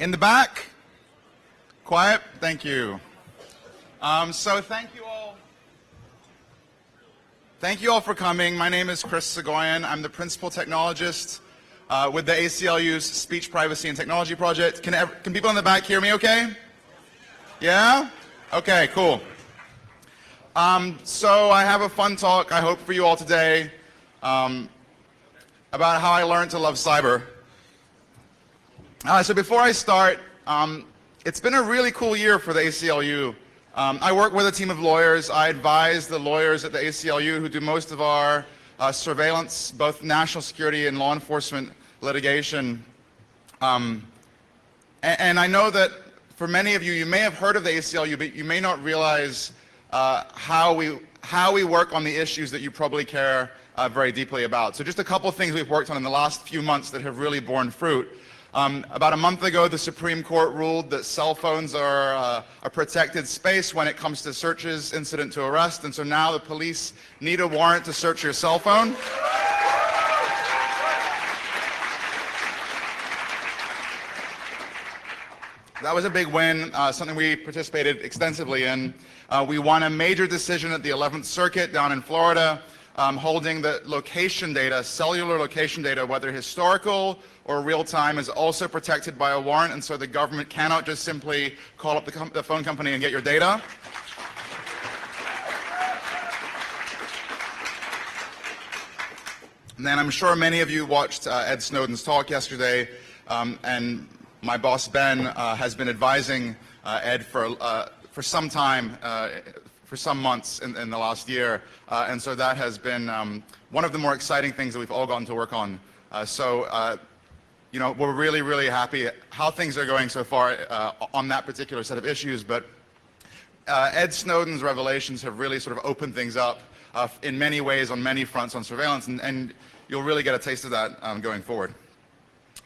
In the back? Quiet? Thank you. So thank you all. Thank you all for coming. My name is Chris Sagoyan. I'm the principal technologist with the ACLU's Speech Privacy and Technology Project. Can people in the back hear me okay? Yeah? Okay, cool. So I have a fun talk, I hope, for you all today about how I learned to love cyber. So before I start, it's been a really cool year for the ACLU. I work with a team of lawyers. I advise the lawyers at the ACLU who do most of our surveillance, both national security and law enforcement litigation. And I know that for many of you, you may have heard of the ACLU, but you may not realize how we work on the issues that you probably care very deeply about. So just a couple of things we've worked on in the last few months that have really borne fruit. About a month ago, the Supreme Court ruled that cell phones are a protected space when it comes to searches incident to arrest, and so now the police need a warrant to search your cell phone. That was a big win, something we participated extensively in. We won a major decision at the 11th Circuit down in Florida, holding that location data, cellular location data, whether historical or real-time, is also protected by a warrant, and so the government cannot just simply call up the phone company and get your data. And then I'm sure many of you watched Ed Snowden's talk yesterday, and my boss Ben has been advising Ed for some time, for some months in the last year, and so that has been one of the more exciting things that we've all gotten to work on. You know, we're really, really happy how things are going so far on that particular set of issues, but Ed Snowden's revelations have really sort of opened things up in many ways on many fronts on surveillance, and you'll really get a taste of that going forward.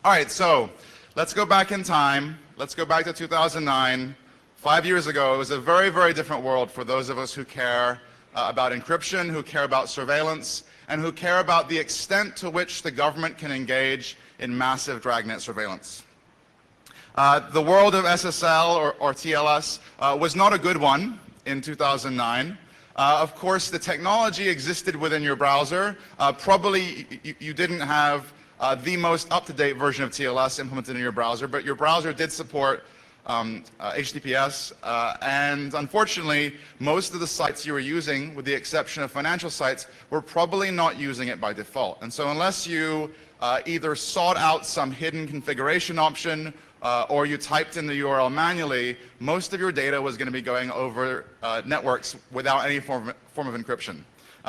All right, so let's go back in time. Let's go back to 2009. 5 years ago, it was a very, very different world for those of us who care about encryption, who care about surveillance, and who care about the extent to which the government can engage in massive dragnet surveillance. The world of SSL or TLS was not a good one in 2009. Of course, the technology existed within your browser. Probably you didn't have the most up-to-date version of TLS implemented in your browser, but your browser did support HTTPS, and unfortunately, most of the sites you were using, with the exception of financial sites, were probably not using it by default. And so unless you either sought out some hidden configuration option or you typed in the URL manually, most of your data was going to be going over networks without any form of encryption.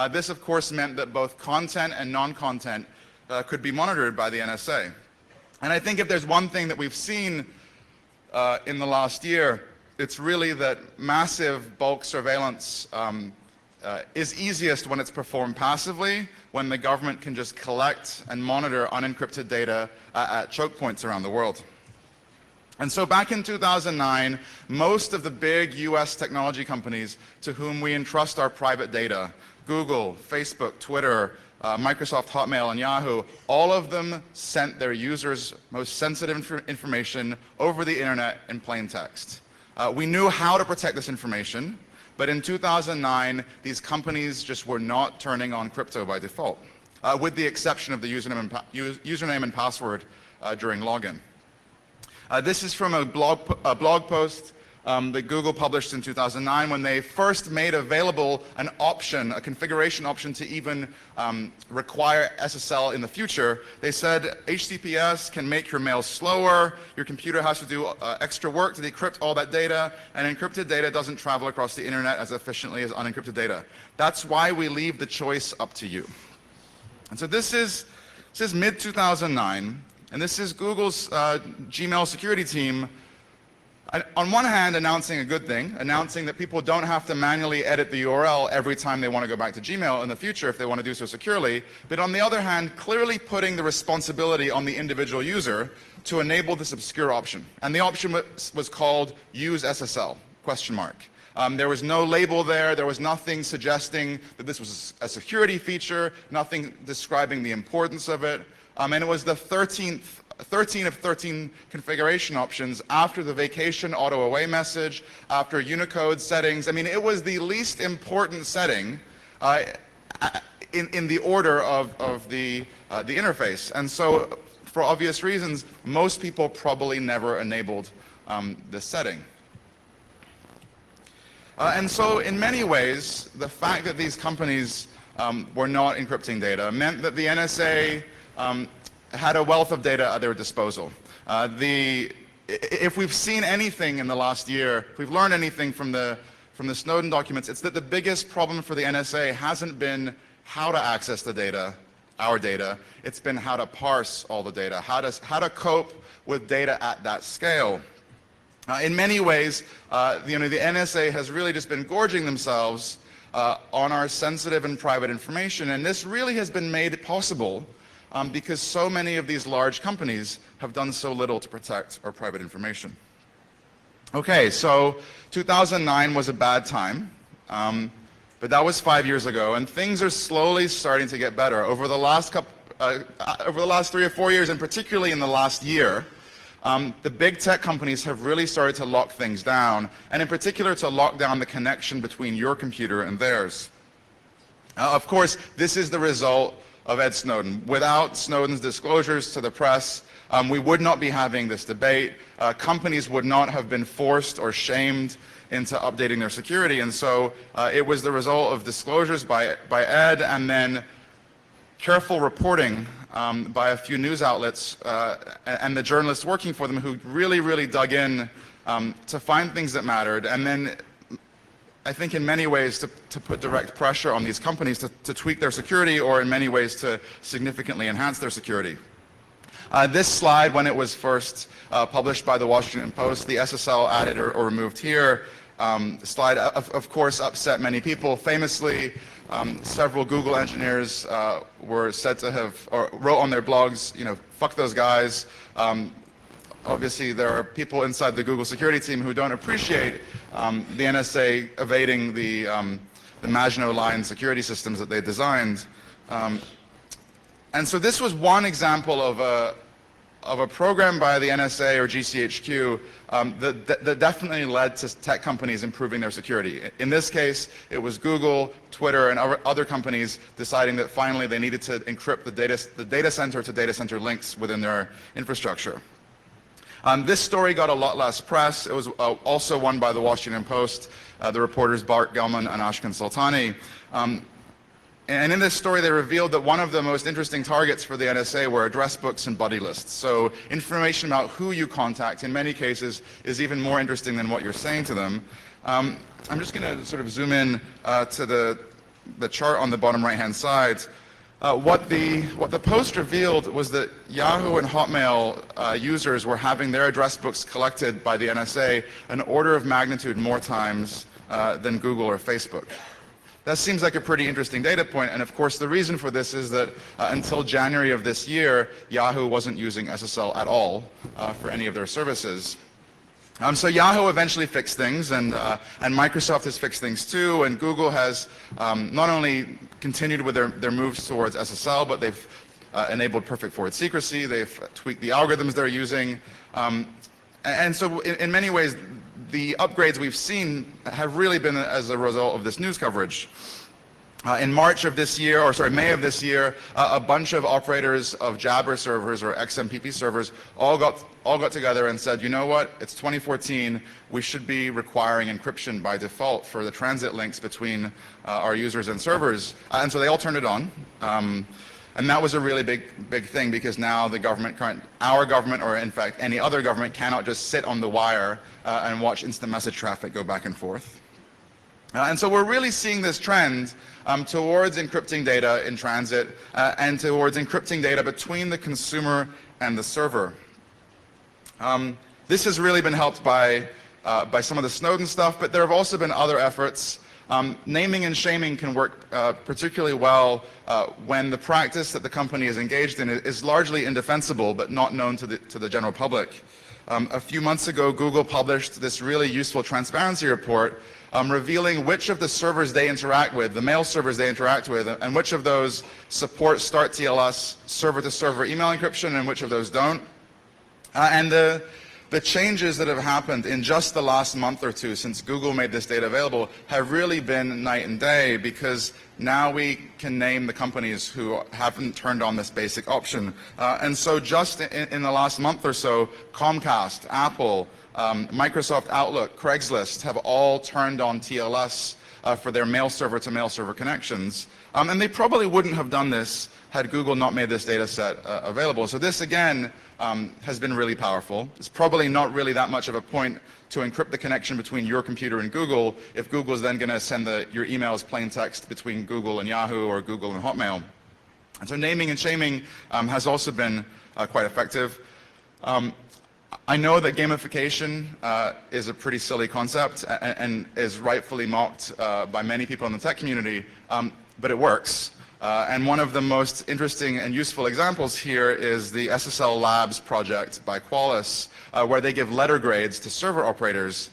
This, of course, meant that both content and non-content could be monitored by the NSA. And I think if there's one thing that we've seen in the last year, it's really that massive bulk surveillance is easiest when it's performed passively, when the government can just collect and monitor unencrypted data at choke points around the world. And so back in 2009, most of the big US technology companies to whom we entrust our private data, Google, Facebook, Twitter, Microsoft Hotmail, and Yahoo, all of them sent their users' most sensitive information over the internet in plain text. We knew how to protect this information, but in 2009, these companies just were not turning on crypto by default, with the exception of the username and password during login. This is from a blog post that Google published in 2009 when they first made available an option, a configuration option to even require SSL in the future. They said HTTPS can make your mail slower, your computer has to do extra work to decrypt all that data, and encrypted data doesn't travel across the internet as efficiently as unencrypted data. That's why we leave the choice up to you. And so this is mid-2009, and this is Google's Gmail security team on one hand announcing a good thing, announcing that people don't have to manually edit the URL every time they want to go back to Gmail in the future if they want to do so securely, but on the other hand, clearly putting the responsibility on the individual user to enable this obscure option. And the option was called Use SSL, question mark. There was no label there, there was nothing suggesting that this was a security feature, nothing describing the importance of it, and it was the 13th 13 of 13 configuration options after the vacation auto away message, after Unicode settings. I mean, it was the least important setting in the order of the interface. And so, for obvious reasons, most people probably never enabled this setting. And so, in many ways, the fact that these companies were not encrypting data meant that the NSA had a wealth of data at their disposal. If we've seen anything in the last year, if we've learned anything from the Snowden documents, it's that the biggest problem for the NSA hasn't been how to access the data, our data. It's been how to parse all the data, how to cope with data at that scale. In many ways, the NSA has really just been gorging themselves on our sensitive and private information, and this really has been made possible because so many of these large companies have done so little to protect our private information. Okay, so 2009 was a bad time, but that was 5 years ago, and things are slowly starting to get better. Over the last 3 or 4 years, and particularly in the last year, the big tech companies have really started to lock things down, and in particular to lock down the connection between your computer and theirs. Of course, this is the result of Ed Snowden. Without Snowden's disclosures to the press, we would not be having this debate. Companies would not have been forced or shamed into updating their security, and so it was the result of disclosures by Ed, and then careful reporting by a few news outlets and the journalists working for them who really dug in to find things that mattered, and then I think in many ways to put direct pressure on these companies to tweak their security, or in many ways to significantly enhance their security. This slide, when it was first published by the Washington Post, the SSL added or removed here, the slide of course upset many people. Famously, several Google engineers were said to have, or wrote on their blogs, fuck those guys. Obviously, there are people inside the Google security team who don't appreciate the NSA evading the Maginot Line security systems that they designed. And so this was one example of a program by the NSA or GCHQ that definitely led to tech companies improving their security. In this case, it was Google, Twitter, and other companies deciding that finally they needed to encrypt the data center to data center links within their infrastructure. This story got a lot less press. It was also won by the Washington Post, the reporters Bart Gellman and Ashkan Soltani. And in this story, they revealed that one of the most interesting targets for the NSA were address books and buddy lists. So information about who you contact, in many cases, is even more interesting than what you're saying to them. I'm just going to sort of zoom in to the chart on the bottom right-hand side. What the Post revealed was that Yahoo and Hotmail users were having their address books collected by the NSA an order of magnitude more times than Google or Facebook. That seems like a pretty interesting data point, and of course the reason for this is that until January of this year, Yahoo wasn't using SSL at all for any of their services. So Yahoo eventually fixed things, and Microsoft has fixed things too, and Google has not only continued with their moves towards SSL, but they've enabled perfect forward secrecy, they've tweaked the algorithms they're using, and so in many ways, the upgrades we've seen have really been as a result of this news coverage. In March of this year, or sorry, May of this year, a bunch of operators of Jabber servers or XMPP servers all got together and said, you know what, it's 2014, we should be requiring encryption by default for the transit links between our users and servers. And so they all turned it on. And that was a really big thing, because now the government, our government, or in fact any other government, cannot just sit on the wire and watch instant message traffic go back and forth. And so we're really seeing this trend towards encrypting data in transit and towards encrypting data between the consumer and the server. This has really been helped by some of the Snowden stuff, but there have also been other efforts. Naming and shaming can work particularly well when the practice that the company is engaged in is largely indefensible but not known to the general public. A few months ago, Google published this really useful transparency report revealing which of the servers they interact with, the mail servers they interact with, and which of those support StartTLS server-to-server email encryption and which of those don't. And the changes that have happened in just the last month or two since Google made this data available have really been night and day, because now we can name the companies who haven't turned on this basic option. And so just in the last month or so, Comcast, Apple, Microsoft Outlook, Craigslist have all turned on TLS for their mail server to mail server connections. And they probably wouldn't have done this had Google not made this data set available. So this, again, has been really powerful. It's probably not really that much of a point to encrypt the connection between your computer and Google if Google is then going to send your emails plain text between Google and Yahoo or Google and Hotmail. And so naming and shaming has also been quite effective. I know that gamification is a pretty silly concept and is rightfully mocked by many people in the tech community, but it works. And one of the most interesting and useful examples here is the SSL Labs project by Qualys, where they give letter grades to server operators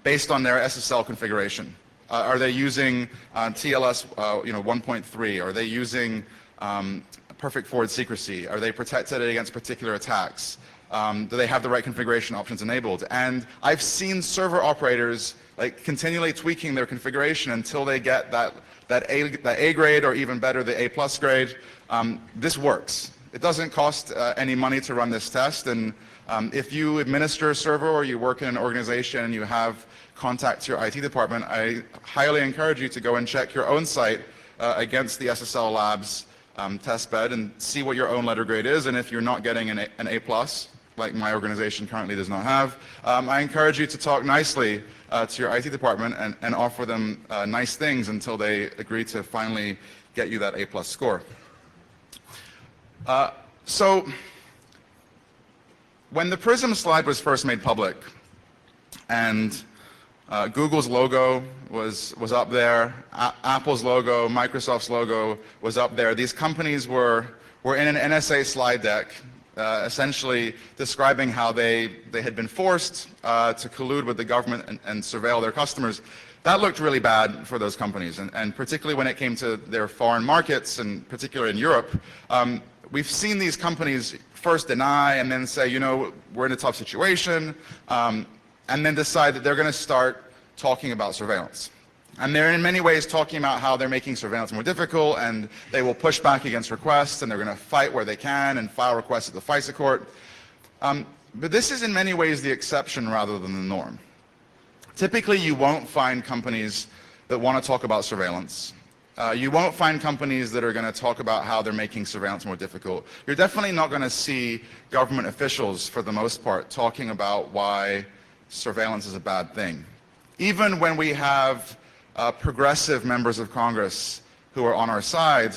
based on their SSL configuration. Are they using TLS 1.3? Are they using perfect forward secrecy? Are they protected against particular attacks? Do they have the right configuration options enabled? And I've seen server operators continually tweaking their configuration until they get that A grade, or even better, the A+ grade. This works. It doesn't cost any money to run this test, and if you administer a server or you work in an organization and you have contact to your IT department, I highly encourage you to go and check your own site against the SSL Labs test bed and see what your own letter grade is, and if you're not getting an A+, like my organization currently does not have, I encourage you to talk nicely to your IT department and offer them nice things until they agree to finally get you that A+ score. So when the PRISM slide was first made public and Google's logo was up there, Apple's logo, Microsoft's logo was up there, these companies were in an NSA slide deck essentially describing how they had been forced to collude with the government and surveil their customers. That looked really bad for those companies, and particularly when it came to their foreign markets, and particularly in Europe. We've seen these companies first deny and then say, we're in a tough situation, and then decide that they're going to start talking about surveillance. And they're in many ways talking about how they're making surveillance more difficult, and they will push back against requests, and they're going to fight where they can and file requests at the FISA court. But this is in many ways the exception rather than the norm. Typically, you won't find companies that want to talk about surveillance. You won't find companies that are going to talk about how they're making surveillance more difficult. You're definitely not going to see government officials, for the most part, talking about why surveillance is a bad thing. Even when we have progressive members of Congress who are on our side,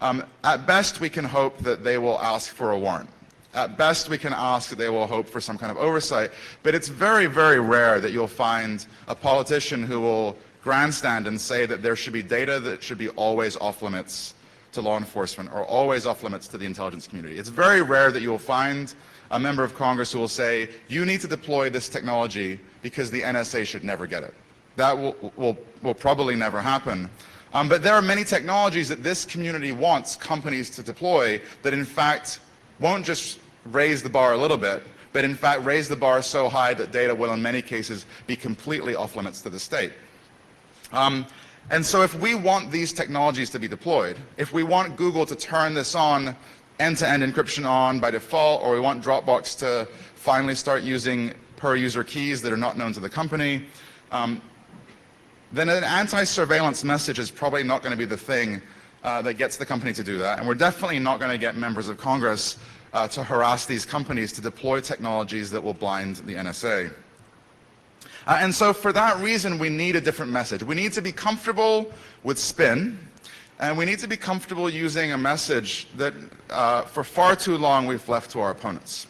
at best we can hope that they will ask for a warrant. At best we can ask that they will hope for some kind of oversight, but it's very, very rare that you'll find a politician who will grandstand and say that there should be data that should be always off limits to law enforcement or always off limits to the intelligence community. It's very rare that you will find a member of Congress who will say, you need to deploy this technology because the NSA should never get it. That will probably never happen. But there are many technologies that this community wants companies to deploy that in fact won't just raise the bar a little bit, but in fact raise the bar so high that data will in many cases be completely off limits to the state. And so if we want these technologies to be deployed, if we want Google to turn this on, end-to-end encryption on by default, or we want Dropbox to finally start using per-user keys that are not known to the company, then an anti-surveillance message is probably not going to be the thing that gets the company to do that. And we're definitely not going to get members of Congress to harass these companies to deploy technologies that will blind the NSA. And so for that reason, we need a different message. We need to be comfortable with spin, and we need to be comfortable using a message that for far too long we've left to our opponents.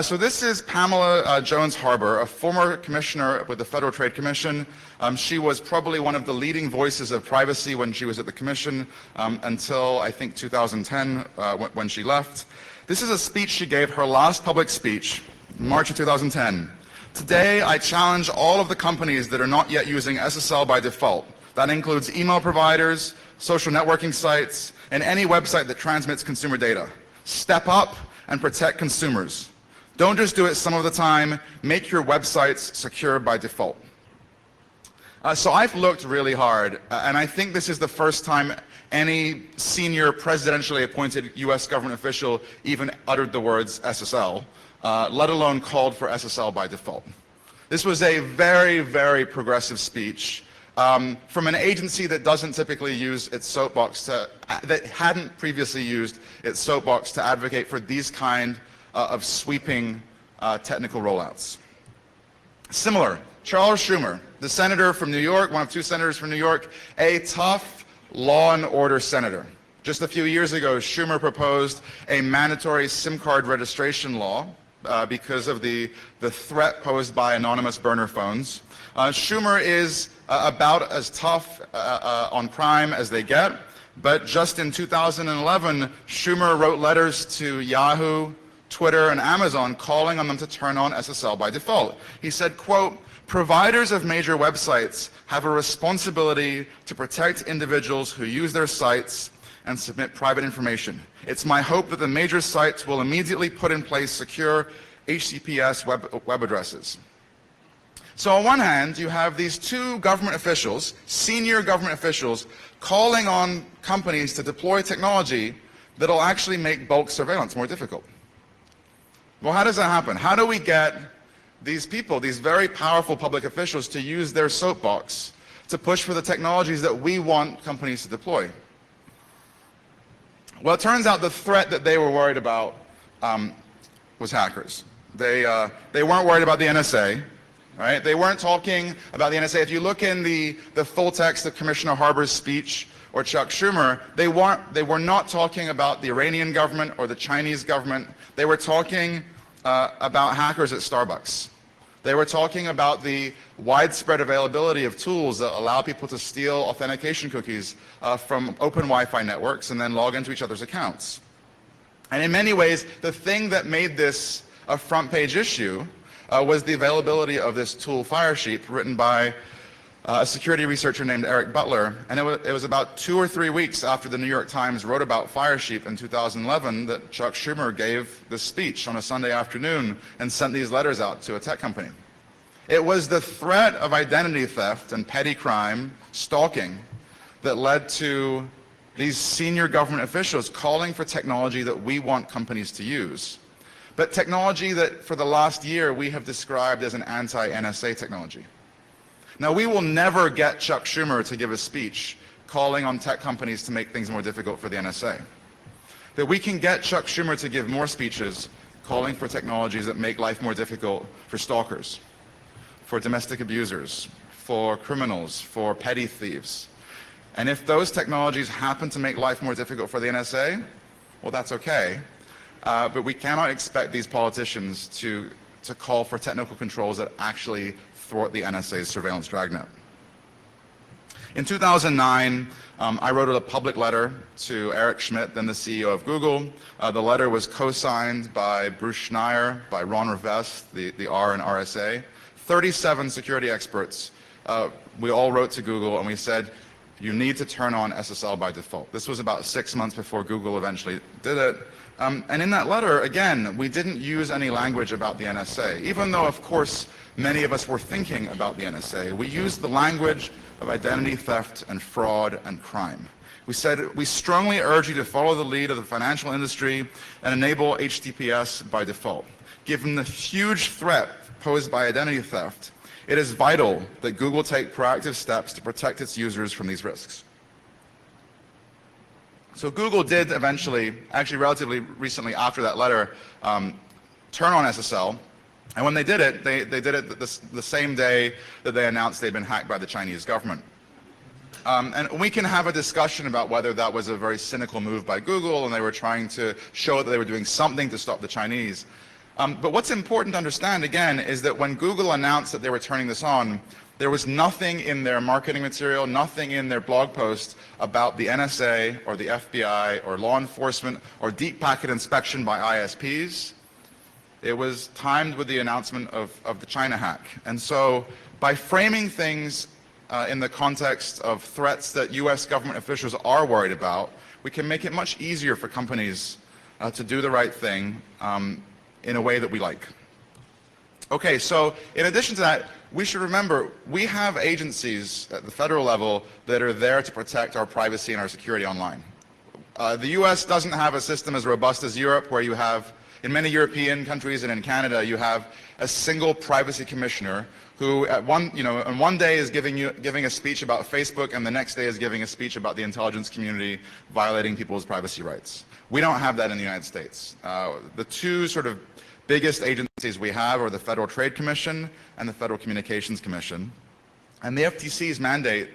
So this is Pamela Jones-Harbor, a former commissioner with the Federal Trade Commission. She was probably one of the leading voices of privacy when she was at the commission until, I think, 2010 when she left. This is a speech she gave, her last public speech, March of 2010. Today, I challenge all of the companies that are not yet using SSL by default. That includes email providers, social networking sites, and any website that transmits consumer data. Step up and protect consumers. Don't just do it some of the time. Make your websites secure by default. So I've looked really hard, and I think this is the first time any senior presidentially appointed US government official even uttered the words SSL, let alone called for SSL by default. This was a very, very progressive speech from an agency that doesn't typically use its soapbox that hadn't previously used its soapbox to advocate for these kind of sweeping technical rollouts. Similar, Charles Schumer, the senator from New York, one of two senators from New York, a tough law and order senator. Just a few years ago, Schumer proposed a mandatory SIM card registration law because of the threat posed by anonymous burner phones. Schumer is about as tough on crime as they get, but just in 2011, Schumer wrote letters to Yahoo, Twitter, and Amazon calling on them to turn on SSL by default. He said, quote, "Providers of major websites have a responsibility to protect individuals who use their sites and submit private information. It's my hope that the major sites will immediately put in place secure HTTPS web addresses." So on one hand, you have these two government officials, senior government officials, calling on companies to deploy technology that'll actually make bulk surveillance more difficult. Well, how does that happen? How do we get these people, these very powerful public officials, to use their soapbox to push for the technologies that we want companies to deploy? Well, it turns out the threat that they were worried about was hackers. They weren't worried about the NSA, right? They weren't talking about the NSA. If you look in the full text of Commissioner Harber's speech or Chuck Schumer, they were not talking about the Iranian government or the Chinese government. They were talking about hackers at Starbucks. They were talking about the widespread availability of tools that allow people to steal authentication cookies from open Wi-Fi networks and then log into each other's accounts. And in many ways, the thing that made this a front page issue was the availability of this tool Firesheep, written by a security researcher named Eric Butler. And it was about 2 or 3 weeks after the New York Times wrote about Firesheep in 2011 that Chuck Schumer gave this speech on a Sunday afternoon and sent these letters out to a tech company. It was the threat of identity theft and petty crime, stalking, that led to these senior government officials calling for technology that we want companies to use, but technology that for the last year we have described as an anti-NSA technology. Now, we will never get Chuck Schumer to give a speech calling on tech companies to make things more difficult for the NSA. That we can get Chuck Schumer to give more speeches calling for technologies that make life more difficult for stalkers, for domestic abusers, for criminals, for petty thieves. And if those technologies happen to make life more difficult for the NSA, well, that's okay. But we cannot expect these politicians to call for technical controls that actually thwart the NSA's surveillance dragnet. In 2009, I wrote a public letter to Eric Schmidt, then the CEO of Google. The letter was co-signed by Bruce Schneier, by Ron Rivest, the R in RSA, 37 security experts. We all wrote to Google and we said, you need to turn on SSL by default. This was about 6 months before Google eventually did it. And in that letter, again, we didn't use any language about the NSA, even though, of course, many of us were thinking about the NSA. We used the language of identity theft and fraud and crime. We said, we strongly urge you to follow the lead of the financial industry and enable HTTPS by default. Given the huge threat posed by identity theft, it is vital that Google take proactive steps to protect its users from these risks. So Google did eventually, actually relatively recently after that letter, turn on SSL. And when they did it, they did it the same day that they announced they'd been hacked by the Chinese government. And we can have a discussion about whether that was a very cynical move by Google and they were trying to show that they were doing something to stop the Chinese. But what's important to understand, again, is that when Google announced that they were turning this on, there was nothing in their marketing material, nothing in their blog post about the NSA or the FBI or law enforcement or deep packet inspection by ISPs. It was timed with the announcement of the China hack. And so by framing things in the context of threats that US government officials are worried about, we can make it much easier for companies to do the right thing in a way that we like. Okay, so in addition to that, we should remember we have agencies at the federal level that are there to protect our privacy and our security online. The US doesn't have a system as robust as Europe, where you have, in many European countries and in Canada, you have a single privacy commissioner who on one day is giving a speech about Facebook, and the next day is giving a speech about the intelligence community violating people's privacy rights. We don't have that in the United States. The two sort of biggest agencies we have are the Federal Trade Commission and the Federal Communications Commission. And the FTC's mandate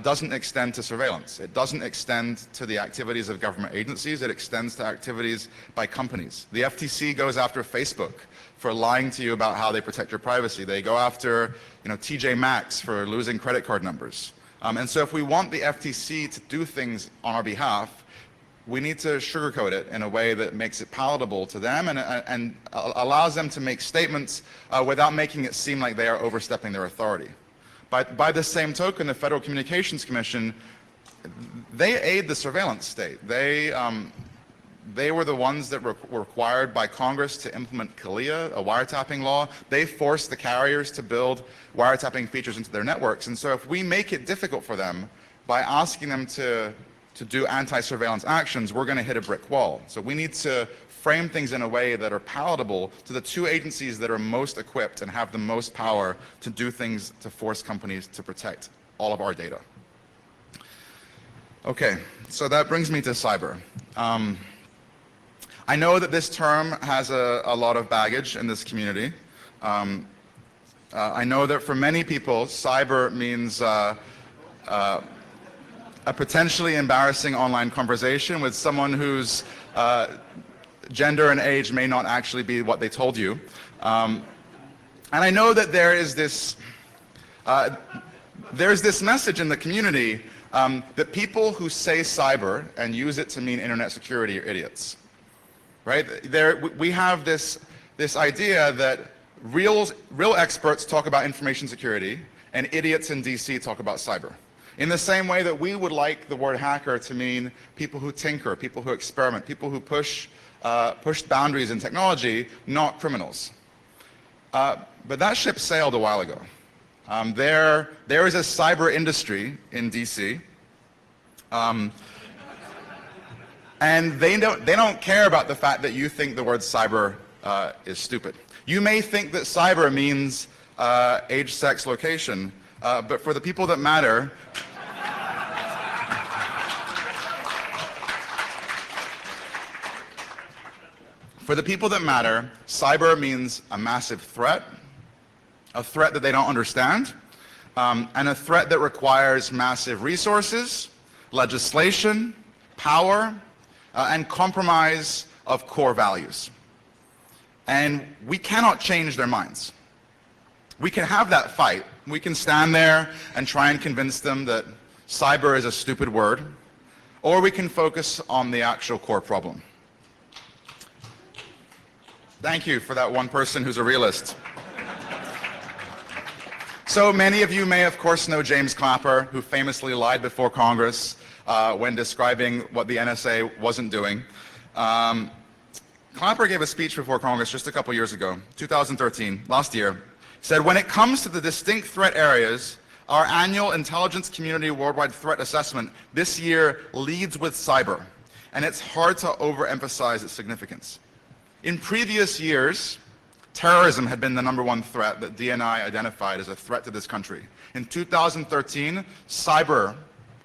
doesn't extend to surveillance. It doesn't extend to the activities of government agencies. It extends to activities by companies. The FTC goes after Facebook for lying to you about how they protect your privacy. They go after TJ Maxx for losing credit card numbers. And so if we want the FTC to do things on our behalf, we need to sugarcoat it in a way that makes it palatable to them and allows them to make statements without making it seem like they are overstepping their authority. By the same token, the Federal Communications Commission, they aid the surveillance state. They were the ones that were required by Congress to implement CALEA, a wiretapping law. They forced the carriers to build wiretapping features into their networks. And so if we make it difficult for them by asking them to do anti-surveillance actions, we're going to hit a brick wall. So we need to frame things in a way that are palatable to the two agencies that are most equipped and have the most power to do things to force companies to protect all of our data. Okay, so that brings me to cyber. I know that this term has a lot of baggage in this community. I know that for many people, cyber means a potentially embarrassing online conversation with someone whose gender and age may not actually be what they told you. And I know that there's this message in the community that people who say cyber and use it to mean internet security are idiots. Right? We have this idea that real experts talk about information security and idiots in DC talk about cyber. In the same way that we would like the word hacker to mean people who tinker, people who experiment, people who push boundaries in technology, not criminals. But that ship sailed a while ago. There is a cyber industry in DC. And they don't care about the fact that you think the word cyber is stupid. You may think that cyber means age, sex, location, but for the people that matter, cyber means a massive threat, a threat that they don't understand, and a threat that requires massive resources, legislation, power, and compromise of core values. And we cannot change their minds. We can have that fight. We can stand there and try and convince them that cyber is a stupid word, or we can focus on the actual core problem. Thank you for that one person who's a realist. So many of you may, of course, know James Clapper, who famously lied before Congress when describing what the NSA wasn't doing. Clapper gave a speech before Congress just a couple years ago, 2013, last year. He said, "When it comes to the distinct threat areas, our annual Intelligence Community Worldwide Threat Assessment this year leads with cyber, and it's hard to overemphasize its significance. In previous years, terrorism had been the #1 threat that DNI identified as a threat to this country. In 2013, cyber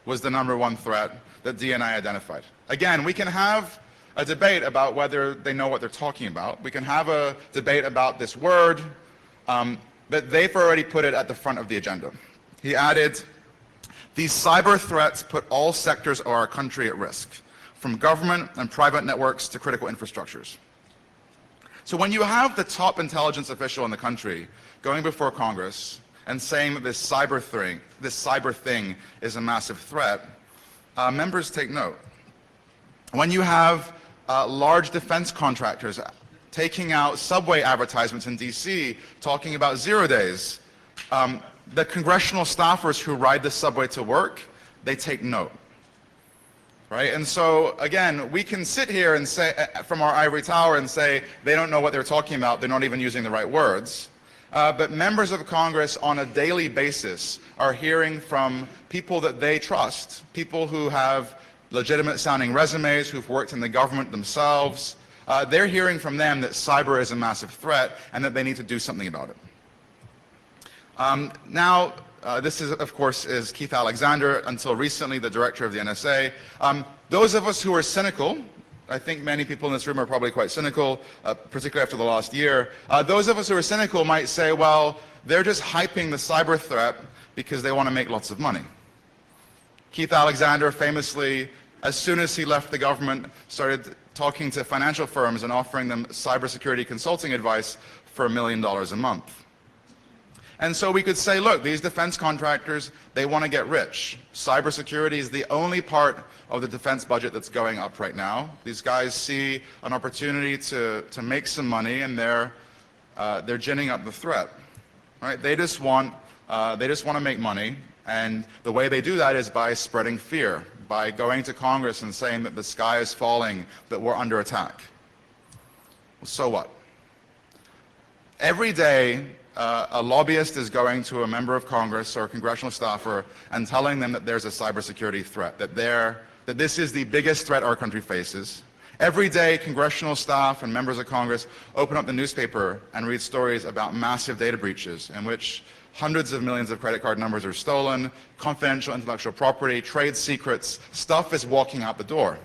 was the #1 threat that DNI identified." Again, we can have a debate about whether they know what they're talking about. We can have a debate about this word, but they've already put it at the front of the agenda. He added, "These cyber threats put all sectors of our country at risk, from government and private networks to critical infrastructures." So when you have the top intelligence official in the country going before Congress and saying that this cyber thing is a massive threat, members take note. When you have large defense contractors taking out subway advertisements in DC talking about 0 days, the congressional staffers who ride the subway to work, they take note. right? And so, again, we can sit here and say, from our ivory tower and say, they don't know what they're talking about, they're not even using the right words. But members of Congress on a daily basis are hearing from people that they trust, people who have legitimate sounding resumes, who've worked in the government themselves. They're hearing from them that cyber is a massive threat and that they need to do something about it. This is, of course, is Keith Alexander, until recently the director of the NSA. Those of us who are cynical, I think many people in this room are probably quite cynical, particularly after the last year. Those of us who are cynical might say, well, they're just hyping the cyber threat because they want to make lots of money. Keith Alexander famously, as soon as he left the government, started talking to financial firms and offering them cybersecurity consulting advice for $1 million a month. And so we could say, look, these defense contractors, they want to get rich. Cybersecurity is the only part of the defense budget that's going up right now. These guys see an opportunity to make some money, and they're ginning up the threat. Right? They just want to make money, and the way they do that is by spreading fear, by going to Congress and saying that the sky is falling, that we're under attack. So what? Every day, a lobbyist is going to a member of Congress or a congressional staffer and telling them that there's a cybersecurity threat, that this is the biggest threat our country faces. Every day, congressional staff and members of Congress open up the newspaper and read stories about massive data breaches in which hundreds of millions of credit card numbers are stolen, confidential intellectual property, trade secrets, stuff is walking out the door.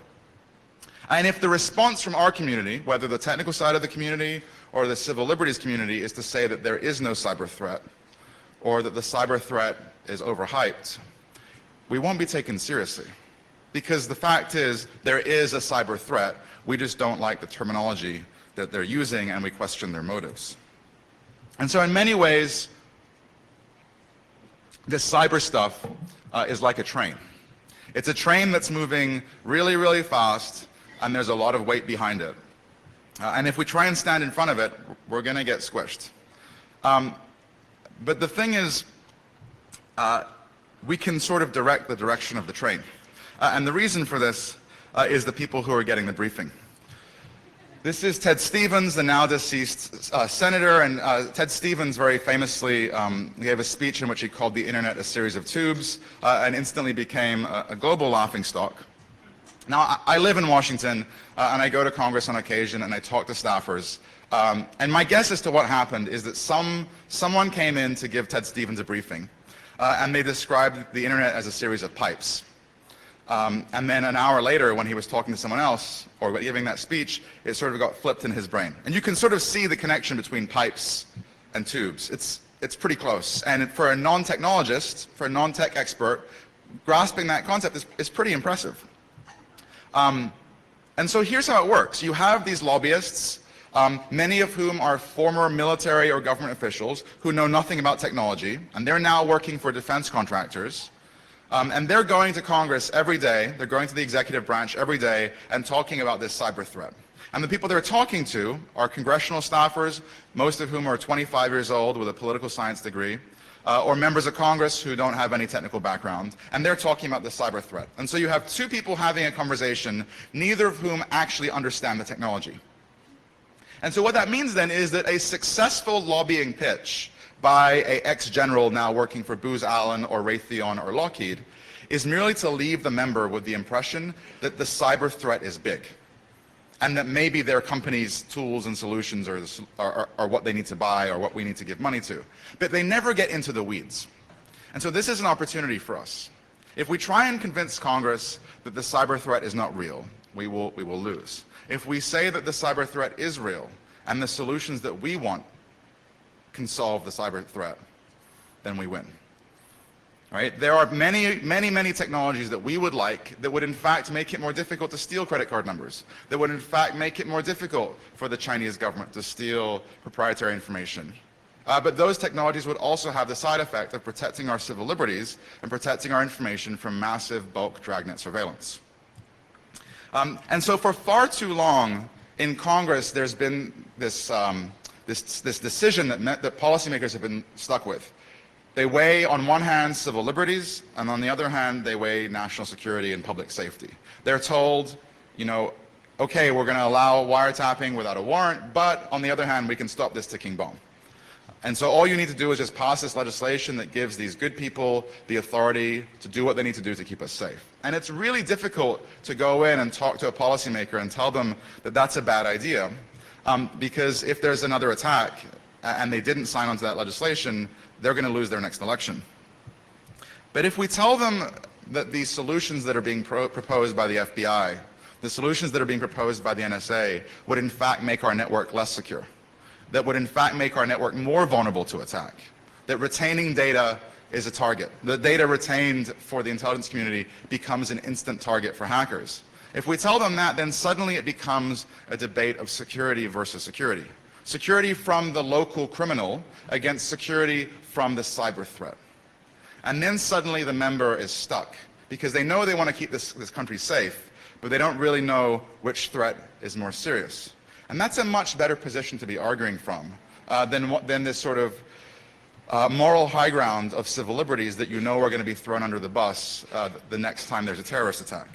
And if the response from our community, whether the technical side of the community or the civil liberties community, is to say that there is no cyber threat, or that the cyber threat is overhyped, we won't be taken seriously. Because the fact is, there is a cyber threat. We just don't like the terminology that they're using, and we question their motives. And so in many ways, this cyber stuff is like a train. It's a train that's moving really, really fast, and there's a lot of weight behind it. And if we try and stand in front of it, we're going to get squished. But the thing is, we can sort of direct the direction of the train. And the reason for this is the people who are getting the briefing. This is Ted Stevens, the now deceased senator, and Ted Stevens very famously gave a speech in which he called the internet a series of tubes and instantly became a global laughingstock. Now, I live in Washington, and I go to Congress on occasion, and I talk to staffers. And my guess as to what happened is that someone came in to give Ted Stevens a briefing, and they described the internet as a series of pipes. And then an hour later, when he was talking to someone else, or giving that speech, it sort of got flipped in his brain. And you can sort of see the connection between pipes and tubes. It's pretty close. And for a non-technologist, for a non-tech expert, grasping that concept is pretty impressive. And so here's how it works. You have these lobbyists, many of whom are former military or government officials who know nothing about technology, and they're now working for defense contractors. And they're going to Congress every day, they're going to the executive branch every day and talking about this cyber threat. And the people they're talking to are congressional staffers, most of whom are 25 years old with a political science degree, or members of Congress who don't have any technical background, and they're talking about the cyber threat. And so you have two people having a conversation, neither of whom actually understand the technology. And so what that means then is that a successful lobbying pitch by an ex-general now working for Booz Allen or Raytheon or Lockheed is merely to leave the member with the impression that the cyber threat is big, and that maybe their company's tools and solutions are what they need to buy or what we need to give money to. But they never get into the weeds. And so this is an opportunity for us. If we try and convince Congress that the cyber threat is not real, we will lose. If we say that the cyber threat is real and the solutions that we want can solve the cyber threat, then we win. Right? There are many, many, many technologies that we would like that would in fact make it more difficult to steal credit card numbers, that would in fact make it more difficult for the Chinese government to steal proprietary information. But those technologies would also have the side effect of protecting our civil liberties and protecting our information from massive bulk dragnet surveillance. And so for far too long in Congress, there's been this decision that policymakers have been stuck with. They weigh, on one hand, civil liberties, and on the other hand, they weigh national security and public safety. They're told, okay, we're going to allow wiretapping without a warrant, but on the other hand, we can stop this ticking bomb. And so all you need to do is just pass this legislation that gives these good people the authority to do what they need to do to keep us safe. And it's really difficult to go in and talk to a policymaker and tell them that that's a bad idea, because if there's another attack and they didn't sign on to that legislation, they're going to lose their next election. But if we tell them that the solutions that are being proposed by the FBI, the solutions that are being proposed by the NSA, would in fact make our network less secure, that would in fact make our network more vulnerable to attack, that retaining data is a target. The data retained for the intelligence community becomes an instant target for hackers. If we tell them that, then suddenly it becomes a debate of security versus security. Security from the local criminal against security from the cyber threat. And then suddenly the member is stuck, because they know they want to keep this country safe, but they don't really know which threat is more serious. And that's a much better position to be arguing from than this sort of moral high ground of civil liberties that you know are going to be thrown under the bus the next time there's a terrorist attack.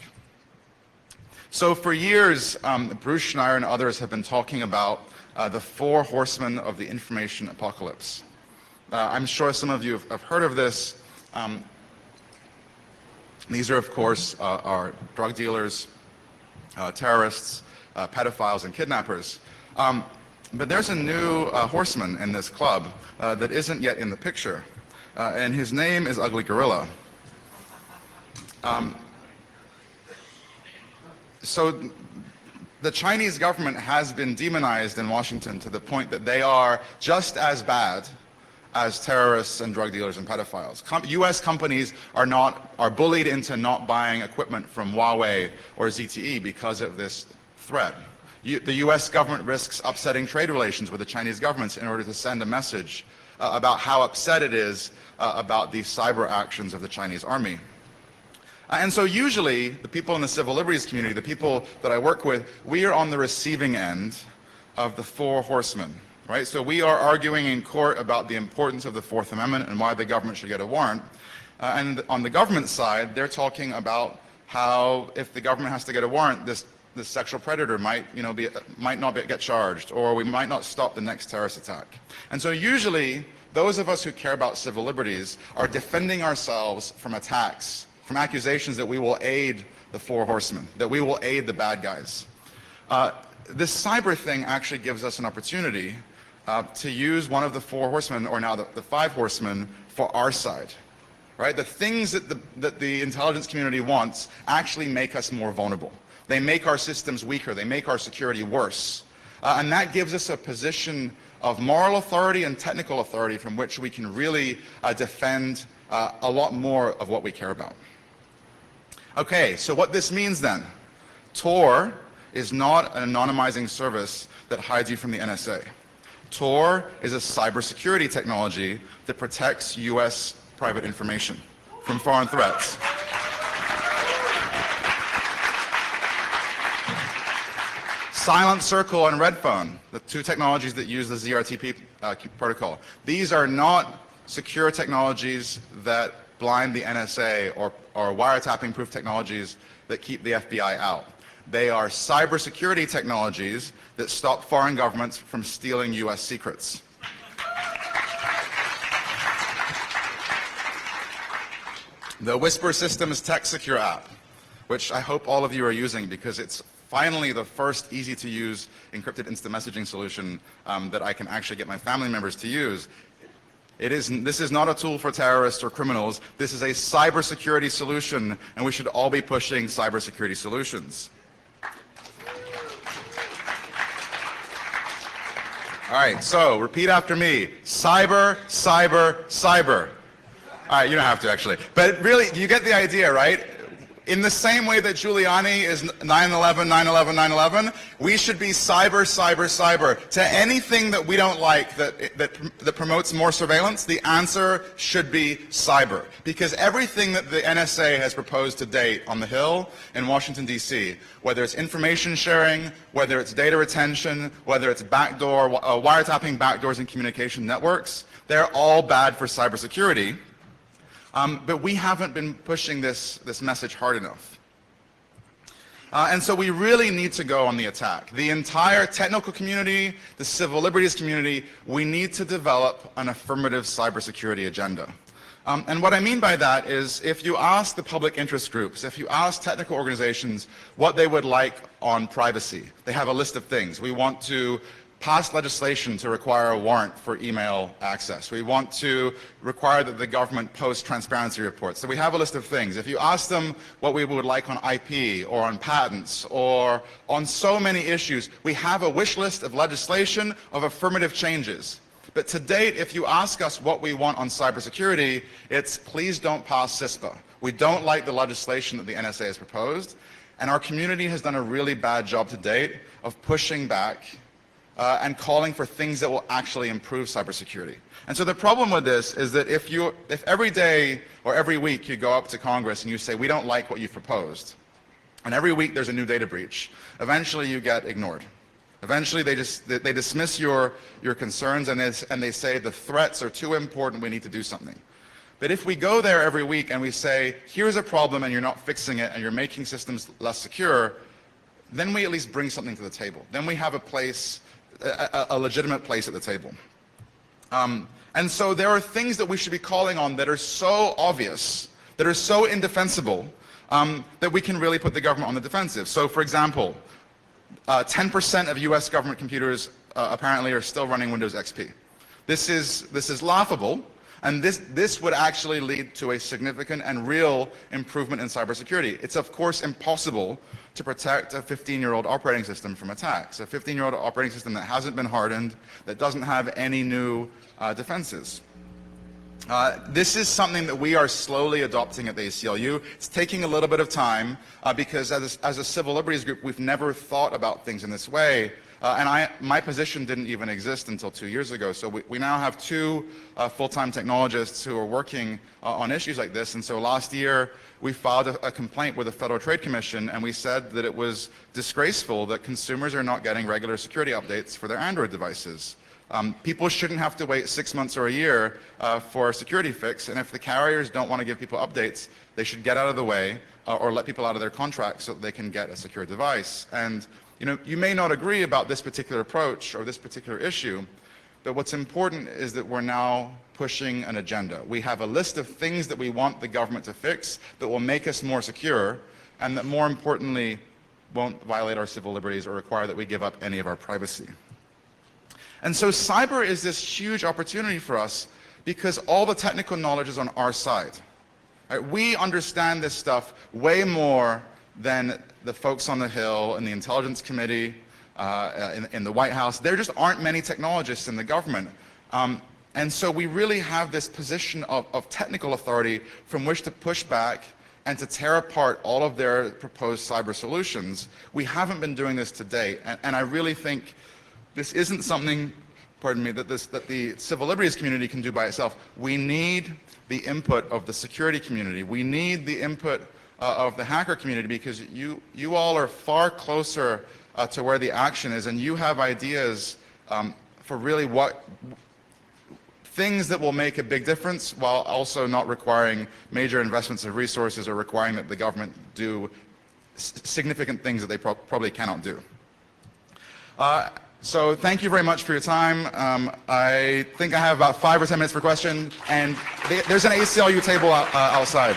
So for years, Bruce Schneier and others have been talking about the four horsemen of the information apocalypse. I'm sure some of you have heard of this. These are, of course, our drug dealers, terrorists, pedophiles, and kidnappers. But there's a new horseman in this club that isn't yet in the picture, and his name is Ugly Gorilla. So the Chinese government has been demonized in Washington to the point that they are just as bad as terrorists and drug dealers and pedophiles. US companies are bullied into not buying equipment from Huawei or ZTE because of this threat. The US government risks upsetting trade relations with the Chinese governments in order to send a message about how upset it is about the cyber actions of the Chinese army. And so usually, the people in the civil liberties community, the people that I work with, we are on the receiving end of the four horsemen, right? So we are arguing in court about the importance of the Fourth Amendment and why the government should get a warrant. And on the government side, they're talking about how if the government has to get a warrant, this sexual predator might not get charged, or we might not stop the next terrorist attack. And so usually, those of us who care about civil liberties are defending ourselves from attacks, from accusations that we will aid the four horsemen, that we will aid the bad guys. This cyber thing actually gives us an opportunity to use one of the four horsemen, or now the five horsemen, for our side. Right? The things that the intelligence community wants actually make us more vulnerable. They make our systems weaker. They make our security worse. And that gives us a position of moral authority and technical authority from which we can really defend a lot more of what we care about. Okay, so what this means then, Tor is not an anonymizing service that hides you from the NSA. Tor is a cybersecurity technology that protects US private information from foreign threats. Silent Circle and Redphone, the two technologies that use the ZRTP protocol. These are not secure technologies that blind the NSA or wiretapping proof technologies that keep the FBI out. They are cybersecurity technologies that stop foreign governments from stealing US secrets. The Whisper Systems Tech Secure app, which I hope all of you are using because it's finally the first easy-to-use encrypted instant messaging solution that I can actually get my family members to use. This is not a tool for terrorists or criminals. This is a cybersecurity solution, and we should all be pushing cybersecurity solutions. All right, so repeat after me. Cyber, cyber, cyber. All right, you don't have to actually. But really, you get the idea, right? In the same way that Giuliani is 9/11, 9/11, 9/11, we should be cyber, cyber, cyber. To anything that we don't like that promotes more surveillance, the answer should be cyber. Because everything that the NSA has proposed to date on the Hill in Washington, D.C., whether it's information sharing, whether it's data retention, whether it's wiretapping backdoors in communication networks, they're all bad for cybersecurity. But we haven't been pushing this message hard enough. And so we really need to go on the attack. The entire technical community, the civil liberties community, we need to develop an affirmative cybersecurity agenda. And what I mean by that is if you ask the public interest groups, if you ask technical organizations what they would like on privacy, they have a list of things. We want to pass legislation to require a warrant for email access. We want to require that the government post transparency reports. So we have a list of things. If you ask them what we would like on IP or on patents or on so many issues, we have a wish list of legislation of affirmative changes. But to date, if you ask us what we want on cybersecurity, it's please don't pass CISPA. We don't like the legislation that the NSA has proposed, and our community has done a really bad job to date of pushing back and calling for things that will actually improve cybersecurity. And so the problem with this is that if every day or every week you go up to Congress and you say, we don't like what you've proposed, and every week there's a new data breach, eventually you get ignored. Eventually they dismiss your concerns and they say the threats are too important, we need to do something. But if we go there every week and we say, here's a problem and you're not fixing it and you're making systems less secure, then we at least bring something to the table. Then we have a place, a legitimate place at the table. And so there are things that we should be calling on that are so obvious, that are so indefensible, that we can really put the government on the defensive. So for example, 10% of US government computers apparently are still running Windows XP. This is laughable, and this would actually lead to a significant and real improvement in cybersecurity. It's of course impossible to protect a 15-year-old operating system from attacks, a 15-year-old operating system that hasn't been hardened, that doesn't have any new defenses. This is something that we are slowly adopting at the ACLU. It's taking a little bit of time because as a civil liberties group, we've never thought about things in this way. And my position didn't even exist until 2 years ago. So we now have two full-time technologists who are working on issues like this. And so last year, we filed a complaint with the Federal Trade Commission, and we said that it was disgraceful that consumers are not getting regular security updates for their Android devices. People shouldn't have to wait 6 months or a year for a security fix, and if the carriers don't want to give people updates, they should get out of the way or let people out of their contracts so that they can get a secure device. And you may not agree about this particular approach or this particular issue, but what's important is that we're now pushing an agenda. We have a list of things that we want the government to fix that will make us more secure, and that more importantly won't violate our civil liberties or require that we give up any of our privacy. And so cyber is this huge opportunity for us because all the technical knowledge is on our side. Right? We understand this stuff way more than the folks on the Hill and the Intelligence Committee in the White House. There just aren't many technologists in the government. And so we really have this position of technical authority from which to push back and to tear apart all of their proposed cyber solutions. We haven't been doing this to date, and I really think this isn't something, pardon me, that the civil liberties community can do by itself. We need the input of the security community. We need the input of the hacker community because you all are far closer to where the action is, and you have ideas for really what things that will make a big difference while also not requiring major investments of resources or requiring that the government do significant things that they probably cannot do. So thank you very much for your time. I think I have about 5 or 10 minutes for questions, and there's an ACLU table outside.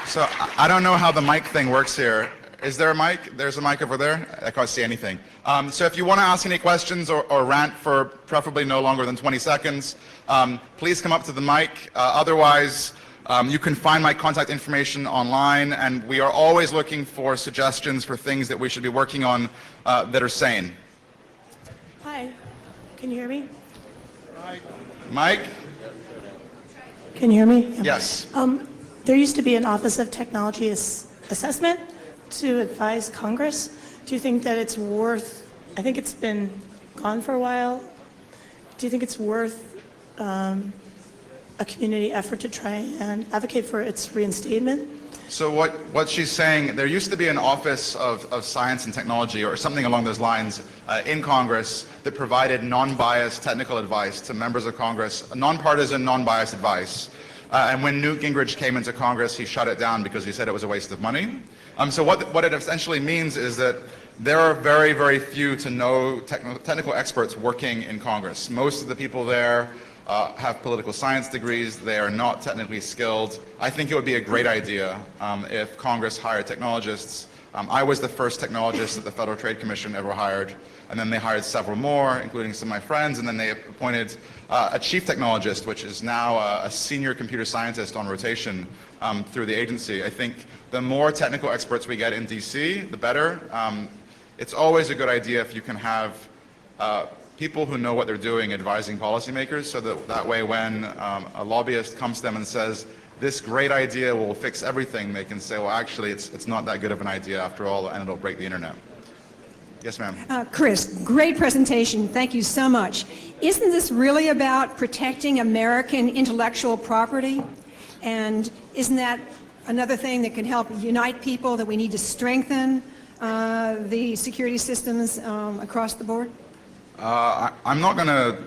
So I don't know how the mic thing works here. Is there a mic? There's a mic over there. I can't see anything. So if you want to ask any questions or rant for preferably no longer than 20 seconds, please come up to the mic. Otherwise, you can find my contact information online, and we are always looking for suggestions for things that we should be working on that are sane. Hi. Can you hear me? Mike? Can you hear me? Yes. There used to be an Office of Technology Assessment to advise Congress. Do you think that it's worth, I think it's been gone for a while, do you think it's worth a community effort to try and advocate for its reinstatement? So what she's saying, there used to be an Office of Science and Technology or something along those lines in Congress that provided non-biased technical advice to members of Congress, nonpartisan, non-biased advice. And when Newt Gingrich came into Congress, he shut it down because he said it was a waste of money. So what it essentially means is that there are very, very few to no technical experts working in Congress. Most of the people there have political science degrees. They are not technically skilled. I think it would be a great idea if Congress hired technologists. I was the first technologist that the Federal Trade Commission ever hired, and then they hired several more, including some of my friends, and then they appointed a chief technologist, which is now a senior computer scientist on rotation through the agency. I think the more technical experts we get in DC, the better. It's always a good idea if you can have people who know what they're doing advising policymakers, so that way when a lobbyist comes to them and says, this great idea will fix everything, they can say, well, actually, it's not that good of an idea after all, and it'll break the internet. Yes, ma'am. Chris, great presentation. Thank you so much. Isn't this really about protecting American intellectual property? And isn't that another thing that can help unite people, that we need to strengthen the security systems across the board? I'm not going to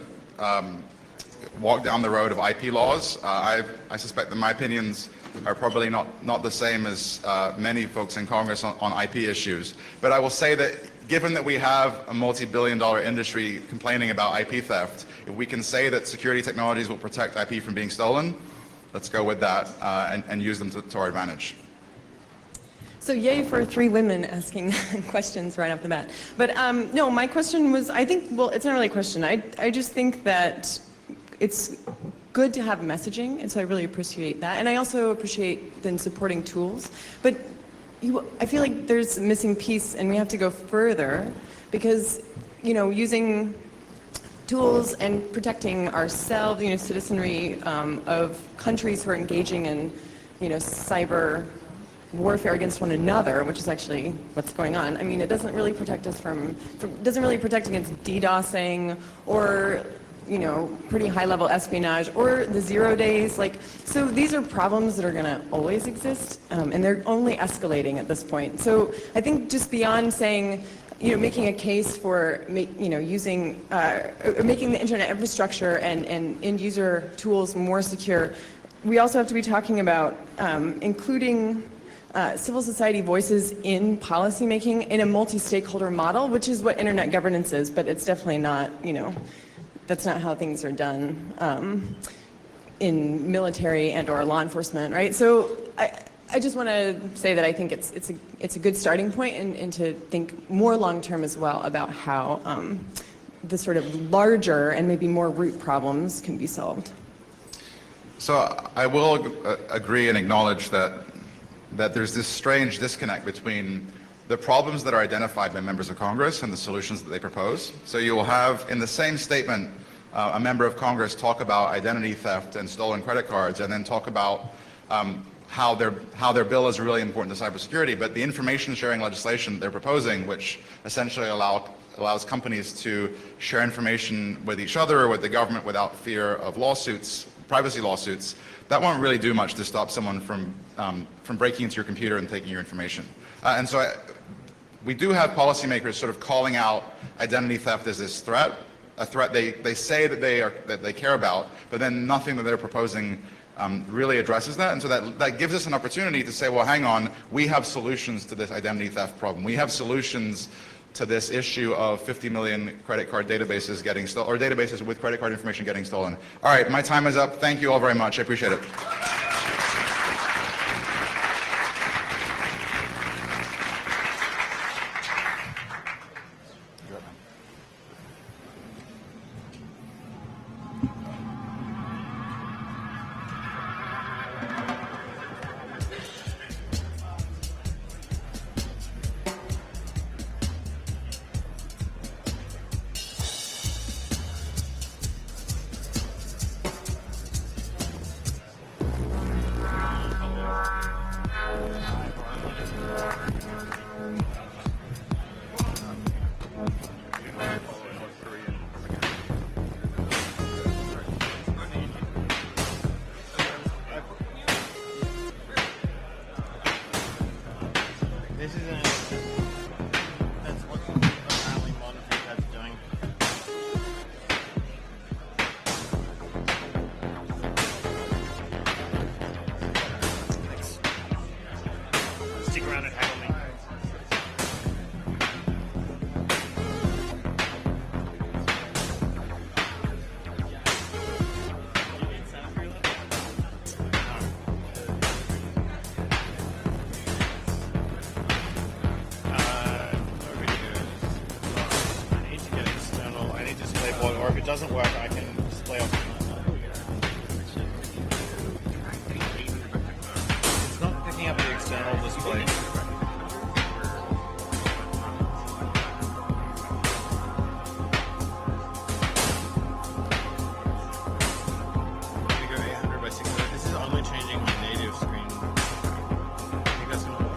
walk down the road of IP laws. I suspect that my opinions are probably not the same as many folks in Congress on IP issues. But I will say that given that we have a multi-billion-dollar industry complaining about IP theft, if we can say that security technologies will protect IP from being stolen, let's go with that and use them to our advantage. So yay for 3 women asking questions right off the bat. But no, my question was, I think, well, it's not really a question. I just think that it's good to have messaging, and so I really appreciate that. And I also appreciate then supporting tools. But I feel like there's a missing piece, and we have to go further, because, using tools and protecting ourselves, citizenry of countries who are engaging in, cyber warfare against one another, which is actually what's going on. I mean, it doesn't really protect us doesn't really protect against DDoSing or, pretty high-level espionage or the 0 days. So these are problems that are going to always exist, and they're only escalating at this point. So I think just beyond saying, making a case for, using, making the internet infrastructure and end-user tools more secure, we also have to be talking about including civil society voices in policymaking in a multi-stakeholder model, which is what internet governance is, but it's definitely not, that's not how things are done in military and or law enforcement, right? So I just want to say that I think it's a good starting point, and to think more long-term as well about how the sort of larger and maybe more root problems can be solved. So I will agree and acknowledge that there's this strange disconnect between the problems that are identified by members of Congress and the solutions that they propose. So you will have in the same statement a member of Congress talk about identity theft and stolen credit cards, and then talk about how their bill is really important to cybersecurity, but the information sharing legislation they're proposing, which essentially allows companies to share information with each other or with the government without fear of lawsuits, privacy lawsuits, that won't really do much to stop someone from breaking into your computer and taking your information. And so we do have policymakers sort of calling out identity theft as this threat, a threat they say that they care about, but then nothing that they're proposing really addresses that. And so that gives us an opportunity to say, well, hang on, we have solutions to this identity theft problem. We have solutions to this issue of 50 million credit card databases getting stolen, or databases with credit card information getting stolen. All right, my time is up. Thank you all very much. I appreciate it. That's what apparently modern ThinkPad's doing. Thanks. Stick around and haggle me. Or if it doesn't work, I can display off. It's not picking up the external display. I'm gonna go 800 by 600. This is only changing my native screen. I think that's gonna work.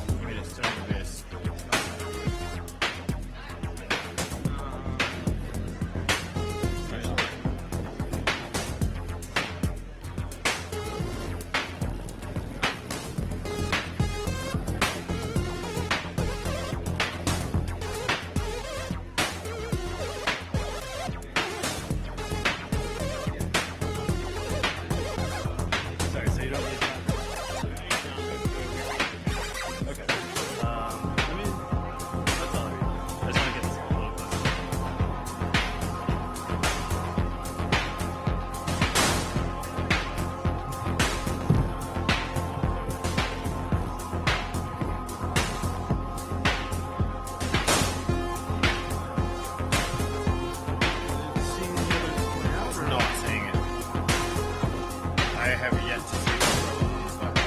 Give me this, turn this. Sorry, so you don't need that? Okay. Let me... That's all right. I just want to get this a little closer. It's not seeing it. I have yet to see the problem on this laptop.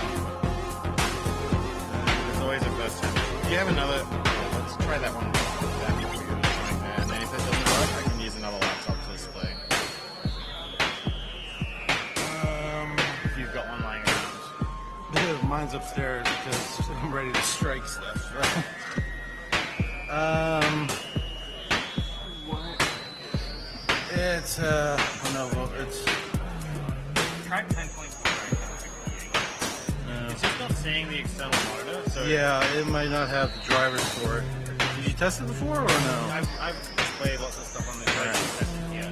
There's always a first time. Do you have another? Let's try that one. That we were trying there. And then if it doesn't work, I can use another laptop to display. If you've got one lying around. Mine's upstairs because I'm ready to strike stuff. It's no, it's Track 10.4. It's just not seeing the external monitor. So yeah, it might not have the drivers for it. Did you test it before or no? I've displayed lots of stuff on this. Yeah.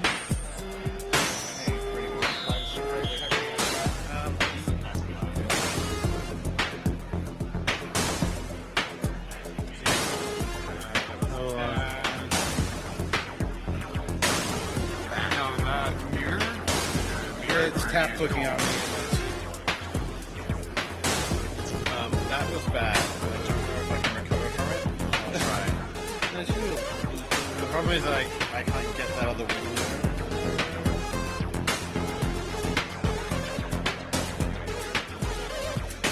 It's tap clicking out. That was bad. I don't know if I can recover from it. I'll try. The problem is I can't get that other window.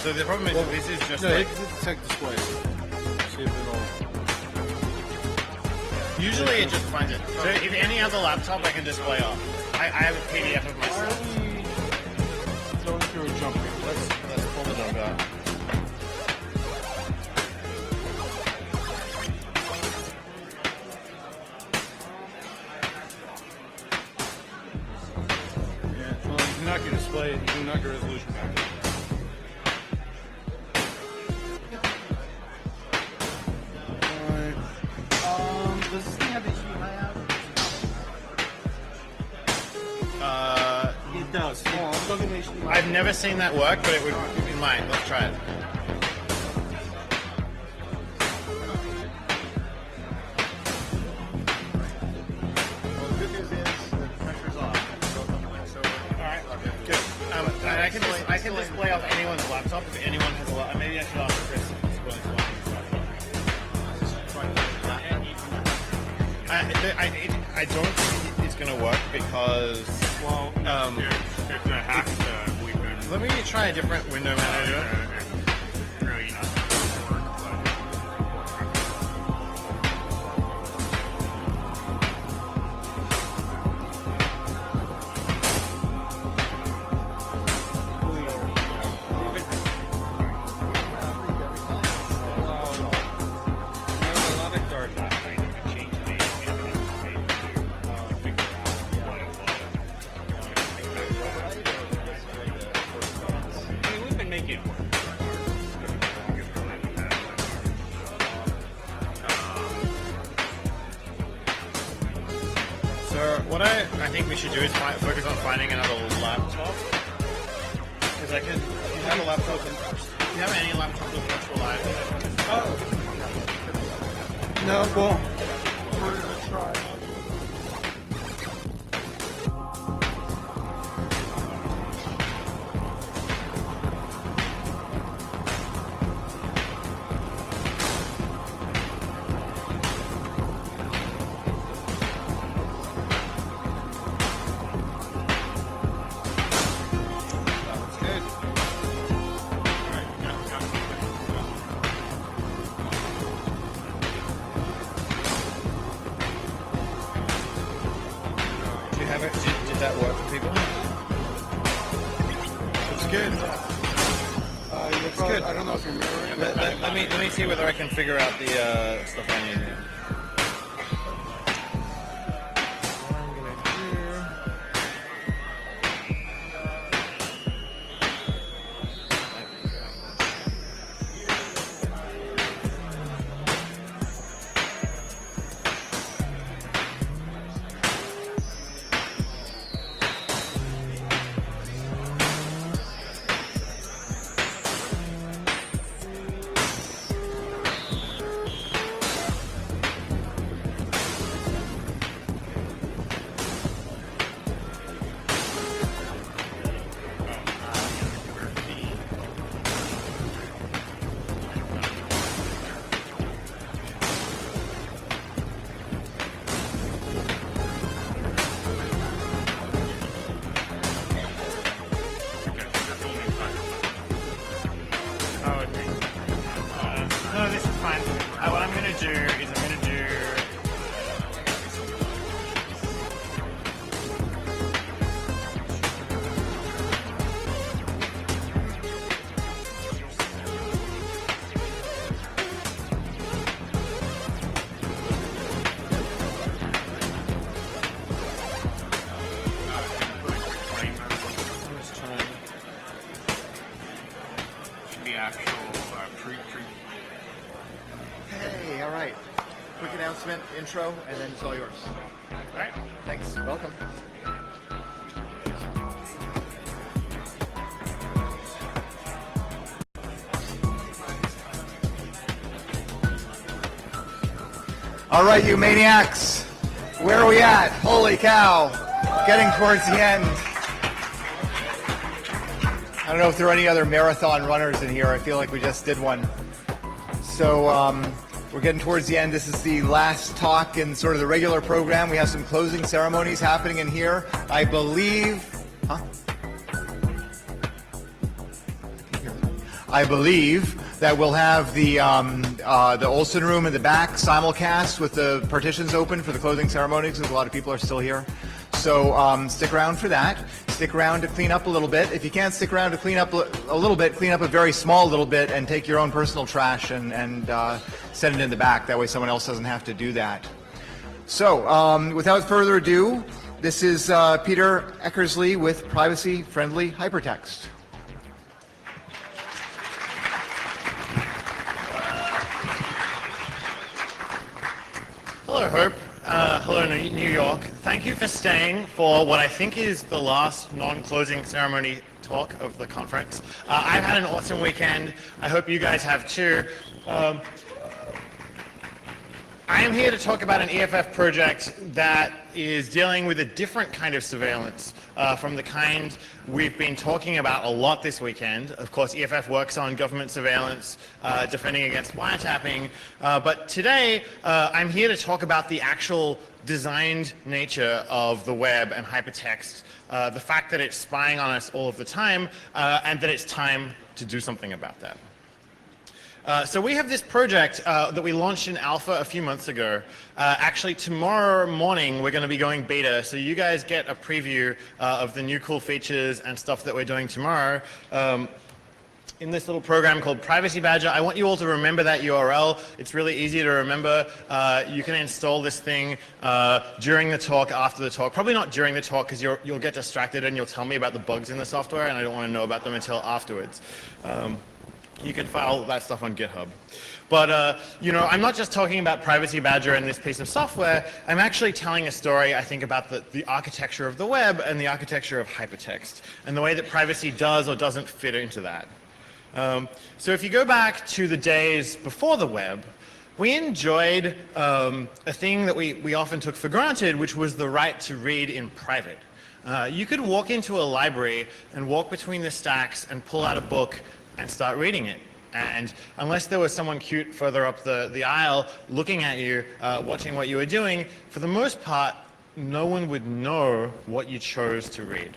So the problem is this is just No, like, it's detect display. See if it'll. usually it just finds it. So if any other laptop I can display off. I have a PDF of myself. Going through a jump. Let's pull the dog out. Yeah. Well, you can knock your display. You can knock your resolution back. Does this thing have HDMI out? It does. Oh, I'm talking HDMI. I've never seen that work, but it might. Let's try it. Well, the good news is the pressure's off. Alright, good. I can display off anyone's laptop if anyone has a laptop. Maybe I should ask Chris. I don't think it's going to work because... Well, If the hack we can let me try a different window manager. really not work, make it work. So what I think we should do is focus on finding another laptop. Because if you have a laptop, if you have any laptop with virtual live. No, well, we're gonna try. Did that work for people? It's good. It's good. I don't know if you're mirroring. Let me see whether I can figure out the stuff I need. What I'm gonna do. No, this is fine. What I'm going to do is I'm going to do... Should be actual pre. Hey, all right. Quick announcement, intro, and then it's all yours. All right. Thanks. Welcome. All right, you maniacs. Where are we at? Holy cow. Getting towards the end. I don't know if there are any other marathon runners in here. I feel like we just did one. So we're getting towards the end. This is the last talk in sort of the regular program. We have some closing ceremonies happening in here. I believe, that we'll have the Olson room in the back simulcast with the partitions open for the closing ceremonies because a lot of people are still here. So stick around for that. Stick around to clean up a little bit. If you can't stick around to clean up a little bit, clean up a very small little bit and take your own personal trash and send it in the back. That way someone else doesn't have to do that. So without further ado, this is Peter Eckersley with Privacy Friendly Hypertext. Hello, Hope. Hello, New York. Thank you for staying for what I think is the last non-closing ceremony talk of the conference. I've had an awesome weekend. I hope you guys have too. I am here to talk about an EFF project that is dealing with a different kind of surveillance from the kind we've been talking about a lot this weekend. Of course, EFF works on government surveillance, defending against wiretapping. But today, I'm here to talk about the actual designed nature of the web and hypertext, the fact that it's spying on us all of the time, and that it's time to do something about that. So we have this project that we launched in alpha a few months ago. Actually, tomorrow morning we're going to be going beta, so you guys get a preview of the new cool features and stuff that we're doing tomorrow. in this little program called Privacy Badger. I want you all to remember that URL. It's really easy to remember. You can install this thing during the talk, after the talk. Probably not during the talk because you'll get distracted and you'll tell me about the bugs in the software, and I don't want to know about them until afterwards. You can file that stuff on GitHub. But, you know, I'm not just talking about Privacy Badger and this piece of software. I'm actually telling a story, I think, about the architecture of the web and the architecture of hypertext and the way that privacy does or doesn't fit into that. So if you go back to the days before the web, we enjoyed a thing that we often took for granted, which was the right to read in private. You could walk into a library and walk between the stacks and pull out a book and start reading it. And unless there was someone cute further up the aisle looking at you, watching what you were doing, for the most part, no one would know what you chose to read.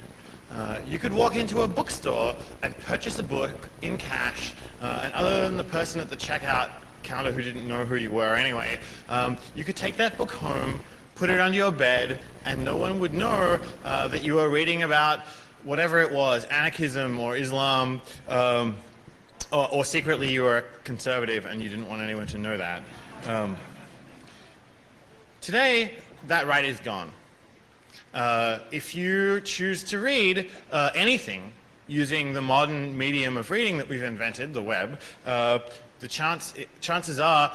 You could walk into a bookstore and purchase a book in cash, and other than the person at the checkout counter who didn't know who you were anyway, you could take that book home, put it under your bed, and no one would know that you were reading about whatever it was, anarchism or Islam, or secretly you were a conservative and you didn't want anyone to know that. Today, that right is gone. If you choose to read anything using the modern medium of reading that we've invented, the web, the chances are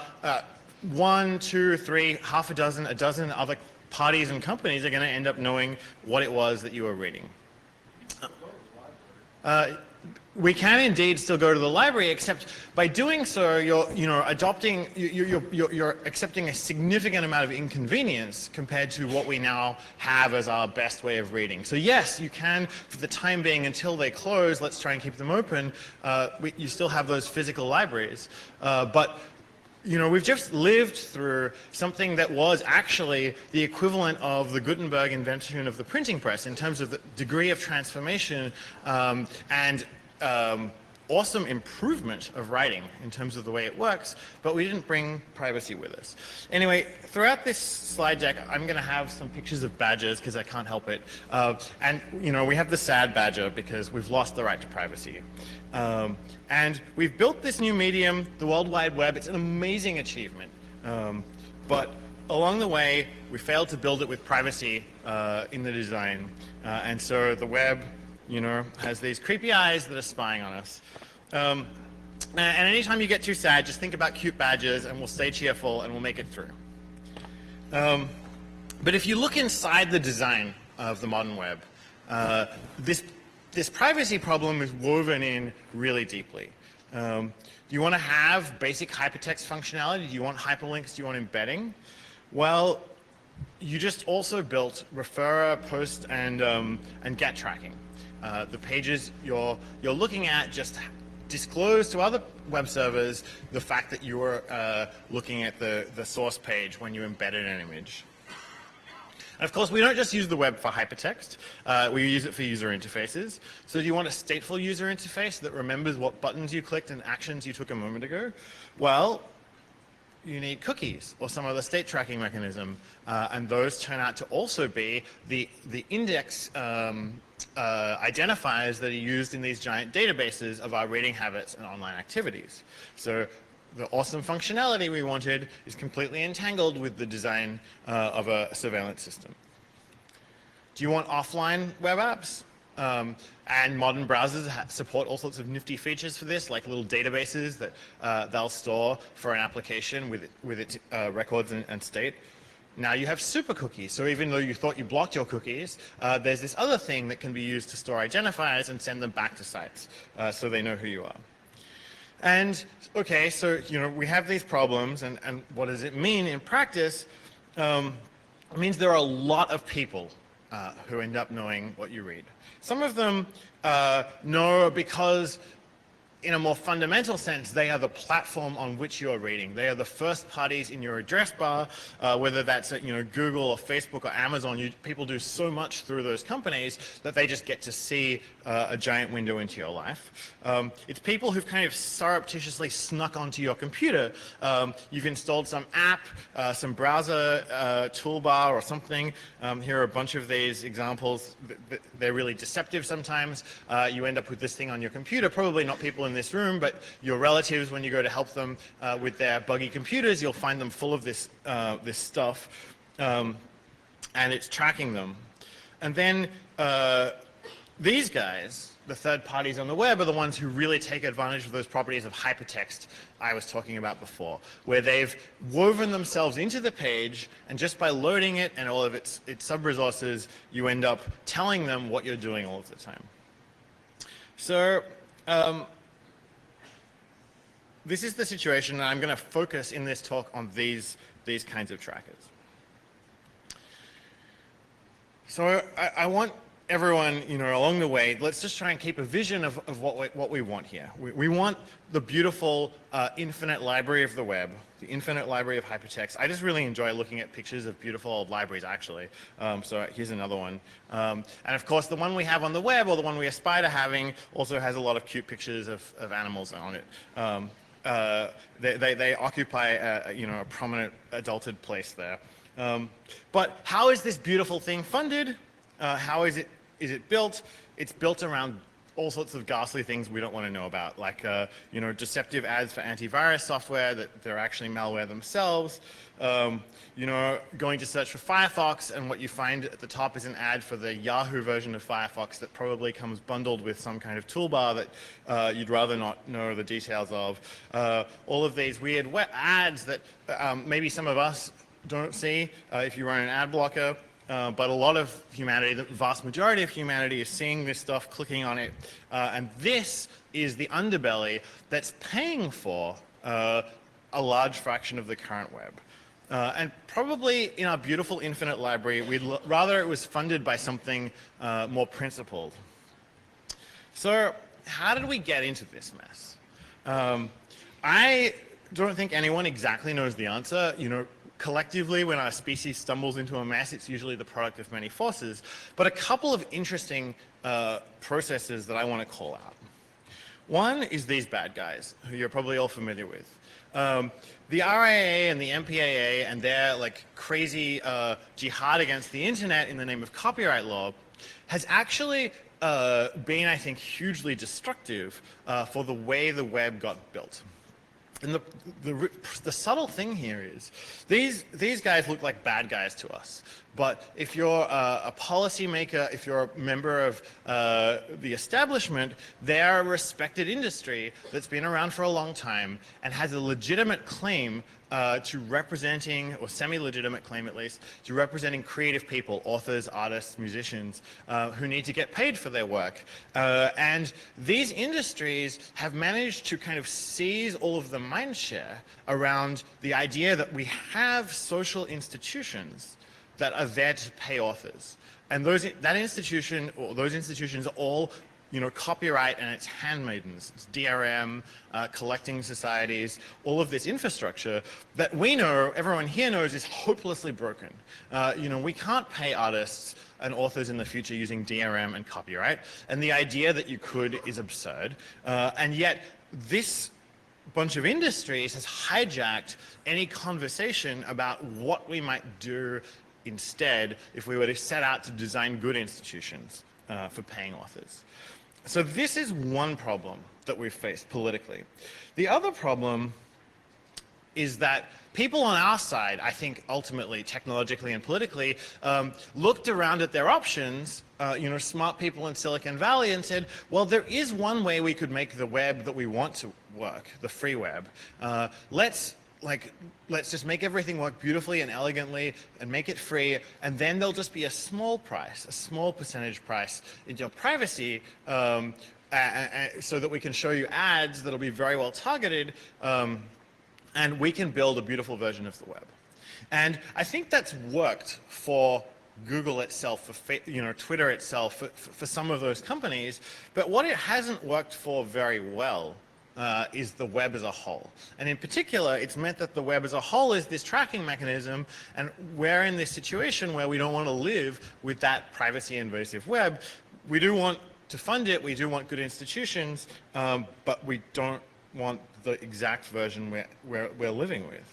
1, 2, 3, half a dozen other parties and companies are going to end up knowing what it was that you were reading. We can indeed still go to the library, except by doing so, you're accepting a significant amount of inconvenience compared to what we now have as our best way of reading. So yes, you can, for the time being, until they close, let's try and keep them open, you still have those physical libraries. But you know, we've just lived through something that was actually the equivalent of the Gutenberg invention of the printing press in terms of the degree of transformation and awesome improvement of writing in terms of the way it works, but we didn't bring privacy with us. Anyway, throughout this slide deck, I'm going to have some pictures of badgers because I can't help it. And, you know, we have the sad badger because we've lost the right to privacy. And we've built this new medium, the World Wide Web. It's an amazing achievement. But along the way, we failed to build it with privacy in the design. And so the web, you know, has these creepy eyes that are spying on us. And anytime you get too sad, just think about cute badgers and we'll stay cheerful and we'll make it through. But if you look inside the design of the modern web, this privacy problem is woven in really deeply. Do you want to have basic hypertext functionality? Do you want hyperlinks? Do you want embedding? Well, you just also built referrer, post, and get tracking. The pages you're looking at just disclose to other web servers the fact that you were looking at the source page when you embedded an image. And of course, we don't just use the web for hypertext. We use it for user interfaces. So do you want a stateful user interface that remembers what buttons you clicked and actions you took a moment ago? Well, you need cookies or some other state tracking mechanism. And those turn out to also be the index identifiers that are used in these giant databases of our reading habits and online activities. So the awesome functionality we wanted is completely entangled with the design of a surveillance system. Do you want offline web apps? And modern browsers support all sorts of nifty features for this, like little databases that they'll store for an application with its records and state. Now you have super cookies, so even though you thought you blocked your cookies, there's this other thing that can be used to store identifiers and send them back to sites so they know who you are. And okay, so you know we have these problems, and what does it mean in practice? It means there are a lot of people who end up knowing what you read. Some of them know because, in a more fundamental sense, they are the platform on which you're reading. They are the first parties in your address bar, whether that's at Google or Facebook or Amazon. People do so much through those companies that they just get to see a giant window into your life. It's people who've kind of surreptitiously snuck onto your computer. You've installed some app, some browser toolbar or something. Here are a bunch of these examples. They're really deceptive sometimes. You end up with this thing on your computer, probably not people in this room, but your relatives, when you go to help them with their buggy computers, you'll find them full of this, this stuff, and it's tracking them. And then these guys, the third parties on the web, are the ones who really take advantage of those properties of hypertext I was talking about before, where they've woven themselves into the page, and just by loading it and all of its sub-resources, you end up telling them what you're doing all of the time. So this is the situation, and I'm going to focus in this talk on these kinds of trackers. So I want everyone, along the way, let's just try and keep a vision of what we want here. We want the beautiful infinite library of the web, the infinite library of hypertext. I just really enjoy looking at pictures of beautiful old libraries, actually. So here's another one. And of course, the one we have on the web, or the one we aspire to having, also has a lot of cute pictures of animals on it. They occupy a prominent adulted place there. But how is this beautiful thing funded? How is it built? It's built around all sorts of ghastly things we don't want to know about, like deceptive ads for antivirus software that they're actually malware themselves. Going to search for Firefox, and what you find at the top is an ad for the Yahoo version of Firefox that probably comes bundled with some kind of toolbar that you'd rather not know the details of. All of these weird ads that maybe some of us don't see if you run an ad blocker. But a lot of humanity, the vast majority of humanity, is seeing this stuff, clicking on it, and this is the underbelly that's paying for a large fraction of the current web. And probably in our beautiful infinite library, we'd rather it was funded by something more principled. So how did we get into this mess? I don't think anyone exactly knows the answer. Collectively, when our species stumbles into a mess, it's usually the product of many forces. But a couple of interesting processes that I want to call out. One is these bad guys, who you're probably all familiar with. The RIAA and the MPAA and their crazy jihad against the internet in the name of copyright law has actually been, I think, hugely destructive for the way the web got built. And the subtle thing here is these guys look like bad guys to us. But if you're a policymaker, if you're a member of the establishment, they're a respected industry that's been around for a long time and has a legitimate claim to representing, or semi-legitimate claim at least, to representing creative people, authors, artists, musicians, who need to get paid for their work. And these industries have managed to kind of seize all of the mind share around the idea that we have social institutions that are there to pay authors. And those institutions are all copyright and its handmaidens. It's DRM, collecting societies, all of this infrastructure that we know, everyone here knows, is hopelessly broken. We can't pay artists and authors in the future using DRM and copyright, and the idea that you could is absurd. And yet, this bunch of industries has hijacked any conversation about what we might do instead if we were to set out to design good institutions for paying authors. So this is one problem that we've faced politically. The other problem is that people on our side, I think ultimately, technologically and politically, looked around at their options, smart people in Silicon Valley, and said, well, there is one way we could make the web that we want to work, the free web. Let's just make everything work beautifully and elegantly and make it free, and then there'll just be a small price, a small percentage price in your privacy, so that we can show you ads that'll be very well targeted, and we can build a beautiful version of the web. And I think that's worked for Google itself, for Twitter itself, for some of those companies, but what it hasn't worked for very well is the web as a whole. And in particular, it's meant that the web as a whole is this tracking mechanism, and we're in this situation where we don't want to live with that privacy invasive web. We do want to fund it, we do want good institutions, but we don't want the exact version we're living with.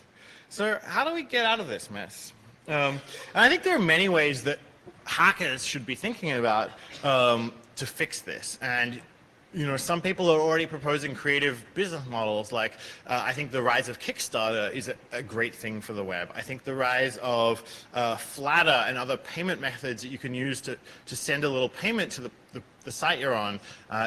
So how do we get out of this mess? And I think there are many ways that hackers should be thinking about to fix this. And some people are already proposing creative business models, like I think the rise of Kickstarter is a great thing for the web. I think the rise of Flatter and other payment methods that you can use to send a little payment to the site you're on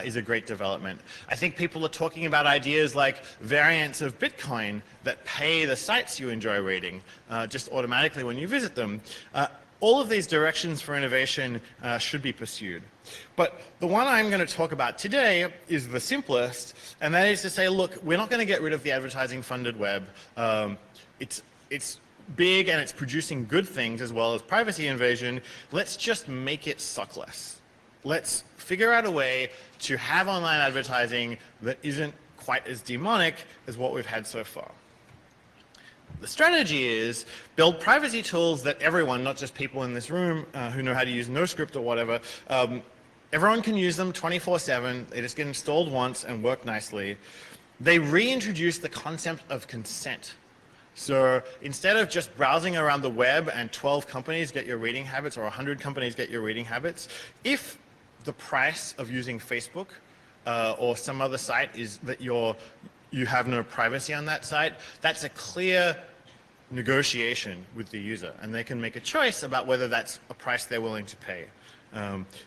is a great development. I think people are talking about ideas like variants of Bitcoin that pay the sites you enjoy reading just automatically when you visit them. All of these directions for innovation should be pursued. But the one I'm going to talk about today is the simplest, and that is to say, look, we're not going to get rid of the advertising-funded web. It's big and it's producing good things as well as privacy invasion. Let's just make it suck less. Let's figure out a way to have online advertising that isn't quite as demonic as what we've had so far. The strategy is build privacy tools that everyone, not just people in this room who know how to use NoScript or whatever, everyone can use them 24/7. They just get installed once and work nicely. They reintroduce the concept of consent. So instead of just browsing around the web and 12 companies get your reading habits or 100 companies get your reading habits, if the price of using Facebook or some other site is that you have no privacy on that site, that's a clear negotiation with the user, and they can make a choice about whether that's a price they're willing to pay.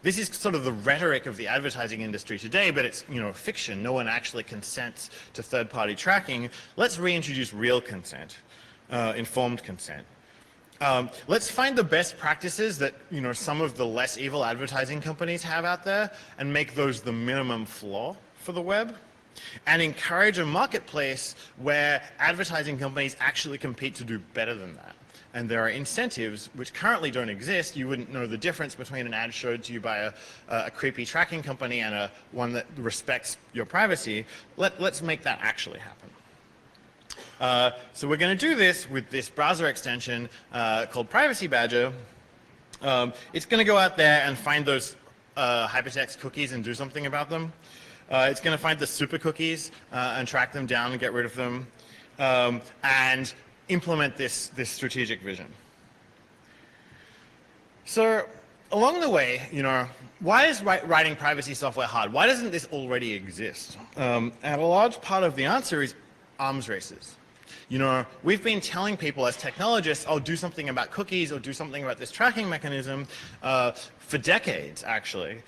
This is sort of the rhetoric of the advertising industry today, but it's fiction. No one actually consents to third-party tracking. Let's reintroduce real consent, informed consent. Let's find the best practices that some of the less evil advertising companies have out there and make those the minimum flaw for the web, and encourage a marketplace where advertising companies actually compete to do better than that. And there are incentives which currently don't exist. You wouldn't know the difference between an ad showed to you by a creepy tracking company and one that respects your privacy. Let's make that actually happen. So we're going to do this with this browser extension called Privacy Badger. It's going to go out there and find those hypertext cookies and do something about them. It's going to find the super cookies and track them down and get rid of them, and implement this strategic vision. So along the way, why is writing privacy software hard? Why doesn't this already exist? And a large part of the answer is arms races. We've been telling people as technologists, oh, do something about cookies or do something about this tracking mechanism for decades, actually.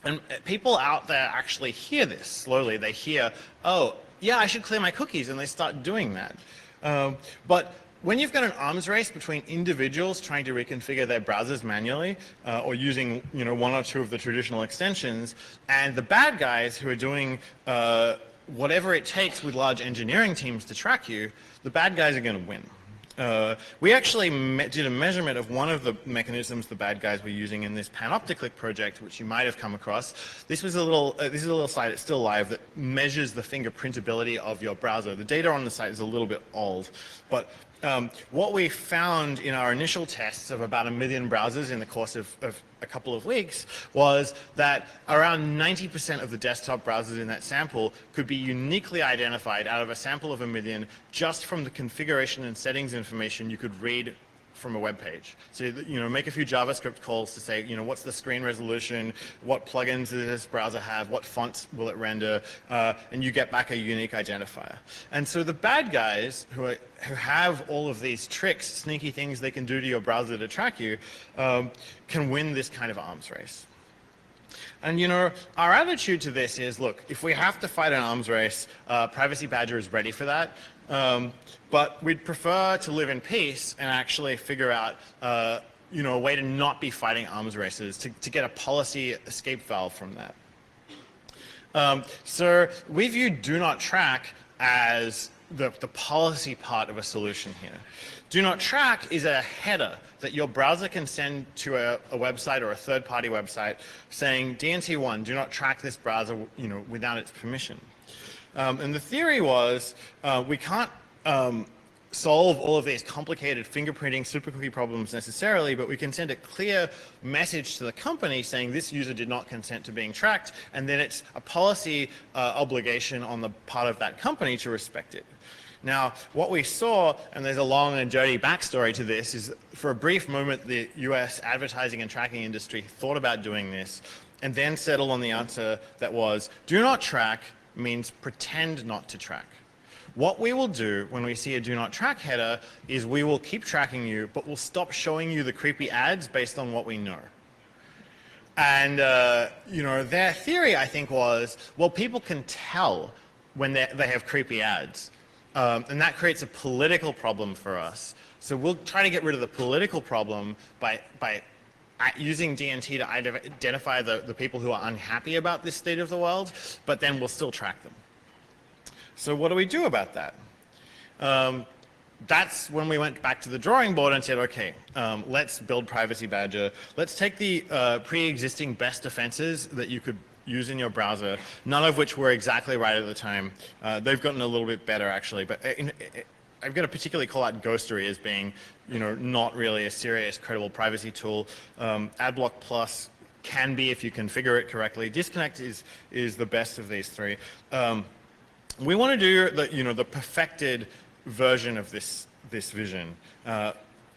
And people out there actually hear this slowly. They hear, oh, yeah, I should clear my cookies, and they start doing that. But when you've got an arms race between individuals trying to reconfigure their browsers manually or using one or two of the traditional extensions, and the bad guys who are doing whatever it takes with large engineering teams to track you, the bad guys are going to win. We actually did a measurement of one of the mechanisms the bad guys were using in this Panopticlick project, which you might have come across. This is a little site, it's still live, that measures the fingerprintability of your browser. The data on the site is a little bit old, but what we found in our initial tests of about 1 million browsers in the course of a couple of weeks was that around 90% of the desktop browsers in that sample could be uniquely identified out of a sample of 1 million just from the configuration and settings information you could read from a web page. So, make a few JavaScript calls to say, what's the screen resolution, what plugins does this browser have, what fonts will it render, and you get back a unique identifier. And so the bad guys who have all of these tricks, sneaky things they can do to your browser to track you, can win this kind of arms race. And our attitude to this is, look, if we have to fight an arms race, Privacy Badger is ready for that. But we'd prefer to live in peace and actually figure out, a way to not be fighting arms races, to get a policy escape valve from that. So we view Do Not Track as the policy part of a solution here. Do Not Track is a header that your browser can send to a website or a third-party website saying, DNC1, do not track this browser, without its permission. And the theory was we can't solve all of these complicated fingerprinting super cookie problems necessarily, but we can send a clear message to the company saying this user did not consent to being tracked, and then it's a policy obligation on the part of that company to respect it. Now, what we saw, and there's a long and dirty backstory to this, is for a brief moment the US advertising and tracking industry thought about doing this and then settled on the answer that was, do not track means pretend not to track. What we will do when we see a do not track header is we will keep tracking you, but we'll stop showing you the creepy ads based on what we know. And you know, their theory, I think, was, well, people can tell when they have creepy ads. And that creates a political problem for us. So we'll try to get rid of the political problem by using DNT to identify the people who are unhappy about this state of the world, but then we'll still track them. So what do we do about that? That's when we went back to the drawing board and said, okay, let's build Privacy Badger. Let's take the pre-existing best defenses that you could use in your browser, none of which were exactly right at the time. They've gotten a little bit better, actually, but I've got to particularly call out Ghostery as being, you know, not really a serious, credible privacy tool. AdBlock Plus can be if you configure it correctly. Disconnect is the best of these three. We want to do the perfected version of this vision.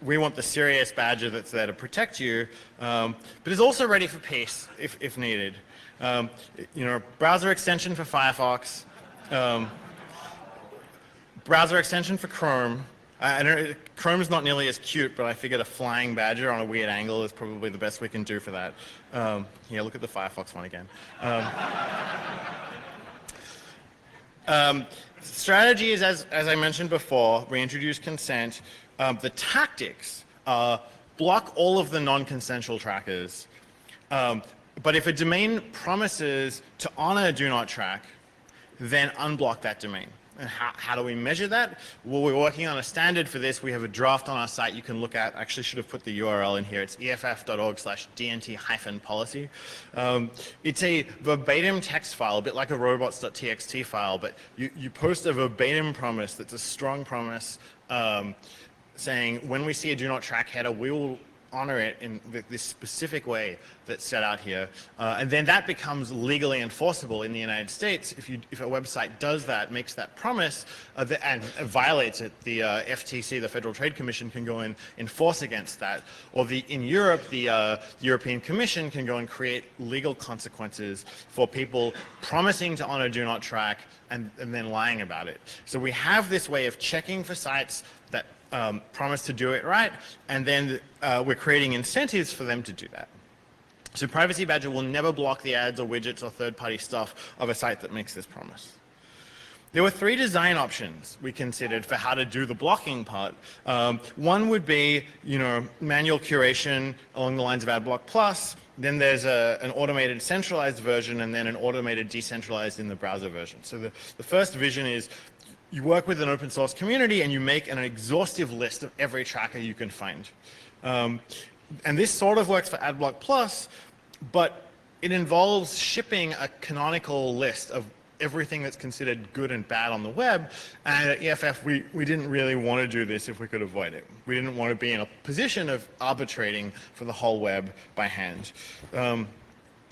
We want the serious badger that's there to protect you, but is also ready for peace if needed. You know, browser extension for Firefox, browser extension for Chrome. Chrome is not nearly as cute, but I figured a flying badger on a weird angle is probably the best we can do for that. Yeah, look at the Firefox one again. Strategy is, as I mentioned before, reintroduce consent. The tactics are block all of the non-consensual trackers. But if a domain promises to honor do not track, then unblock that domain. And how do we measure that? Well, we're working on a standard for this. We have a draft on our site you can look at. Actually should have put the URL in here. It's eff.org/dnt-policy. It's a verbatim text file, a bit like a robots.txt file, but you post a verbatim promise that's a strong promise saying when we see a do not track header, we will honor it in this specific way that's set out here. And then that becomes legally enforceable in the United States. If a website does that, makes that promise, and violates it, the FTC, the Federal Trade Commission, can go and enforce against that. Or in Europe, the European Commission can go and create legal consequences for people promising to honor do not track and then lying about it. So we have this way of checking for sites that promise to do it right, and then we're creating incentives for them to do that. So Privacy Badger will never block the ads or widgets or third-party stuff of a site that makes this promise. There were 3 design options we considered for how to do the blocking part. One would be, you know, manual curation along the lines of AdBlock Plus. Then there's an automated centralized version, and then an automated decentralized in the browser version. So the first vision is you work with an open source community and you make an exhaustive list of every tracker you can find. And this sort of works for AdBlock Plus, but it involves shipping a canonical list of everything that's considered good and bad on the web. And at EFF, we didn't really want to do this if we could avoid it. We didn't want to be in a position of arbitrating for the whole web by hand.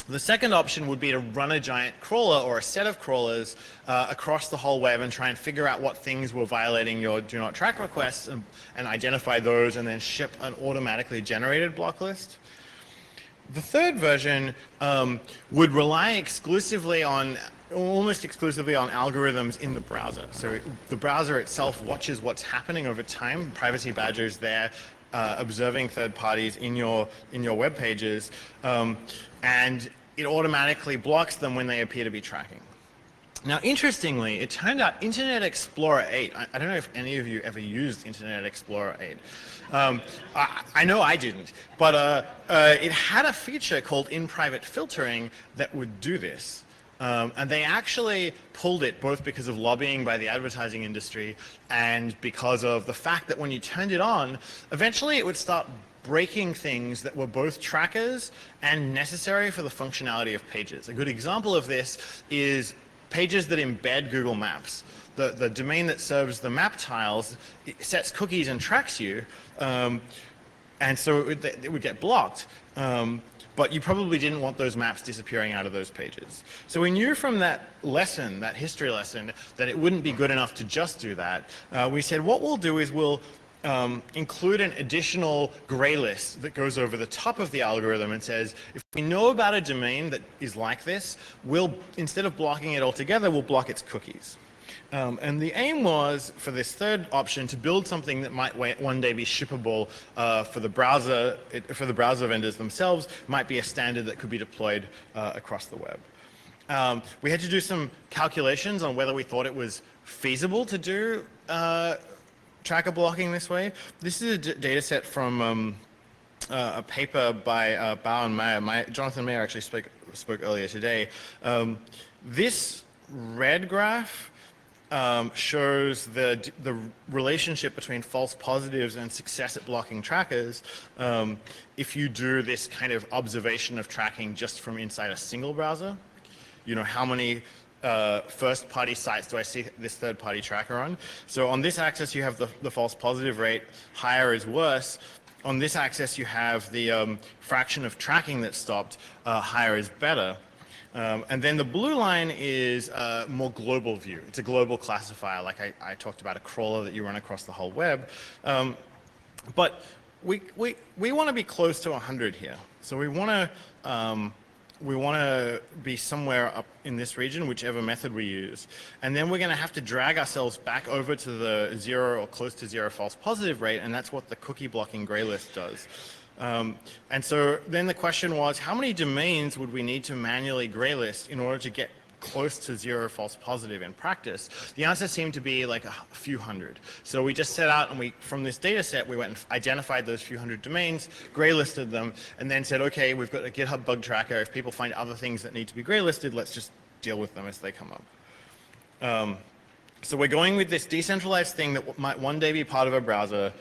The second option would be to run a giant crawler or a set of crawlers across the whole web and try and figure out what things were violating your do not track requests and identify those and then ship an automatically generated block list. The third version would rely almost exclusively on algorithms in the browser. So the browser itself watches what's happening over time. Privacy Badger is there observing third parties in your web pages. And it automatically blocks them when they appear to be tracking. Now, interestingly, it turned out Internet Explorer 8, I don't know if any of you ever used Internet Explorer 8. I know I didn't, but it had a feature called in-private filtering that would do this. And they actually pulled it both because of lobbying by the advertising industry and because of the fact that when you turned it on, eventually it would start breaking things that were both trackers and necessary for the functionality of pages. A good example of this is pages that embed Google Maps. The domain that serves the map tiles, it sets cookies and tracks you, and so it would get blocked. But you probably didn't want those maps disappearing out of those pages. So we knew from that lesson, that history lesson, that it wouldn't be good enough to just do that. We said what we'll do is we'll include an additional gray list that goes over the top of the algorithm and says, if we know about a domain that is like this, we'll, instead of blocking it altogether, we'll block its cookies. And the aim was, for this third option, to build something that might one day be shippable for the browser vendors themselves, might be a standard that could be deployed across the web. We had to do some calculations on whether we thought it was feasible to do tracker blocking this way. This is a data set from a paper by Bao and Mayer. Jonathan Mayer actually spoke earlier today. This red graph shows the relationship between false positives and success at blocking trackers if you do this kind of observation of tracking just from inside a single browser. You know, how many first-party sites do I see this third-party tracker on? So on this axis, you have the false positive rate. Higher is worse. On this axis, you have the fraction of tracking that's stopped. Higher is better. And then the blue line is a more global view. It's a global classifier, like I talked about, a crawler that you run across the whole web. But we want to be close to 100 here. So we want to be somewhere up in this region, whichever method we use. And then we're going to have to drag ourselves back over to the 0 or close to 0 false positive rate, and that's what the cookie blocking gray list does. And so then the question was, how many domains would we need to manually graylist in order to get close to 0 false positive in practice? The answer seemed to be like a few hundred. So we just set out and from this data set, we went and identified those few hundred domains, graylisted them, and then said, okay, we've got a GitHub bug tracker. If people find other things that need to be graylisted, let's just deal with them as they come up. So we're going with this decentralized thing that might one day be part of a browser.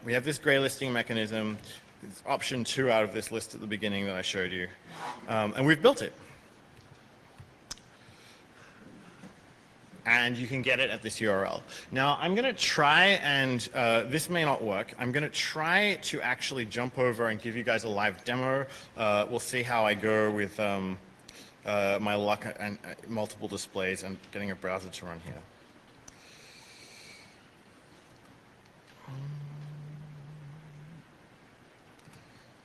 We have this graylisting mechanism. It's option 2 out of this list at the beginning that I showed you. And we've built it. And you can get it at this URL. Now, I'm going to try and, this may not work. I'm going to try to actually jump over and give you guys a live demo. We'll see how I go with my luck and multiple displays and getting a browser to run here.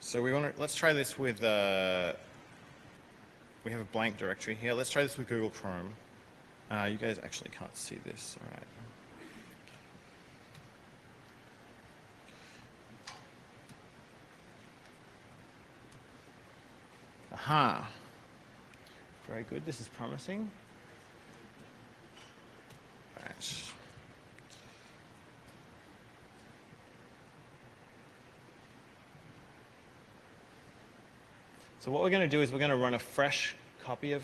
So let's try this with, we have a blank directory here. Let's try this with Google Chrome. You guys actually can't see this, all right. Aha. Very good, this is promising. All right. So what we're going to do is we're going to run a fresh copy of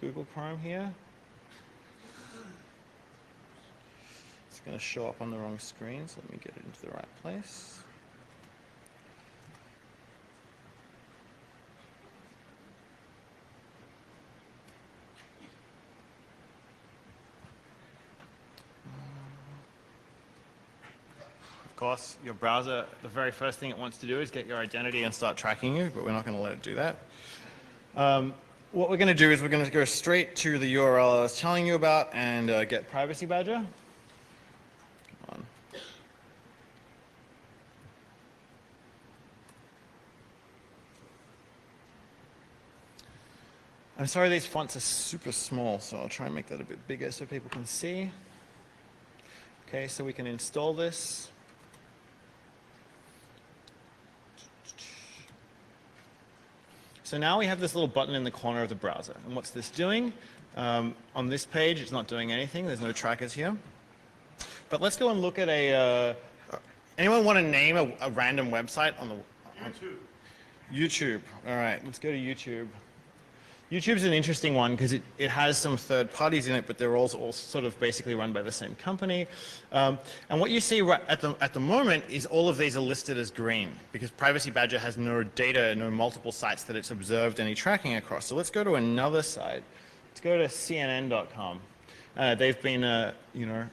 Google Chrome here. It's going to show up on the wrong screen, so let me get it into the right place. Of course, your browser, the very first thing it wants to do is get your identity and start tracking you, but we're not going to let it do that. What we're going to do is we're going to go straight to the URL I was telling you about and get Privacy Badger. Come on. I'm sorry these fonts are super small, so I'll try and make that a bit bigger so people can see. Okay, so we can install this. So now we have this little button in the corner of the browser. And what's this doing? On this page, it's not doing anything. There's no trackers here. But let's go and look at anyone want to name a random website on the... YouTube. All right, let's go to YouTube. YouTube's an interesting one because it has some third parties in it, but they're all sort of basically run by the same company. And what you see right at the moment is all of these are listed as green because Privacy Badger has no data, no multiple sites that it's observed any tracking across. So let's go to another site. let's go to CNN.com. They've been, you know,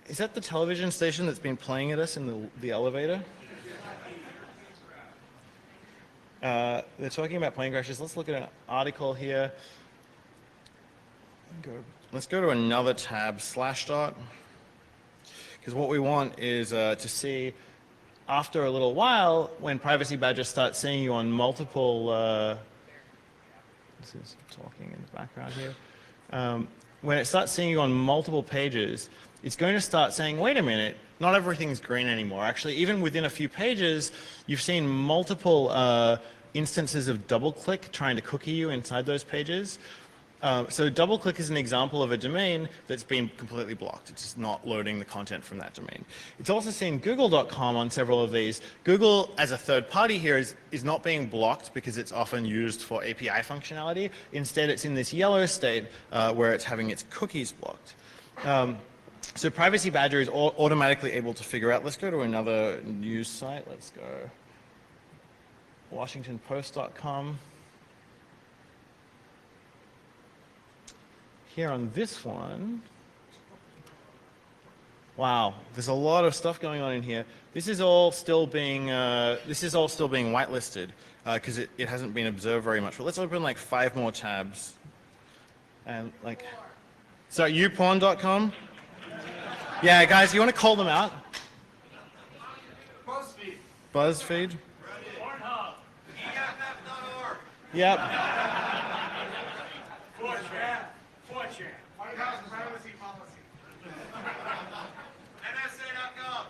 is that the television station that's been playing at us in the elevator? They're talking about plane crashes. Let's look at an article here. Let's go to another tab, Slashdot, because what we want is to see, after a little while, when Privacy Badger starts seeing you on multiple, this is talking in the background here, when it starts seeing you on multiple pages, it's going to start saying, wait a minute, not everything's green anymore. Actually, even within a few pages, you've seen multiple instances of double-click trying to cookie you inside those pages. So double-click is an example of a domain that's been completely blocked. It's just not loading the content from that domain. It's also seen Google.com on several of these. Google, as a third party here, is not being blocked because it's often used for API functionality. Instead, it's in this yellow state where it's having its cookies blocked. So Privacy Badger is automatically able to figure out. Let's go to another news site. Let's go WashingtonPost.com. Here on this one, wow, there's a lot of stuff going on in here. This is all still being whitelisted because it hasn't been observed very much. But let's open like 5 more tabs. And like, so youporn.com. Yeah, guys, you want to call them out? BuzzFeed. BuzzFeed. Pornhub. EFF.org. Yep. 4chan. 4chan. White House privacy policy. NSA.gov.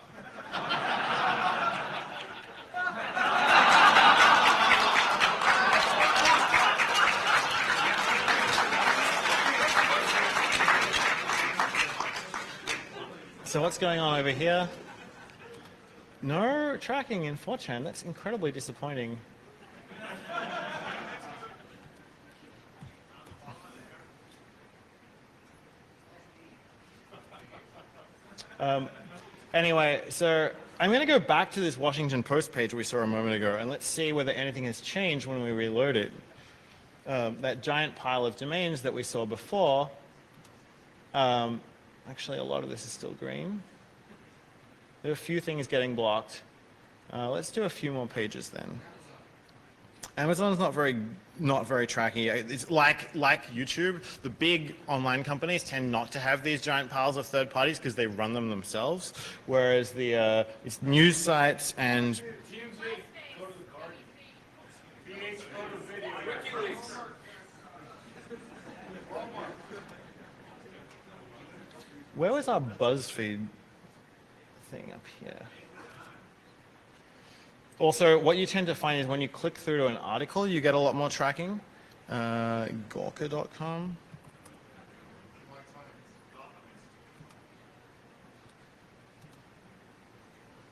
So what's going on over here? No tracking in 4chan. That's incredibly disappointing. Anyway, so I'm going to go back to this Washington Post page we saw a moment ago, and let's see whether anything has changed when we reload it. That giant pile of domains that we saw before, actually a lot of this is still green. There are a few things getting blocked. Let's do a few more pages then. Amazon's not very tracky. It's like YouTube. The big online companies tend not to have these giant piles of third parties because they run them themselves. Whereas it's news sites and TMZ, go to the Guardian. BH, go to video. WikiLeaks. where was our BuzzFeed thing up here? Also, what you tend to find is when you click through to an article, you get a lot more tracking. Gawker.com.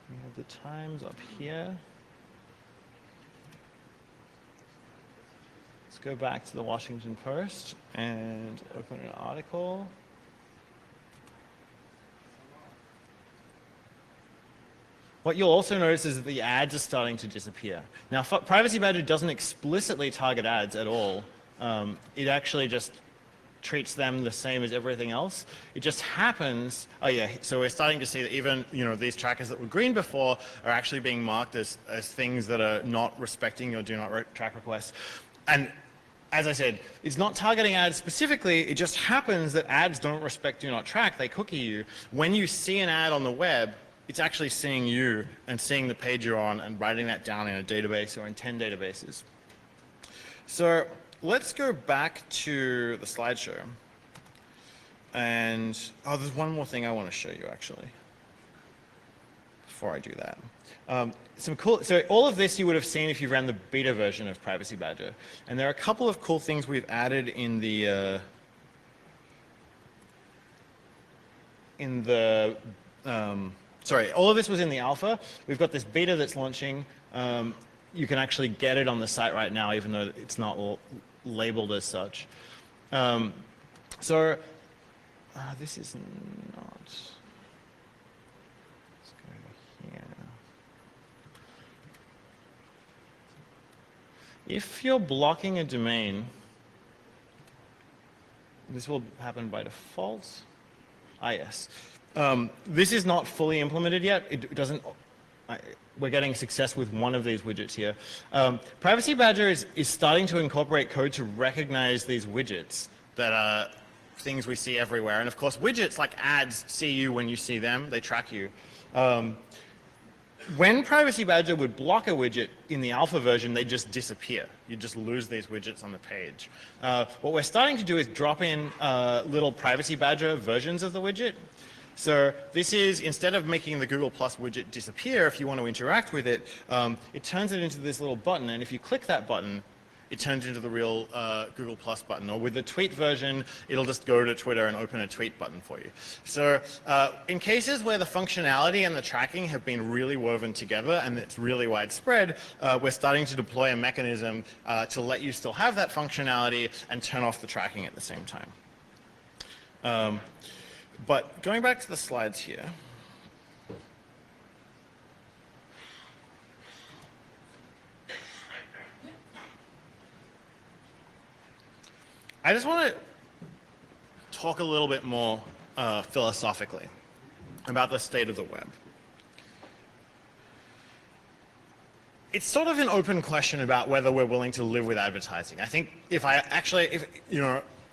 We have the Times up here. Let's go back to the Washington Post and open an article. What you'll also notice is that the ads are starting to disappear. Now, Privacy Badger doesn't explicitly target ads at all. It actually just treats them the same as everything else. It just happens, oh yeah, so we're starting to see that even, these trackers that were green before are actually being marked as things that are not respecting your do not track requests. And as I said, it's not targeting ads specifically, it just happens that ads don't respect do not track, they cookie you. When you see an ad on the web, it's actually seeing you and seeing the page you're on and writing that down in a database or in 10 databases. So let's go back to the slideshow. And, there's one more thing I want to show you actually, before I do that. So all of this you would have seen if you ran the beta version of Privacy Badger. And there are a couple of cool things we've added in the sorry, all of this was in the alpha. We've got this beta that's launching. You can actually get it on the site right now, even though it's not labeled as such. This is not. Let's go here. If you're blocking a domain, this will happen by default. Yes. This is not fully implemented yet. It doesn't. We're getting success with one of these widgets here. Privacy Badger is starting to incorporate code to recognize these widgets that are things we see everywhere. And of course, widgets like ads see you when you see them. They track you. When Privacy Badger would block a widget in the alpha version, they just disappear. You just lose these widgets on the page. What we're starting to do is drop in little Privacy Badger versions of the widget. So this is, instead of making the Google Plus widget disappear, if you want to interact with it, it turns it into this little button. And if you click that button, it turns into the real Google Plus button. Or with the tweet version, it'll just go to Twitter and open a tweet button for you. So in cases where the functionality and the tracking have been really woven together and it's really widespread, we're starting to deploy a mechanism to let you still have that functionality and turn off the tracking at the same time. But going back to the slides here, I just want to talk a little bit more philosophically about the state of the web. It's sort of an open question about whether we're willing to live with advertising. I think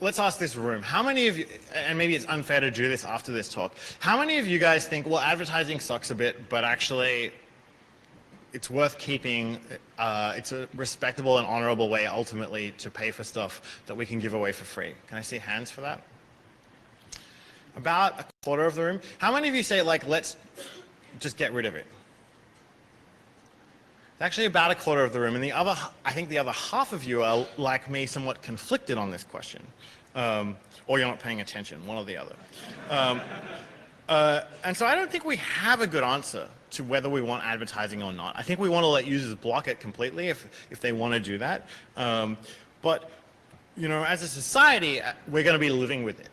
let's ask this room, how many of you, and maybe it's unfair to do this after this talk, how many of you guys think, well, advertising sucks a bit, but actually it's worth keeping, it's a respectable and honorable way ultimately to pay for stuff that we can give away for free? Can I see hands for that? About a quarter of the room. How many of you say, like, let's just get rid of it? It's actually about a quarter of the room, and I think the other half of you are, like me, somewhat conflicted on this question. Or you're not paying attention, one or the other. And so I don't think we have a good answer to whether we want advertising or not. I think we want to let users block it completely if they want to do that. But as a society, we're going to be living with it.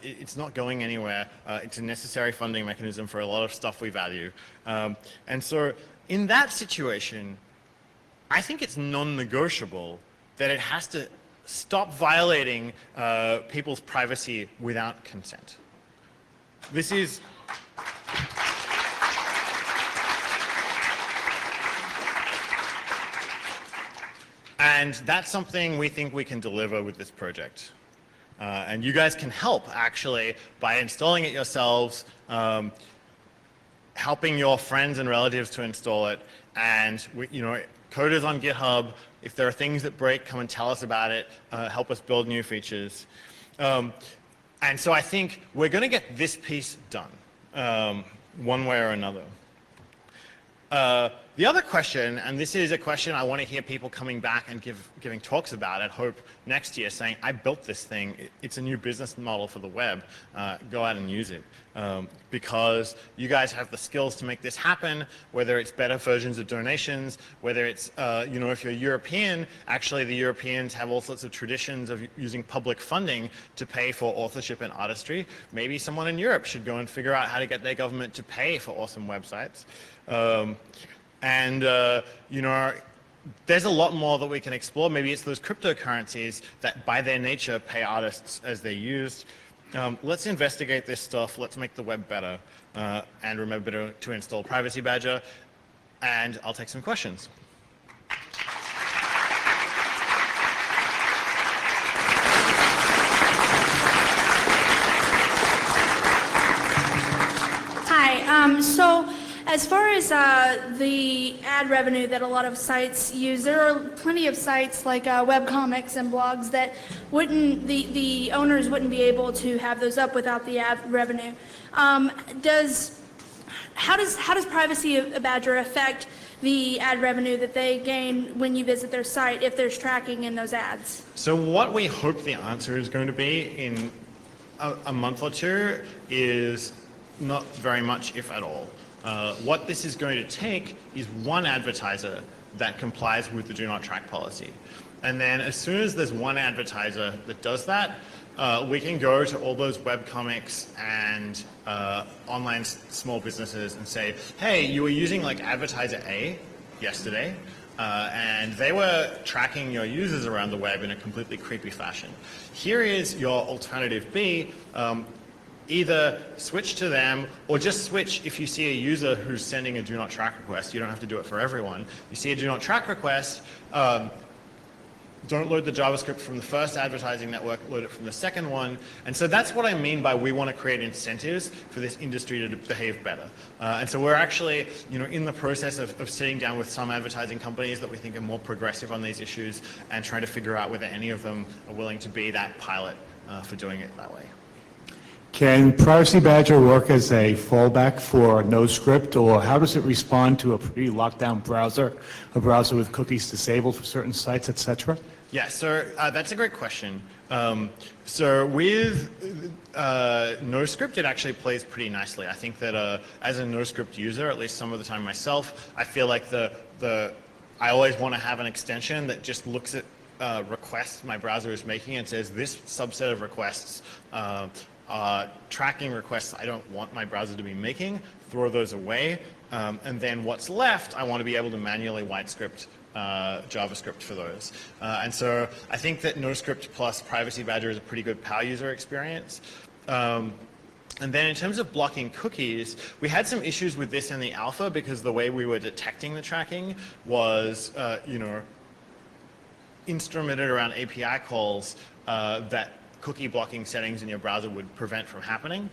It's not going anywhere. It's a necessary funding mechanism for a lot of stuff we value. And so in that situation, I think it's non-negotiable that it has to stop violating people's privacy without consent. This is... And that's something we think we can deliver with this project. And you guys can help, actually, by installing it yourselves, helping your friends and relatives to install it. And code is on GitHub. If there are things that break, come and tell us about it. Help us build new features. And so I think we're going to get this piece done, one way or another. The other question, and this is a question I want to hear people coming back and giving talks about at Hope next year, saying, I built this thing, it's a new business model for the web, go out and use it. Because you guys have the skills to make this happen, whether it's better versions of donations, whether it's, if you're European, actually the Europeans have all sorts of traditions of using public funding to pay for authorship and artistry. Maybe someone in Europe should go and figure out how to get their government to pay for awesome websites. There's a lot more that we can explore. Maybe it's those cryptocurrencies that by their nature pay artists as they're used. Let's investigate this stuff. Let's make the web better. And remember to install Privacy Badger. And I'll take some questions. Hi. So as far as the ad revenue that a lot of sites use, there are plenty of sites like webcomics and blogs that the owners wouldn't be able to have those up without the ad revenue. How does Privacy Badger affect the ad revenue that they gain when you visit their site if there's tracking in those ads? So what we hope the answer is going to be in a month or two is not very much, if at all. What this is going to take is one advertiser that complies with the do not track policy. And then as soon as there's one advertiser that does that, we can go to all those webcomics and online small businesses and say, hey, you were using like advertiser A yesterday. and they were tracking your users around the web in a completely creepy fashion. Here is your alternative B. Either switch to them or just switch if you see a user who's sending a do not track request. You don't have to do it for everyone. You see a do not track request, don't load the JavaScript from the first advertising network, load it from the second one. And so that's what I mean by we want to create incentives for this industry to behave better. And so we're actually, in the process of sitting down with some advertising companies that we think are more progressive on these issues and trying to figure out whether any of them are willing to be that pilot for doing it that way. Can Privacy Badger work as a fallback for NoScript, or how does it respond to a pretty locked down browser, a browser with cookies disabled for certain sites, etc.? Yeah, so that's a great question. So with NoScript, it actually plays pretty nicely. I think that as a NoScript user, at least some of the time myself, I feel like I always want to have an extension that just looks at requests my browser is making and says this subset of requests tracking requests I don't want my browser to be making, throw those away, and then what's left, I want to be able to manually white script JavaScript for those. And so I think that NoScript plus Privacy Badger is a pretty good power user experience. And then in terms of blocking cookies, we had some issues with this in the alpha because the way we were detecting the tracking was, instrumented around API calls that cookie blocking settings in your browser would prevent from happening.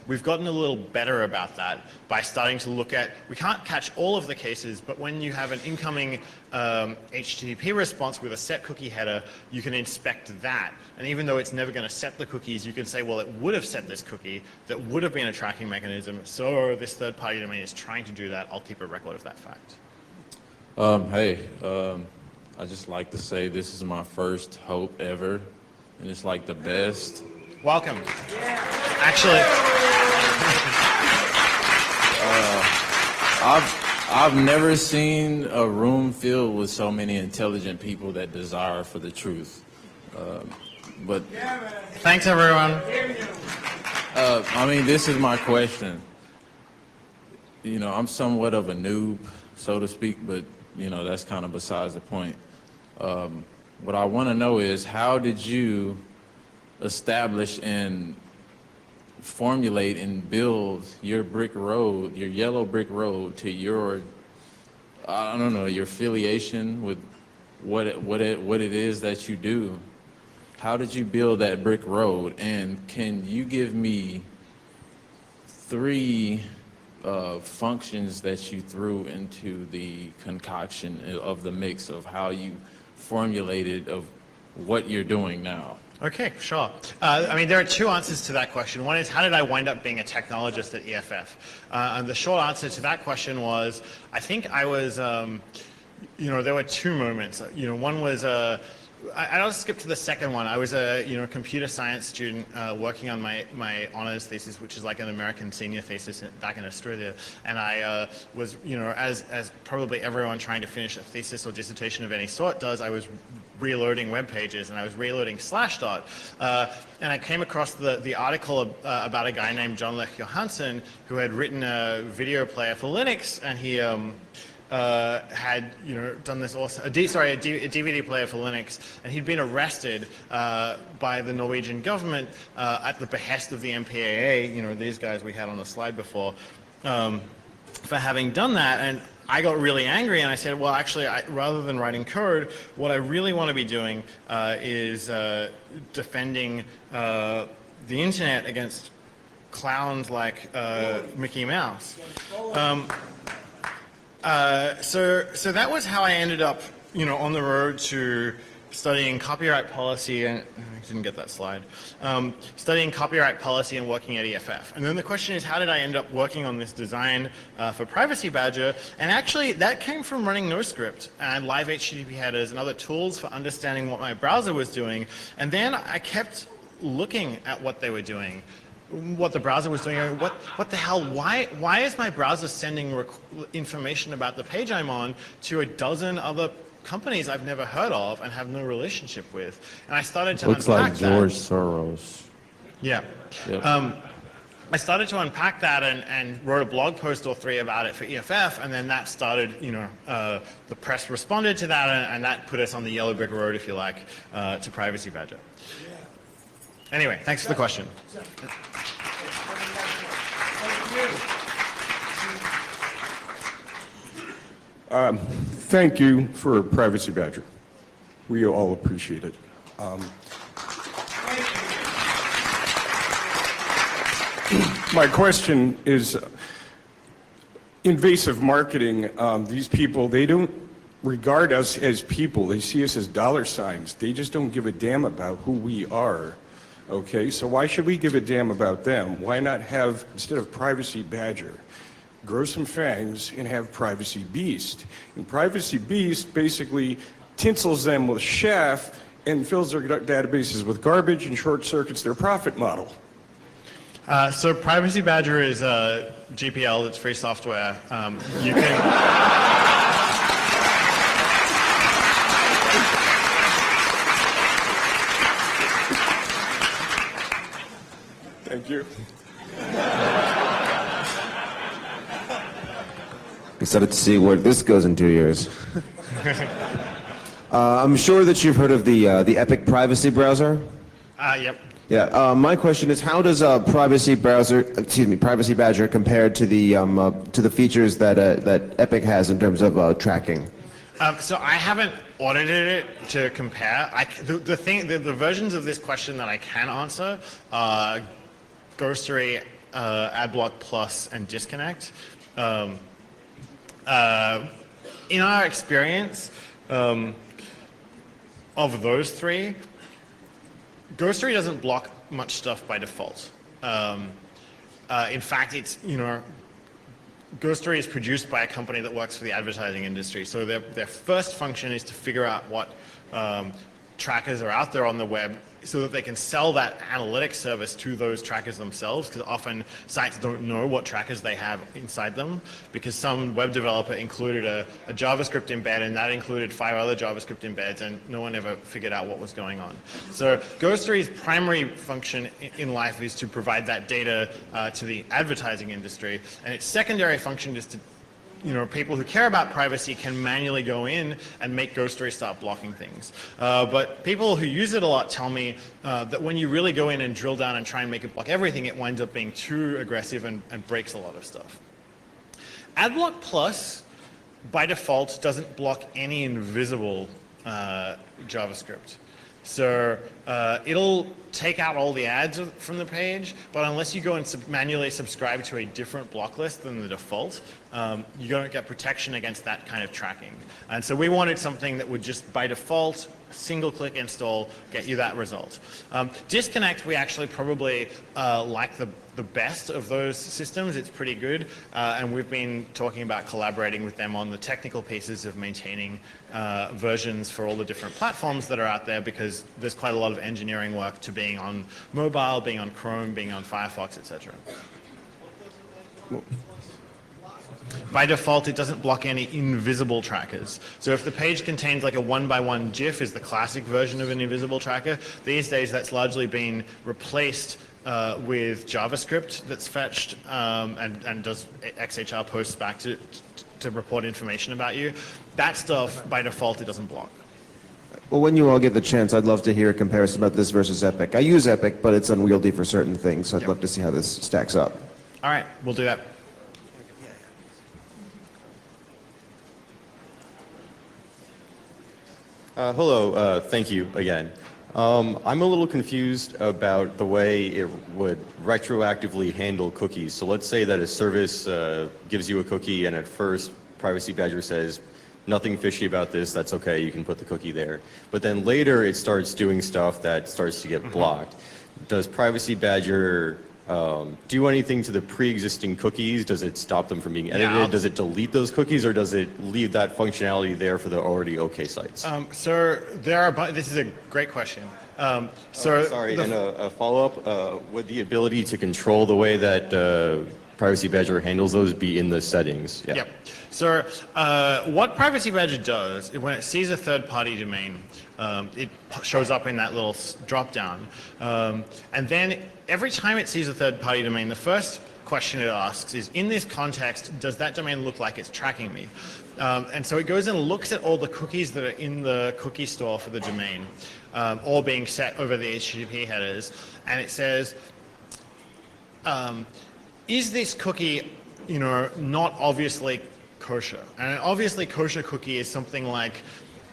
We've gotten a little better about that by starting to look at, we can't catch all of the cases, but when you have an incoming HTTP response with a set cookie header, you can inspect that. And even though it's never going to set the cookies, you can say, well, it would have set this cookie, that would have been a tracking mechanism, so this third-party domain is trying to do that. I'll keep a record of that fact. I just like to say this is my first Hope ever. And it's like the best. Welcome. Actually, I've never seen a room filled with so many intelligent people that desire for the truth. But thanks, everyone. This is my question. I'm somewhat of a noob, so to speak, but that's kind of besides the point. What I want to know is, how did you establish and formulate and build your brick road, your yellow brick road, to your, your affiliation with what it is that you do? How did you build that brick road? And can you give me 3 functions that you threw into the concoction of the mix of how you formulated of what you're doing now? Okay, sure. There are 2 answers to that question. One is, how did I wind up being a technologist at EFF? And the short answer to that question was, I think I was, there were 2 moments. One was, I'll skip to the second one. I was a computer science student working on my honors thesis, which is like an American senior thesis back in Australia. And I was, as probably everyone trying to finish a thesis or dissertation of any sort does, I was reloading web pages, and I was reloading Slashdot. And I came across the article about a guy named John Lech Johansson who had written a video player for Linux, and he had done this also a DVD player for Linux, and he'd been arrested by the Norwegian government at the behest of the MPAA, these guys we had on the slide before, for having done that. And I got really angry, and I said, well, actually, rather than writing code, what I really want to be doing is defending the internet against clowns like Mickey Mouse. So that was how I ended up, on the road to studying copyright policy, and I didn't get that slide, studying copyright policy and working at EFF. And then the question is, how did I end up working on this design for Privacy Badger? And actually, that came from running NoScript and live HTTP headers and other tools for understanding what my browser was doing. And then I kept looking at what they were doing, what the browser was doing. What the hell, why is my browser sending information about the page I'm on to a dozen other companies I've never heard of and have no relationship with? And I started to Looks unpack like George Soros. Yeah. Yep. I started to unpack that and wrote a blog post or 3 about it for EFF, and then that started, the press responded to that, and that put us on the yellow brick road, if you like, to Privacy Badger. Anyway, thanks for the question. Thank you for Privacy Badger. We all appreciate it. My question is, invasive marketing, these people, they don't regard us as people. They see us as dollar signs. They just don't give a damn about who we are. Okay, so why should we give a damn about them? Why not have, instead of Privacy Badger, grow some fangs and have Privacy Beast? And Privacy Beast basically tinsels them with chaff and fills their databases with garbage and short circuits their profit model. So Privacy Badger is a GPL, it's free software. You can... Thank you. Excited to see where this goes in 2 years. I'm sure that you've heard of the Epic privacy browser. Yep. Yeah. My question is, how does Privacy Badger compare to the features that Epic has in terms of tracking? So I haven't audited it to compare. The versions of this question that I can answer are Ghostery, AdBlock Plus, and Disconnect. In our experience of those 3, Ghostery doesn't block much stuff by default. In fact, it's, Ghostery is produced by a company that works for the advertising industry. So their first function is to figure out what trackers are out there on the web so that they can sell that analytics service to those trackers themselves, because often sites don't know what trackers they have inside them, because some web developer included a JavaScript embed, and that included 5 other JavaScript embeds, and no one ever figured out what was going on. So Ghostery's primary function in life is to provide that data to the advertising industry, and its secondary function is to people who care about privacy can manually go in and make Ghostery start blocking things. But people who use it a lot tell me that when you really go in and drill down and try and make it block everything, it winds up being too aggressive and breaks a lot of stuff. AdBlock Plus, by default, doesn't block any invisible JavaScript. So it'll take out all the ads from the page, but unless you go and manually subscribe to a different block list than the default, you don't get protection against that kind of tracking. And so we wanted something that would just, by default, single-click install, get you that result. Disconnect, we actually probably like the best of those systems. It's pretty good, and we've been talking about collaborating with them on the technical pieces of maintaining versions for all the different platforms that are out there, because there's quite a lot of engineering work to being on mobile, being on Chrome, being on Firefox, etc. By default, it doesn't block any invisible trackers. So if the page contains like a 1x1 GIF, is the classic version of an invisible tracker, these days that's largely been replaced with JavaScript that's fetched and does XHR posts back to report information about you. That stuff, by default, it doesn't block. Well, when you all get the chance, I'd love to hear a comparison about this versus Epic. I use Epic, but it's unwieldy for certain things, so I'd love to see how this stacks up. All right, we'll do that. Hello, thank you again. I'm a little confused about the way it would retroactively handle cookies. So let's say that a service gives you a cookie, and at first Privacy Badger says, nothing fishy about this, that's okay, you can put the cookie there. But then later it starts doing stuff that starts to get blocked. Does Privacy Badger do anything to the pre-existing cookies? Does it stop them from being edited? Yeah. Does it delete those cookies, or does it leave that functionality there for the already okay sites? So there are, this is a great question. Sorry, and a follow-up, with the ability to control the way that Privacy Badger handles those be in the settings. Yeah. Yep. So what Privacy Badger does, when it sees a third-party domain, it shows up in that little drop-down. And then every time it sees a third-party domain, the first question it asks is, in this context, does that domain look like it's tracking me? And so it goes and looks at all the cookies that are in the cookie store for the domain, all being set over the HTTP headers, and it says, is this cookie, not obviously kosher? And an obviously kosher cookie is something like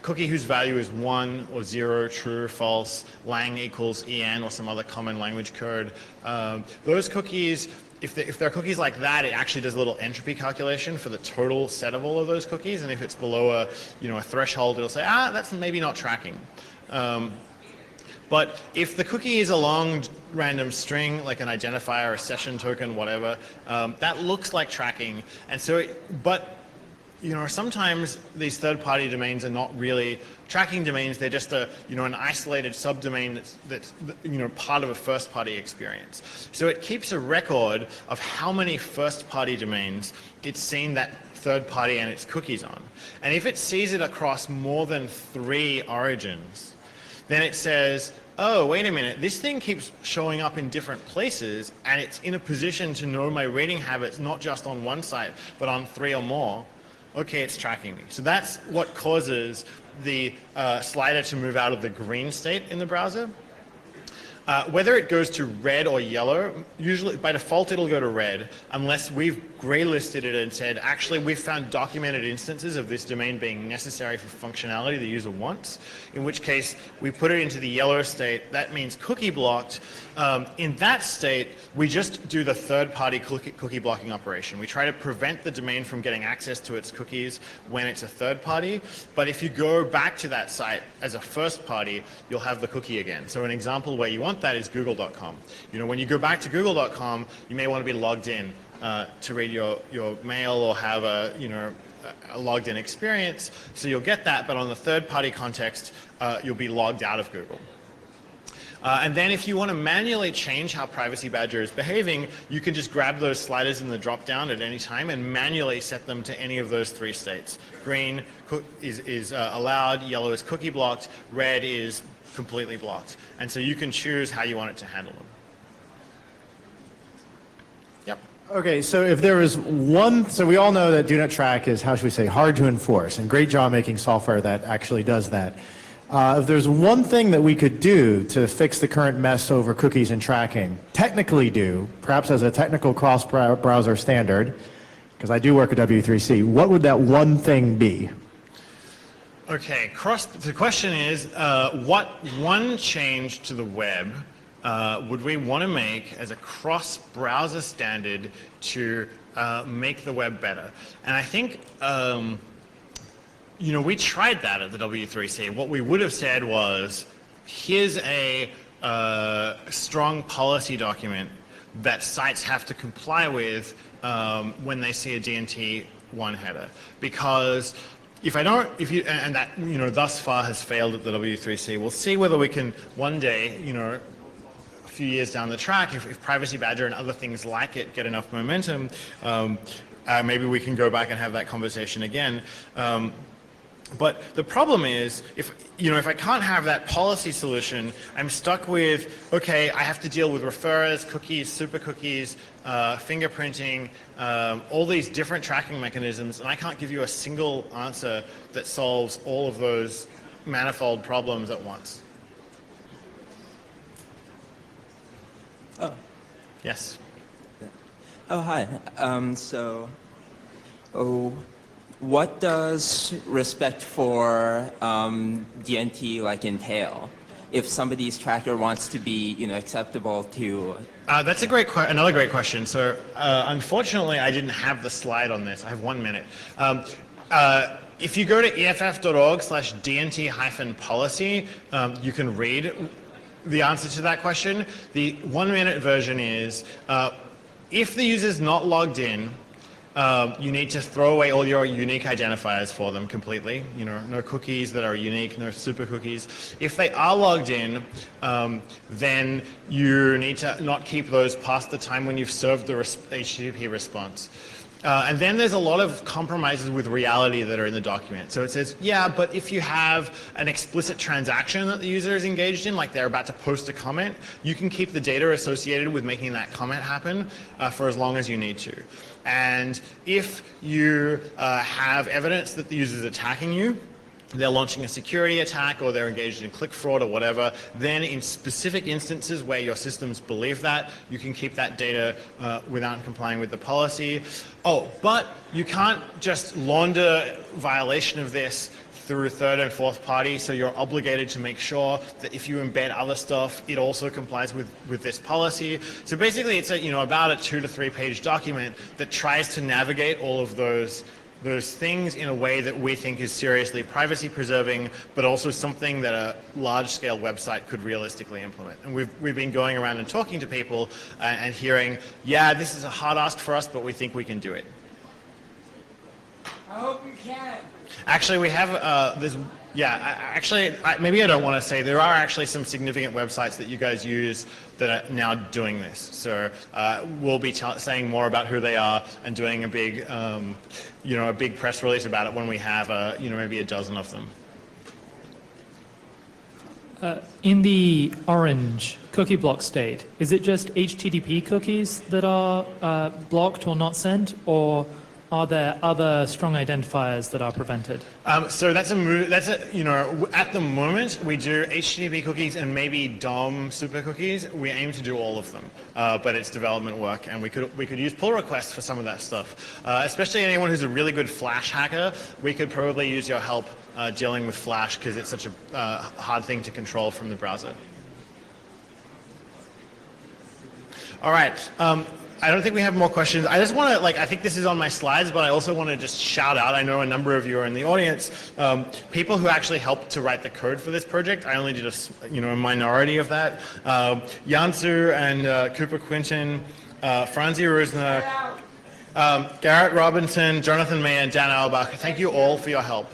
cookie whose value is 1 or 0, true or false, lang equals en, or some other common language code. Those cookies, if they're cookies like that, it actually does a little entropy calculation for the total set of all of those cookies, and if it's below a threshold, it'll say, that's maybe not tracking. But if the cookie is a long random string, like an identifier, a session token, whatever, that looks like tracking. And so, sometimes these third-party domains are not really tracking domains. They're just an isolated subdomain that's part of a first-party experience. So it keeps a record of how many first-party domains it's seen that third party and its cookies on. And if it sees it across more than 3 origins, then it says, oh, wait a minute, this thing keeps showing up in different places, and it's in a position to know my reading habits, not just on one site, but on 3 or more. Okay, it's tracking me. So that's what causes the slider to move out of the green state in the browser. Whether it goes to red or yellow, usually by default it'll go to red, unless we've graylisted it and said, actually we've found documented instances of this domain being necessary for functionality the user wants, in which case we put it into the yellow state. That means cookie blocked. In that state, we just do the third-party cookie blocking operation. We try to prevent the domain from getting access to its cookies when it's a third party, but if you go back to that site as a first party, you'll have the cookie again. So an example where you want that is google.com. When you go back to google.com, you may want to be logged in to read your mail or have a logged in experience. So you'll get that, but on the third party context, you'll be logged out of Google. And then if you want to manually change how Privacy Badger is behaving, you can just grab those sliders in the drop-down at any time and manually set them to any of those 3 states. Green is allowed, yellow is cookie blocked, red is completely blocked. And so you can choose how you want it to handle them. Yep. Okay, so if there was one, so we all know that Do Not Track is, how should we say, hard to enforce, and great job making software that actually does that. If there's one thing that we could do to fix the current mess over cookies and tracking, technically do, perhaps as a technical cross-browser standard, because I do work at W3C, what would that one thing be? Okay, the question is, what one change to the web would we want to make as a cross-browser standard to make the web better? And I think we tried that at the W3C. What we would have said was, here's a strong policy document that sites have to comply with when they see a DNT1 header. Because and that, thus far has failed at the W3C. We'll see whether we can one day, a few years down the track, if Privacy Badger and other things like it get enough momentum, maybe we can go back and have that conversation again. But the problem is, if I can't have that policy solution, I'm stuck with, okay, I have to deal with referrers, cookies, super cookies, fingerprinting, all these different tracking mechanisms, and I can't give you a single answer that solves all of those manifold problems at once. Oh. Yes. Oh, hi. What does respect for DNT entail? If somebody's tracker wants to be, acceptable to. That's another great question. So unfortunately, I didn't have the slide on this. I have 1 minute. If you go to EFF.org/DNT-policy, you can read the answer to that question. The 1 minute version is, if the user's not logged in, you need to throw away all your unique identifiers for them completely. You know, no cookies that are unique, no super cookies. If they are logged in, then you need to not keep those past the time when you've served the HTTP response. And then there's a lot of compromises with reality that are in the document. So it says, yeah, but if you have an explicit transaction that the user is engaged in, like they're about to post a comment, you can keep the data associated with making that comment happen for as long as you need to. And if you have evidence that the user is attacking you, they're launching a security attack or they're engaged in click fraud or whatever, then in specific instances where your systems believe that, you can keep that data without complying with the policy. Oh, but you can't just launder violation of this through third and fourth party, so you're obligated to make sure that if you embed other stuff, it also complies with this policy. So basically it's about a 2 to 3 page document that tries to navigate all of those things in a way that we think is seriously privacy preserving, but also something that a large scale website could realistically implement. And we've been going around and talking to people and hearing, yeah, this is a hard ask for us, but we think we can do it. I hope you can. Actually, we have maybe I don't want to say, there are actually some significant websites that you guys use that are now doing this. So we'll be saying more about who they are and doing a big, a big press release about it when we have, maybe a dozen of them. In the orange cookie block state, is it just HTTP cookies that are blocked or not sent, or are there other strong identifiers that are prevented? So at the moment we do HTTP cookies and maybe DOM super cookies. We aim to do all of them, but it's development work, and we could use pull requests for some of that stuff. Especially anyone who's a really good Flash hacker, we could probably use your help dealing with Flash because it's such a hard thing to control from the browser. All right. I don't think we have more questions. I just want to, I think this is on my slides, but I also want to just shout out, I know a number of you are in the audience, people who actually helped to write the code for this project. I only did a minority of that. Jansu and Cooper Quinton, Franzi Rusner, Garrett Robinson, Jonathan May, and Dan Auerbach. Thank you all for your help.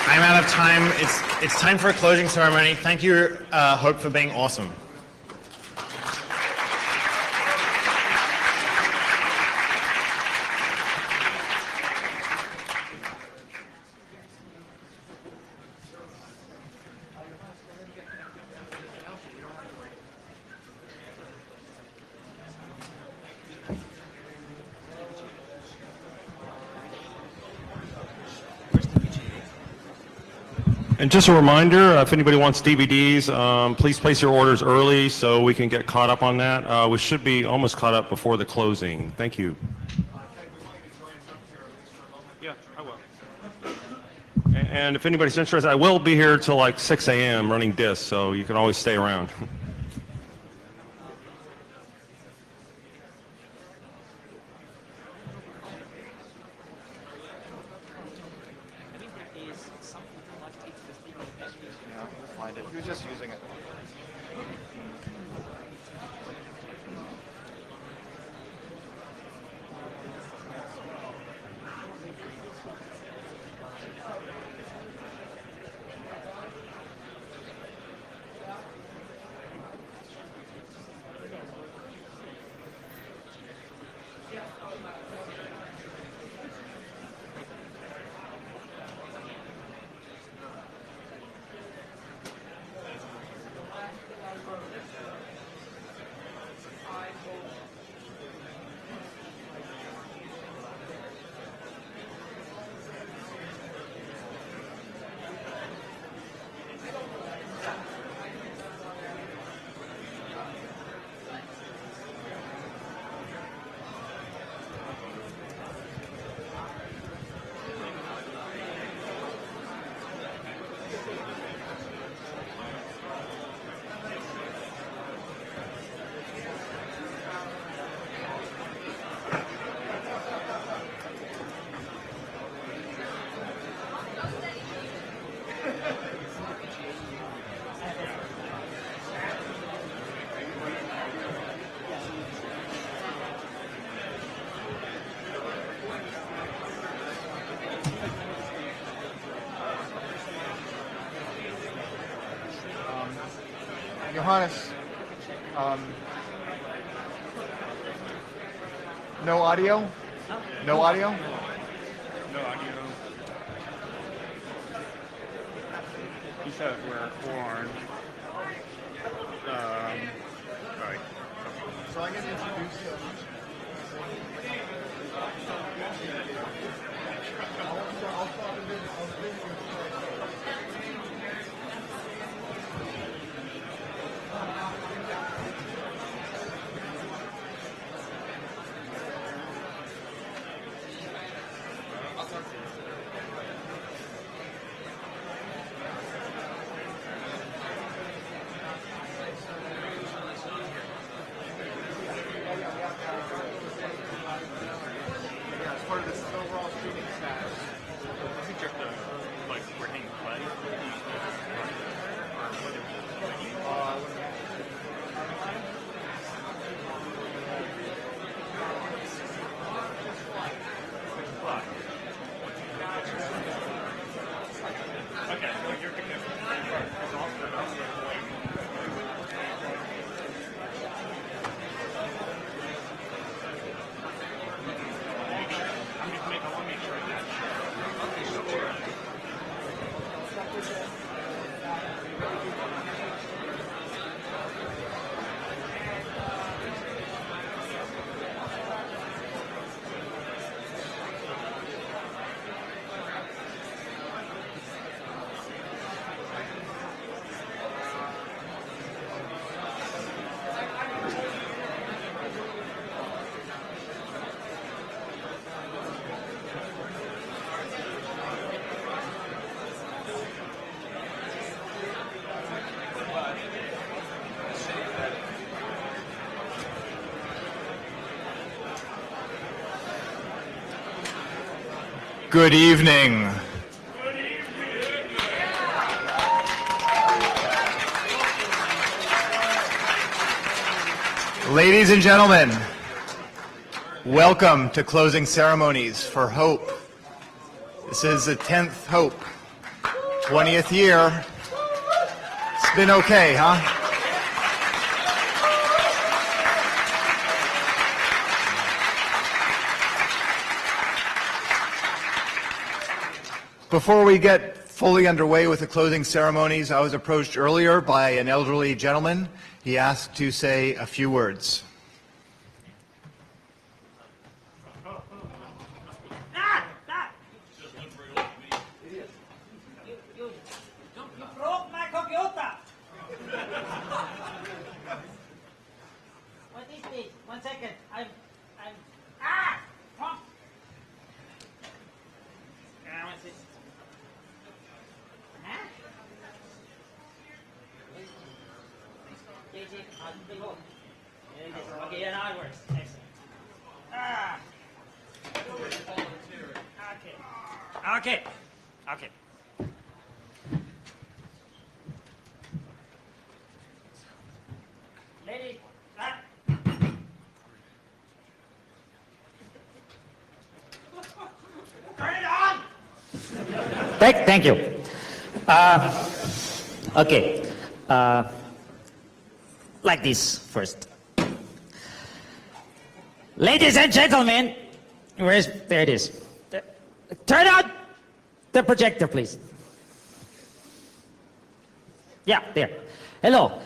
I'm out of time. It's time for a closing ceremony. Thank you, Hope, for being awesome. And just a reminder, if anybody wants DVDs, please place your orders early so we can get caught up on that. We should be almost caught up before the closing. Thank you. Yeah, I will. And if anybody's interested, I will be here till like 6 a.m. running discs, so you can always stay around. Who's just using it? Johannes, no audio? No audio? No audio. He said we're corn. Right. So I'm going to introduce you. As part of this overall streaming status. I think you have to, like, we're hitting play. Okay, well, you're going Good evening. Ladies and gentlemen, welcome to closing ceremonies for Hope. This is the 10th Hope, 20th year. It's been okay, huh? Before we get fully underway with the closing ceremonies, I was approached earlier by an elderly gentleman. He asked to say a few words. You broke my computer! What is this? 1 second. Fuck! What's this? Huh? Okay, yeah, now it works. Excellent. Okay. Lady, turn it on! Thank you. Okay. Like this first. Ladies and gentlemen, there it is. Turn on the projector, please. Yeah, there. Hello.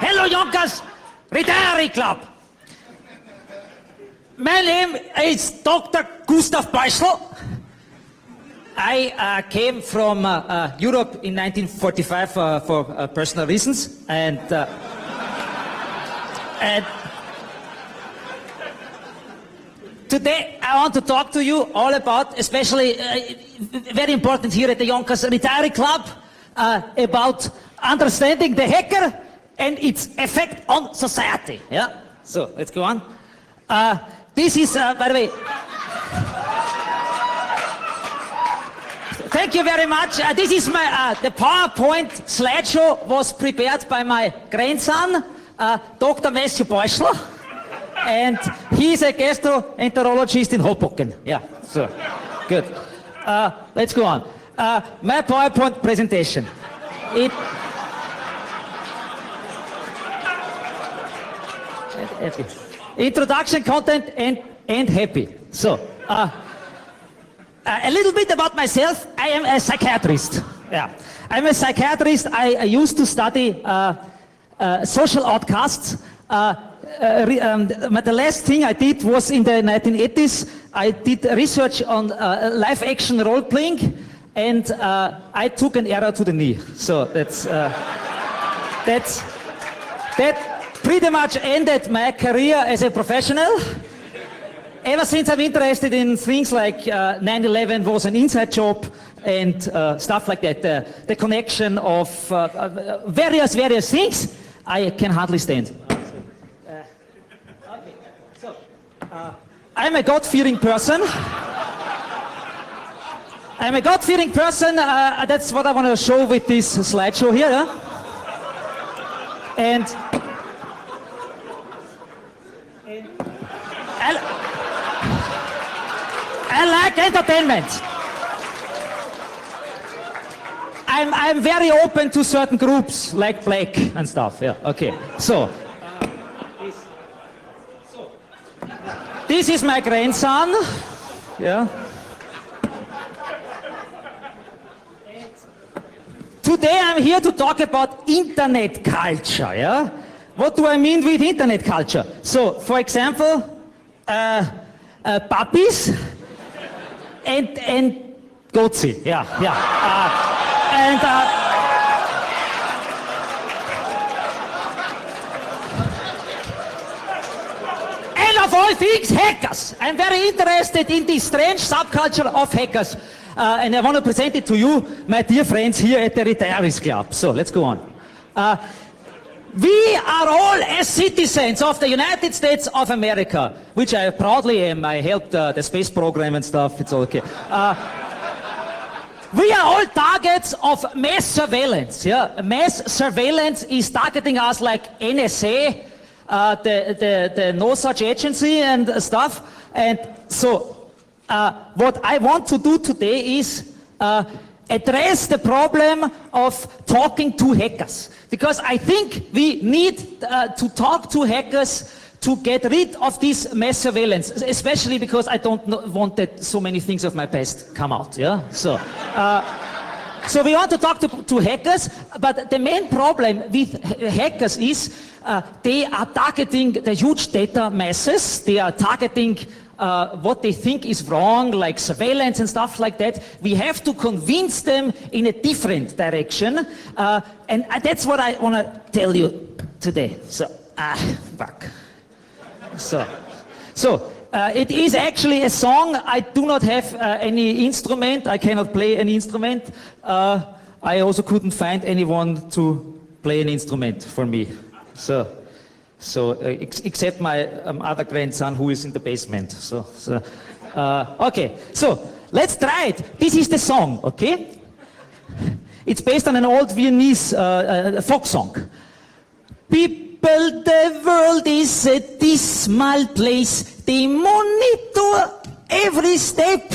Hello, Yonkers Retiring Club. My name is Dr. Gustav Beuschel. I came from Europe in 1945 for personal reasons, and today I want to talk to you all about, especially very important here at the Yonkers Retiring Club, about understanding the hacker and its effect on society. Yeah. So let's go on. This is, by the way. Thank you very much. This is my, the PowerPoint slideshow was prepared by my grandson, Dr. Matthew Beuschel. And He's a gastroenterologist in Hoboken. Yeah, so, good. Let's go on. My PowerPoint presentation. Introduction, content, and happy. So, a little bit about myself. I am a psychiatrist. Yeah, I'm a psychiatrist. I used to study social outcasts. The last thing I did was in the 1980s. I did research on live-action role-playing, and I took an arrow to the knee. So that pretty much ended my career as a professional. Ever since I'm interested in things like 9/11 was an inside job and stuff like that, the connection of various things, I can hardly stand. I'm a God-fearing person. I'm a God-fearing person. That's what I want to show with this slideshow here. And I like entertainment. I'm very open to certain groups, like Black and stuff. Yeah, okay. So, this is my grandson. Yeah. Today I'm here to talk about internet culture. Yeah. What do I mean with internet culture? So, for example, puppies and goatsy. Yeah. And of all things, hackers. I'm very interested in the strange subculture of hackers. And I want to present it to you, my dear friends here at the Retirees Club. So let's go on. We are all as citizens of the United States of America, which I proudly am. I helped the space program and stuff. It's all okay. We are all targets of mass surveillance. Yeah, mass surveillance is targeting us like NSA, the No Such Agency and stuff. And so, what I want to do today is address the problem of talking to hackers, because I think we need to talk to hackers to get rid of this mass surveillance, especially because I don't want that so many things of my past come out. Yeah, so we want to talk to hackers, but the main problem with hackers is they are targeting the huge data masses. They are targeting what they think is wrong, like surveillance and stuff like that. We have to convince them in a different direction, and that's what I want to tell you today. So, fuck. So, it is actually a song. I do not have any instrument. I cannot play an instrument. I also couldn't find anyone to play an instrument for me. So except my other grandson who is in the basement. Okay, so let's try it. This is the song, okay? It's based on an old Viennese folk song. People, the world is a dismal place. They monitor every step.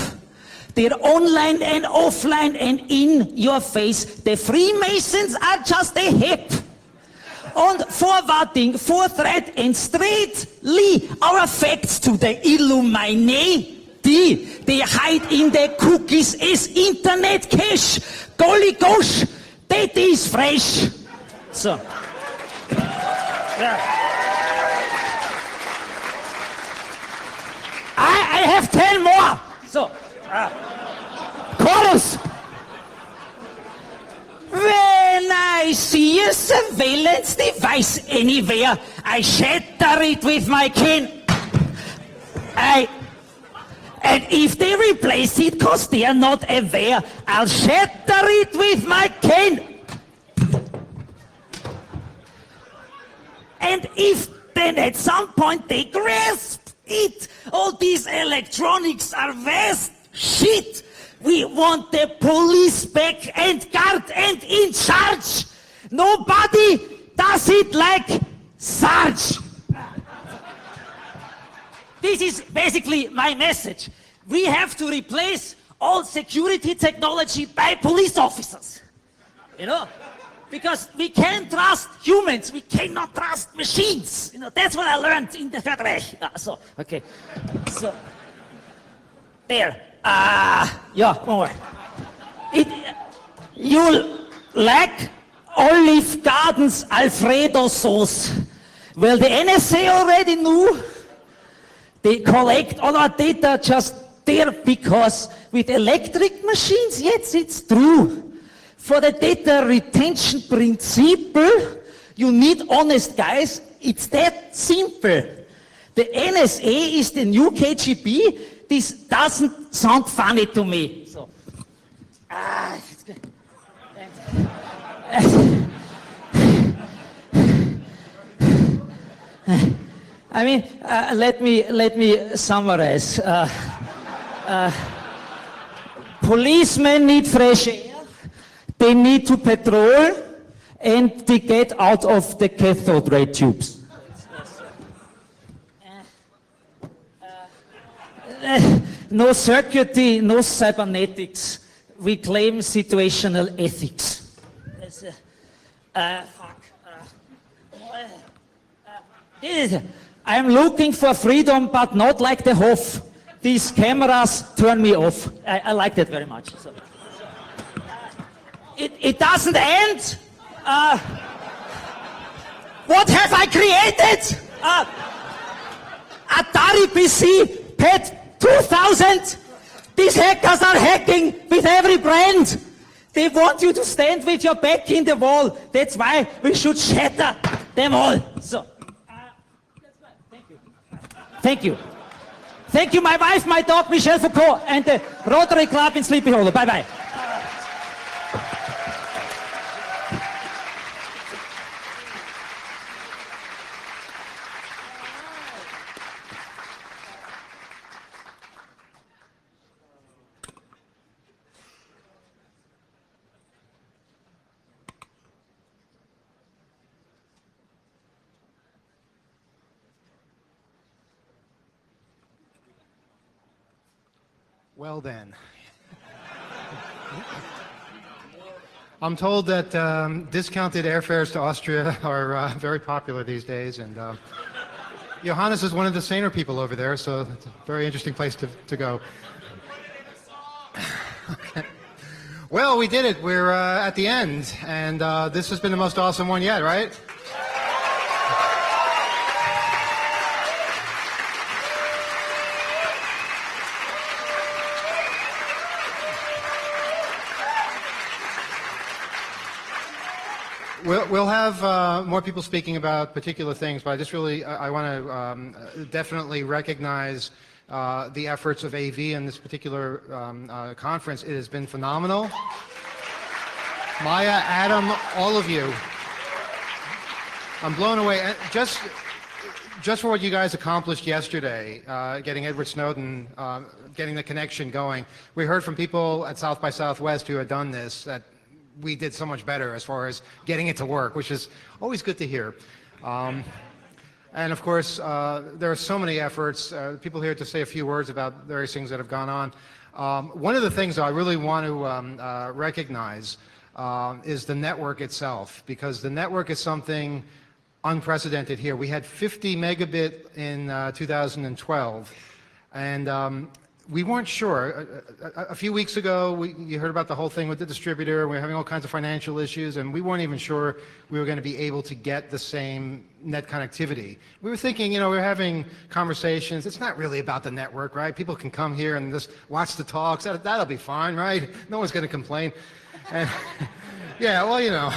They're online and offline and in your face. The Freemasons are just a hip. On forwarding, forthright and straightly our facts to the Illuminati. They hide in the cookies as internet cache. Golly gosh, that is fresh. So. I have 10 more. So, chorus. When I see a surveillance device anywhere, I shatter it with my cane. And if they replace it because they are not aware, I'll shatter it with my cane. And if then at some point they grasp it, all these electronics are vast shit. We want the police back and guard and in charge. Nobody does it like Sarge. this is basically my message. We have to replace all security technology by police officers. You know? Because we can't trust humans, we cannot trust machines. You know, that's what I learned in the Third Reich. Okay. So, there. Yeah, one more. You like Olive Garden's Alfredo sauce. Well, the NSA already knew. They collect all our data just there because with electric machines, yes, it's true. For the data retention principle, you need honest guys. It's that simple. The NSA is the new KGB. This doesn't sound funny to me. So, it's good. I mean, let me summarize. Policemen need fresh air. They need to patrol, and they get out of the cathode ray tubes. No circuitry, no cybernetics. We claim situational ethics. I'm looking for freedom, but not like the Hof. These cameras turn me off. I like that very much. So. It doesn't end. What have I created? Atari PC PET 2000. These hackers are hacking with every brand. They want you to stand with your back in the wall. That's why we should shatter them all. So, thank you. Thank you, my wife, my dog, Michel Foucault, and the Rotary Club in Sleepy Hollow. Bye-bye. Well then. I'm told that discounted airfares to Austria are very popular these days, and Johannes is one of the saner people over there, so it's a very interesting place to go. Okay. Well, we did it. We're at the end, and this has been the most awesome one yet, right? We'll have more people speaking about particular things, but I just really, I want to definitely recognize the efforts of AV in this particular conference. It has been phenomenal. Maya, Adam, all of you. I'm blown away. And just for what you guys accomplished yesterday, getting Edward Snowden, getting the connection going. We heard from people at South by Southwest who had done this, that we did so much better as far as getting it to work, which is always good to hear. And of course, there are so many efforts. People here to say a few words about various things that have gone on. One of the things I really want to recognize is the network itself, because the network is something unprecedented here. We had 50 megabit in 2012, and we weren't sure. A few weeks ago, you heard about the whole thing with the distributor. We were having all kinds of financial issues, and we weren't even sure we were going to be able to get the same net connectivity. We were thinking, you know, we were having conversations. It's not really about the network, right? People can come here and just watch the talks. That'll be fine, right? No one's going to complain. And yeah, well, you know.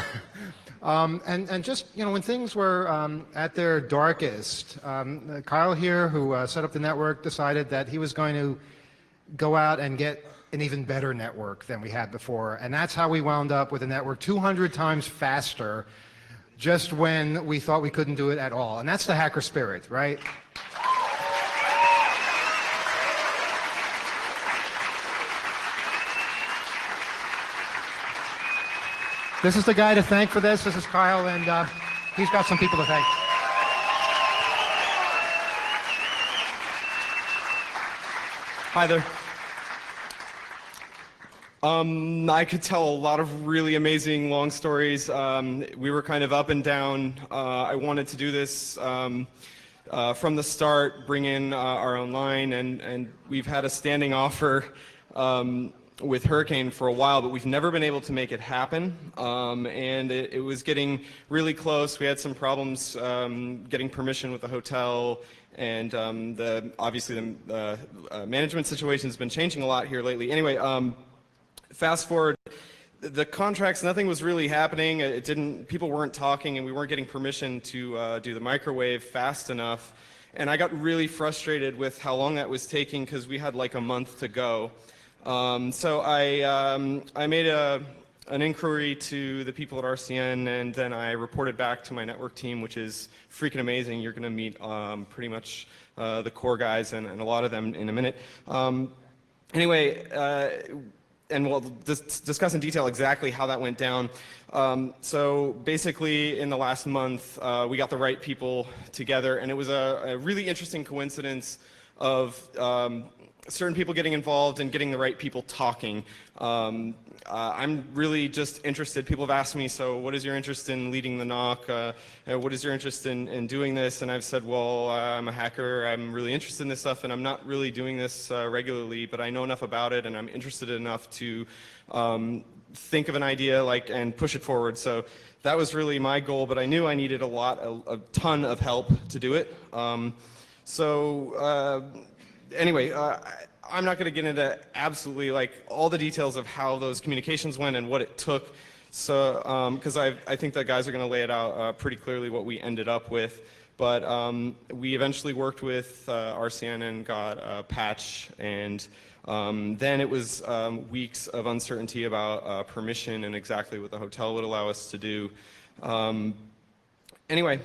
And just, you know, when things were at their darkest, Kyle here, who set up the network, decided that he was going to go out and get an even better network than we had before. And that's how we wound up with a network 200 times faster just when we thought we couldn't do it at all. And that's the hacker spirit, right? This is the guy to thank for this. This is Kyle, and he's got some people to thank. Hi there. I could tell a lot of really amazing long stories. We were kind of up and down. I wanted to do this from the start, bring in our own line, and we've had a standing offer with Hurricane for a while, but we've never been able to make it happen. And it was getting really close. We had some problems getting permission with the hotel, and obviously the management situation has been changing a lot here lately. Anyway, fast forward, the contracts, nothing was really happening. People weren't talking, and we weren't getting permission to do the microwave fast enough. And I got really frustrated with how long that was taking because we had like a month to go. So I made an inquiry to the people at RCN, and then I reported back to my network team, which is freaking amazing. You're going to meet pretty much the core guys and a lot of them in a minute. Anyway, and we'll discuss in detail exactly how that went down. So basically, in the last month, we got the right people together, and it was a really interesting coincidence of certain people getting involved and getting the right people talking. I'm really just interested. People have asked me, so what is your interest in leading the NOC? What is your interest in doing this? And I've said, well, I'm a hacker. I'm really interested in this stuff, and I'm not really doing this regularly, but I know enough about it, and I'm interested enough to think of an idea and push it forward. So that was really my goal, but I knew I needed a ton of help to do it. Anyway, I'm not going to get into absolutely all the details of how those communications went and what it took. So, because I think the guys are going to lay it out pretty clearly what we ended up with. But we eventually worked with RCN and got a patch, and then it was weeks of uncertainty about permission and exactly what the hotel would allow us to do. Anyway,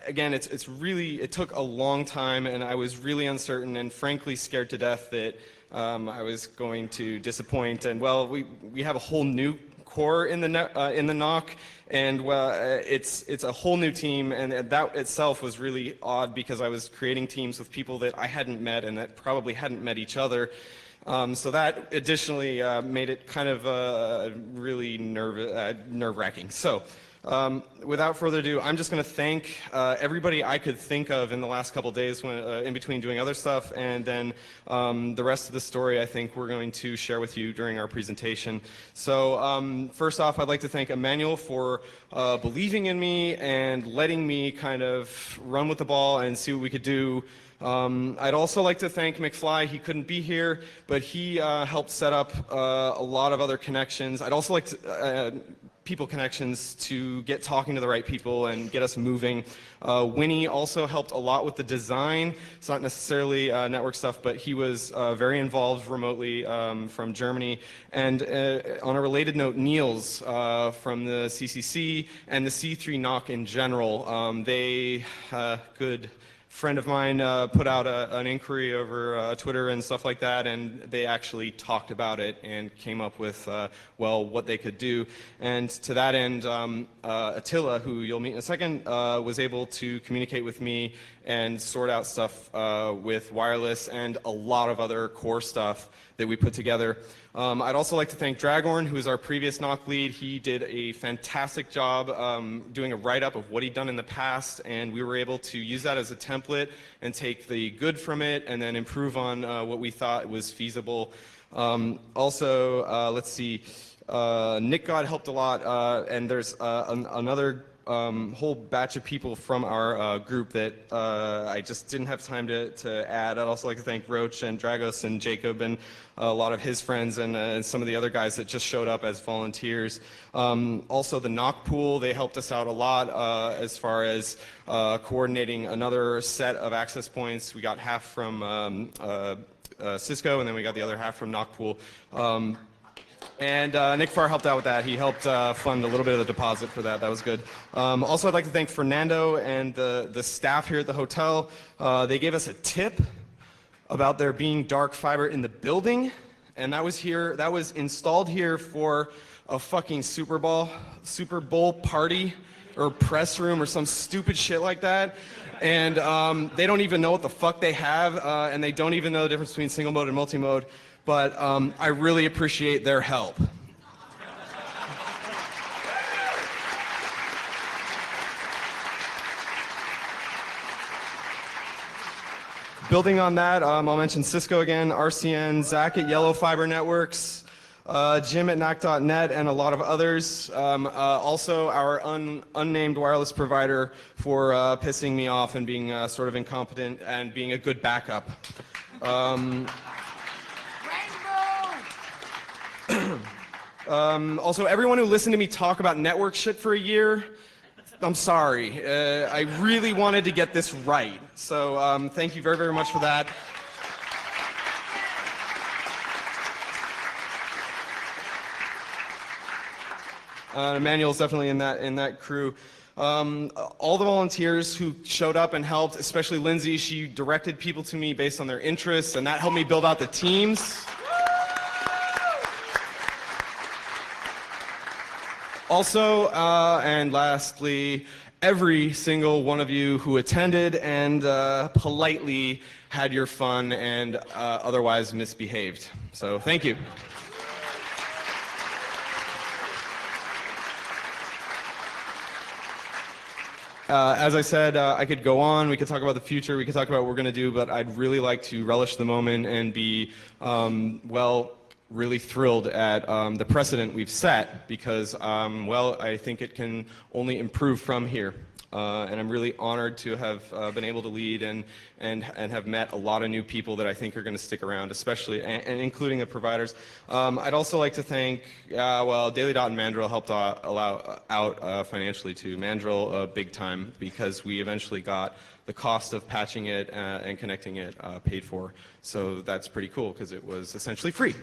again, it took a long time, and I was really uncertain and frankly scared to death that I was going to disappoint. And well, we have a whole new core in the NOC, and it's a whole new team, and that itself was really odd because I was creating teams with people that I hadn't met and that probably hadn't met each other. So that additionally made it kind of really nerve-wracking. So. Without further ado, I'm just going to thank everybody I could think of in the last couple of days when, in between doing other stuff, and then the rest of the story I think we're going to share with you during our presentation. So first off, I'd like to thank Emmanuel for believing in me and letting me kind of run with the ball and see what we could do. I'd also like to thank McFly. He couldn't be here, but he helped set up a lot of other connections. I'd also like to people connections to get talking to the right people and get us moving. Winnie also helped a lot with the design. It's not necessarily network stuff, but he was very involved remotely from Germany. And on a related note, Niels from the CCC and the C3 NOC in general, they, good friend of mine put out an inquiry over Twitter and stuff like that, and they actually talked about it and came up with, well, what they could do. And to that end, Attila, who you'll meet in a second, was able to communicate with me and sort out stuff with wireless and a lot of other core stuff that we put together. I'd also like to thank Dragorn, who is our previous NOC lead. He did a fantastic job doing a write-up of what he'd done in the past, and we were able to use that as a template and take the good from it and then improve on what we thought was feasible. Also, let's see, Nick God helped a lot, and there's another whole batch of people from our group that I just didn't have time to add. I'd also like to thank Roach and Dragos and Jacob and a lot of his friends and some of the other guys that just showed up as volunteers. Also the NOC pool, they helped us out a lot as far as coordinating another set of access points. We got half from Cisco, and then we got the other half from NOC pool. And Nick Farr helped out with that. He helped fund a little bit of the deposit for that. That was good. Also, I'd like to thank Fernando and the staff here at the hotel. They gave us a tip about there being dark fiber in the building, and that was installed here for a fucking Super Bowl party or press room or some stupid shit like that. And they don't even know what the fuck they have, and they don't even know the difference between single mode and multi-mode. But I really appreciate their help. Building on that, I'll mention Cisco again, RCN, Zach at Yellow Fiber Networks, Jim at NAC.net, and a lot of others. Also, our unnamed wireless provider for pissing me off and being sort of incompetent and being a good backup. Also, everyone who listened to me talk about network shit for a year, I'm sorry. I really wanted to get this right. So thank you very, very much for that. Emmanuel's definitely in that crew. All the volunteers who showed up and helped, especially Lindsay, she directed people to me based on their interests, and that helped me build out the teams. Also, and lastly, every single one of you who attended and politely had your fun and otherwise misbehaved. So thank you. As I said, I could go on, we could talk about the future, we could talk about what we're going to do, but I'd really like to relish the moment and be, really thrilled at the precedent we've set because, I think it can only improve from here. And I'm really honored to have been able to lead and have met a lot of new people that I think are going to stick around, especially, and including the providers. I'd also like to thank, Daily Dot and Mandrill helped out financially too. Mandrill, big time, because we eventually got the cost of patching it and connecting it paid for. So that's pretty cool because it was essentially free.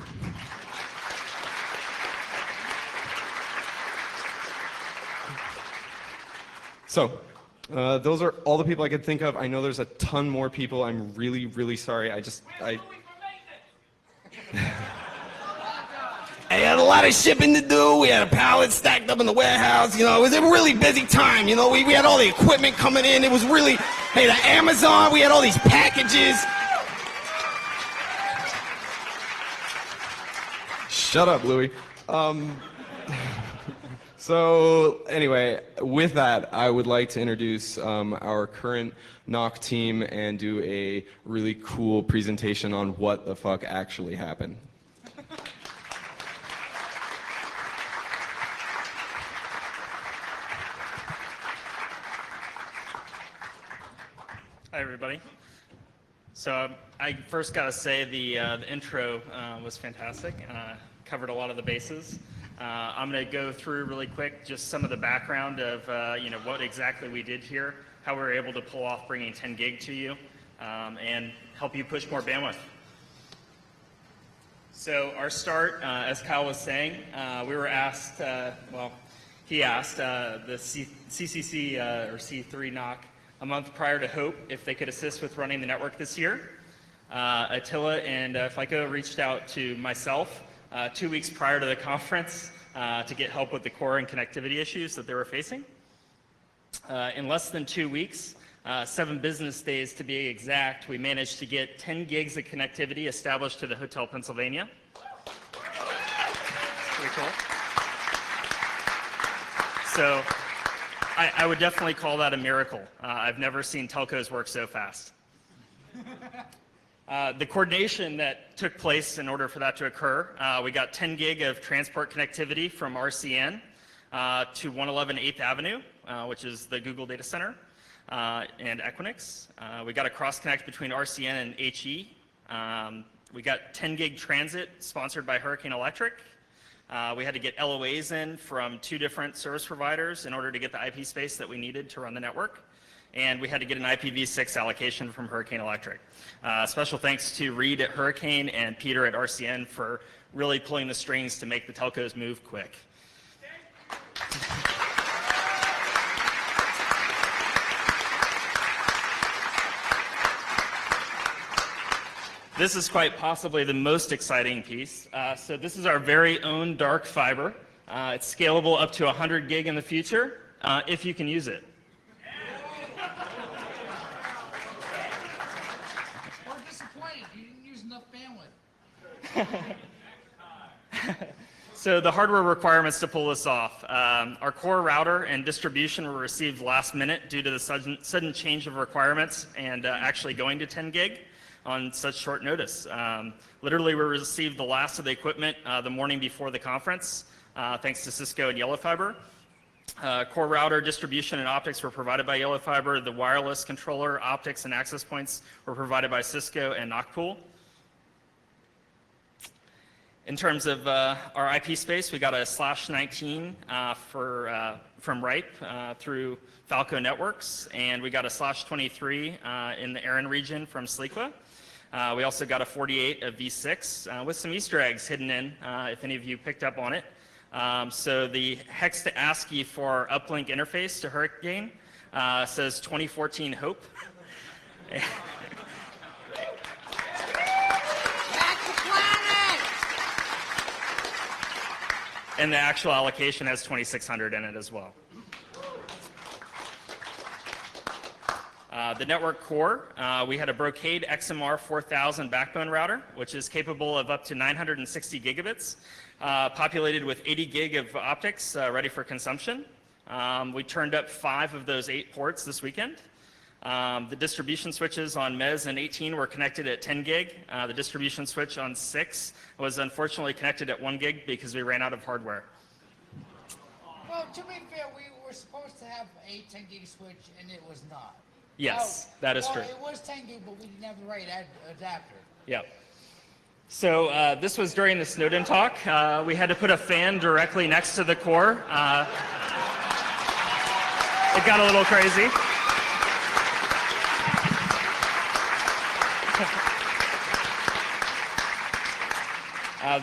So, those are all the people I could think of. I know there's a ton more people. I'm really, really sorry. I had a lot of shipping to do. We had a pallet stacked up in the warehouse. You know, it was a really busy time. You know, we had all the equipment coming in. It was really, the Amazon, we had all these packages. Shut up, Louie. So anyway, with that, I would like to introduce our current NOC team and do a really cool presentation on what the fuck actually happened. Hi, everybody. So I first got to say the intro was fantastic. Covered a lot of the bases. I'm going to go through really quick just some of the background of what exactly we did here, how we were able to pull off bringing 10 gig to you, and help you push more bandwidth. So our start, as Kyle was saying, we were asked, he asked the CCC or C3 NOC a month prior to HOPE if they could assist with running the network this year. Attila and FICO reached out to myself 2 weeks prior to the conference to get help with the core and connectivity issues that they were facing. In less than 2 weeks, 7 business days to be exact, we managed to get 10 gigs of connectivity established to the Hotel Pennsylvania. Pretty cool. So I would definitely call that a miracle. I've never seen telcos work so fast. The coordination that took place in order for that to occur, we got 10 gig of transport connectivity from RCN to 111 8th Avenue, which is the Google data center, and Equinix. We got a cross connect between RCN and HE. We got 10 gig transit sponsored by Hurricane Electric. We had to get LOAs in from 2 different service providers in order to get the IP space that we needed to run the network. And we had to get an IPv6 allocation from Hurricane Electric. Special thanks to Reed at Hurricane and Peter at RCN for really pulling the strings to make the telcos move quick. This is quite possibly the most exciting piece. So this is our very own dark fiber. It's scalable up to 100 gig in the future. if you can use it. We're disappointed. You didn't use enough bandwidth. So the hardware requirements to pull this off. Our core router and distribution were received last minute due to the sudden change of requirements and actually going to 10 gig on such short notice. Literally, we received the last of the equipment the morning before the conference, thanks to Cisco and Yellow Fiber. Core router, distribution, and optics were provided by Yellow Fiber. The wireless controller, optics, and access points were provided by Cisco and Knockpool. In terms of our IP space, we got a /19 from RIPE through Falco Networks, and we got a /23 in the Erin region from Sleequa. We also got a 48 of V6 with some Easter eggs hidden in, if any of you picked up on it. So the hex to ASCII for our uplink interface to Hurricane says 2014 Hope. And the actual allocation has 2600 in it as well. The network core, we had a Brocade XMR 4000 backbone router, which is capable of up to 960 gigabits, populated with 80 gig of optics ready for consumption. We turned up 5 of those 8 ports this weekend. The distribution switches on MES and 18 were connected at 10 gig. The distribution switch on 6 was unfortunately connected at 1 gig because we ran out of hardware. Well, to be fair, we were supposed to have a 10 gig switch, and it was not. Yes, that is true. It was 10 gig, but we didn't have the right adapter. Yep. So this was during the Snowden talk. We had to put a fan directly next to the core. It got a little crazy.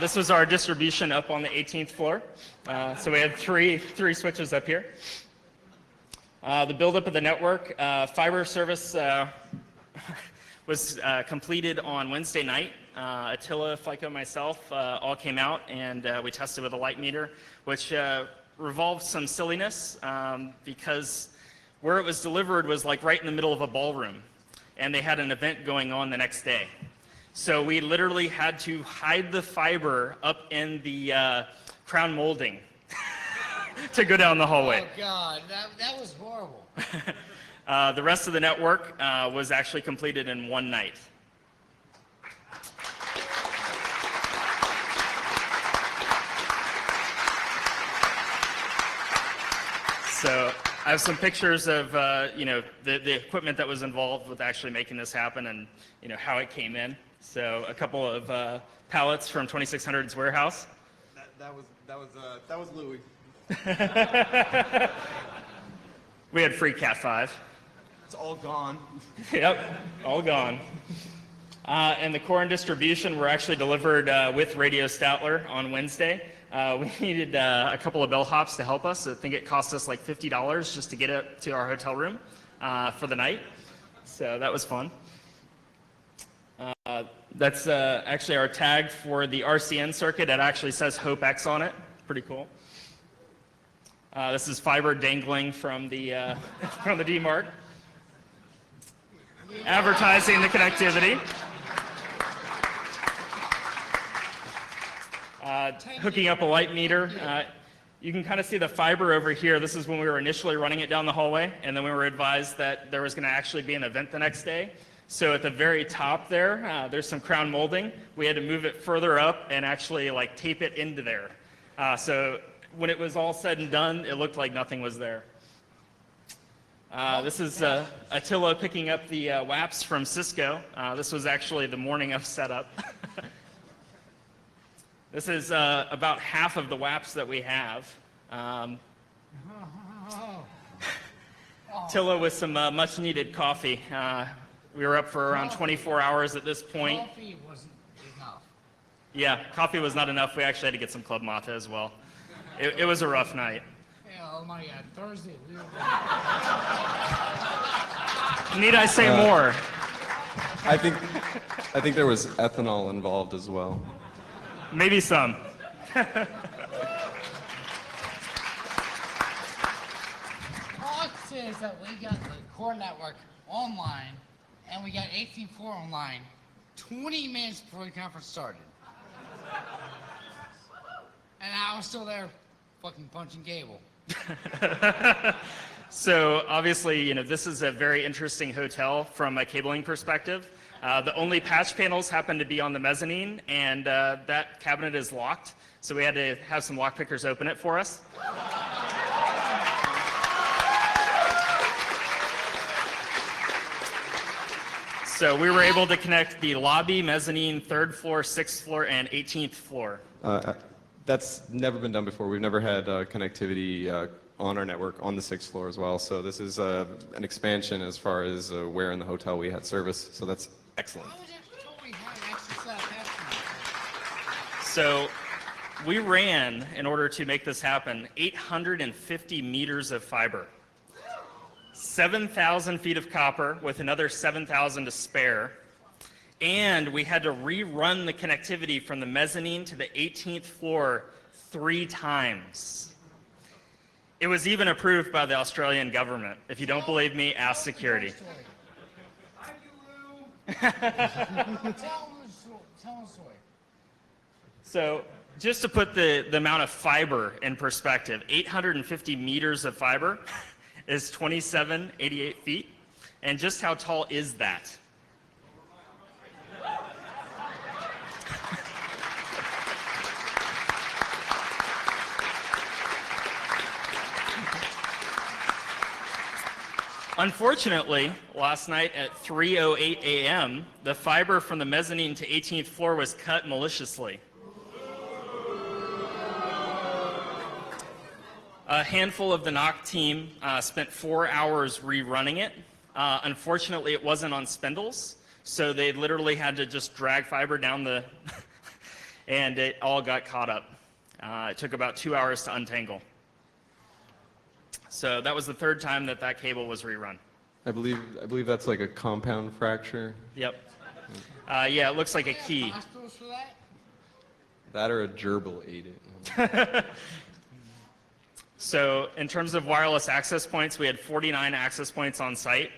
This was our distribution up on the 18th floor. So we had three switches up here. The buildup of the network, fiber service was completed on Wednesday night. Attila, FICO, myself all came out and we tested with a light meter, which revolved some silliness because where it was delivered was like right in the middle of a ballroom, and they had an event going on the next day. So we literally had to hide the fiber up in the crown molding to go down the hallway. Oh, God, that was horrible. The rest of the network was actually completed in one night. So I have some pictures of the equipment that was involved with actually making this happen, and how it came in. So a couple of pallets from 2600's warehouse. That was Louis. We had free Cat 5. It's all gone. Yep, all gone. And the core and distribution were actually delivered with Radio Statler on Wednesday. We needed a couple of bellhops to help us. I think it cost us like $50 just to get it to our hotel room for the night. So that was fun. That's actually our tag for the RCN circuit. It actually says Hope X on it. Pretty cool. This is fiber dangling from the DMARC. Advertising the connectivity. Hooking up a light meter. You can kind of see the fiber over here. This is when we were initially running it down the hallway, and then we were advised that there was going to actually be an event the next day. So at the very top there, there's some crown molding. We had to move it further up and actually like tape it into there. So when it was all said and done, it looked like nothing was there. This is Attila picking up the WAPs from Cisco. This was actually the morning of setup. This is about half of the WAPs that we have. Attila with some much needed coffee. We were up for around 24 hours at this point. Coffee wasn't enough. Yeah, coffee was not enough. We actually had to get some Club Mate as well. It was a rough night. Yeah, oh my God, Thursday. Need I say more? I think there was ethanol involved as well. Maybe some. fact is that we got the core network online, and we got 18.4 online 20 minutes before the conference started. And I was still there fucking punching cable. So obviously, this is a very interesting hotel from a cabling perspective. The only patch panels happen to be on the mezzanine, and that cabinet is locked. So we had to have some lock pickers open it for us. So we were able to connect the lobby, mezzanine, 3rd floor, 6th floor, and 18th floor. That's never been done before. We've never had connectivity on our network on the 6th floor as well. So this is an expansion as far as where in the hotel we had service. So that's excellent. So we ran, in order to make this happen, 850 meters of fiber. 7,000 feet of copper with another 7,000 to spare. And we had to rerun the connectivity from the mezzanine to the 18th floor 3 times. It was even approved by the Australian government. If you don't believe me, ask security. Tell them the story. So just to put the amount of fiber in perspective, 850 meters of fiber is 2788 feet. And just how tall is that? Unfortunately, last night at 3:08 a.m., the fiber from the mezzanine to 18th floor was cut maliciously. A handful of the NOC team spent 4 hours rerunning it. Unfortunately, it wasn't on spindles, so they literally had to just drag fiber down the and it all got caught up. It took about 2 hours to untangle. So that was the 3rd time that cable was rerun. I believe that's like a compound fracture. Yep. Yeah, it looks like a key. Hospitals for that? That or a gerbil ate it. So in terms of wireless access points, we had 49 access points on site.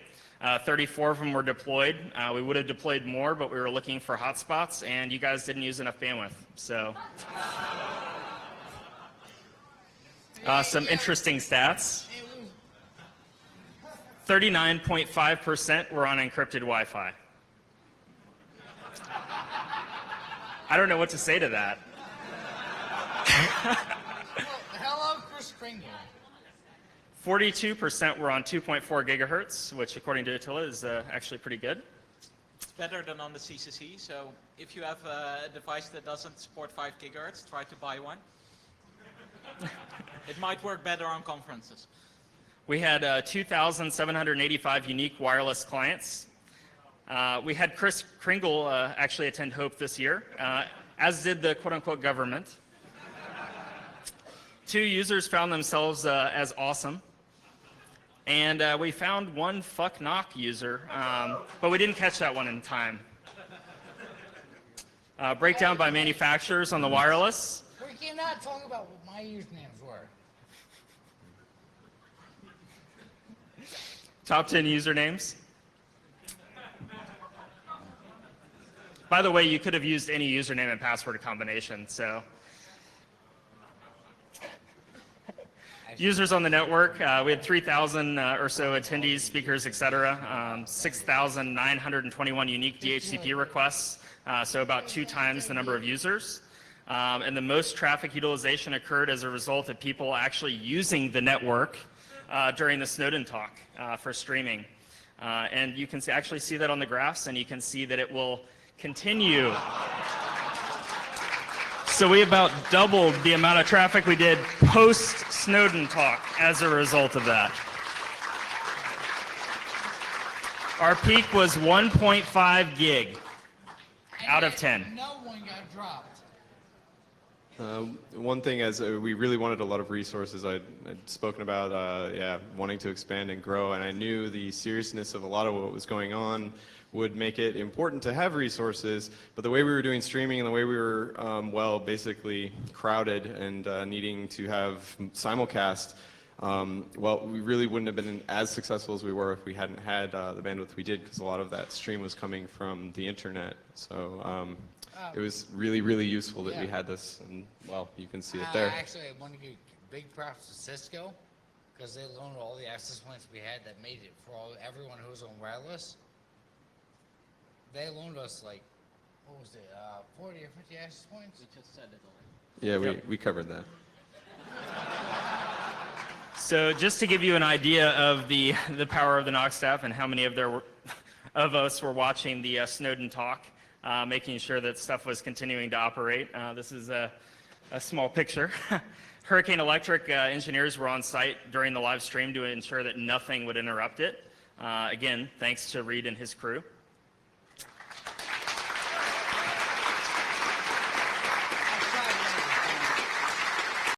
34 of them were deployed. We would have deployed more, but we were looking for hotspots, and you guys didn't use enough bandwidth. So some interesting stats. 39.5% were on encrypted Wi-Fi. I don't know what to say to that. Hello, Chris Kringle. 42% were on 2.4 gigahertz, which according to Attila is actually pretty good. It's better than on the CCC, so if you have a device that doesn't support 5 gigahertz, try to buy one. It might work better on conferences. We had 2,785 unique wireless clients. We had Chris Kringle actually attend HOPE this year, as did the quote-unquote government. 2 users found themselves as awesome. And we found one fuck knock user, but we didn't catch that one in time. Breakdown by manufacturers on the wireless. We cannot talk about what my usernames were. Top 10 usernames. By the way, you could have used any username and password combination, so. Users on the network, we had 3,000 or so attendees, speakers, etc. 6,921 unique DHCP requests, so about 2 times the number of users. And the most traffic utilization occurred as a result of people actually using the network during the Snowden talk for streaming. And you can actually see that on the graphs, and you can see that it will continue. So we about doubled the amount of traffic we did post-Snowden talk as a result of that. Our peak was 1.5 gig out of 10. No one got dropped. One thing is we really wanted a lot of resources. I'd spoken about wanting to expand and grow, and I knew the seriousness of a lot of what was going on would make it important to have resources, but the way we were doing streaming and the way we were, basically crowded and needing to have simulcast, Well, we really wouldn't have been as successful as we were if we hadn't had the bandwidth we did, because a lot of that stream was coming from the internet. So it was really, really useful that we had this, and well, you can see it there. Actually, I want to give big props to Cisco, because they loaned all the access points we had that made it for everyone who was on wireless. They loaned us like, what was it, 40 or 50 access points? We just said it already. Yeah, we covered that. So just to give you an idea of the power of the NOC staff and how many of us were watching the Snowden talk, making sure that stuff was continuing to operate. This is a small picture. Hurricane Electric engineers were on site during the live stream to ensure that nothing would interrupt it. Again, thanks to Reed and his crew.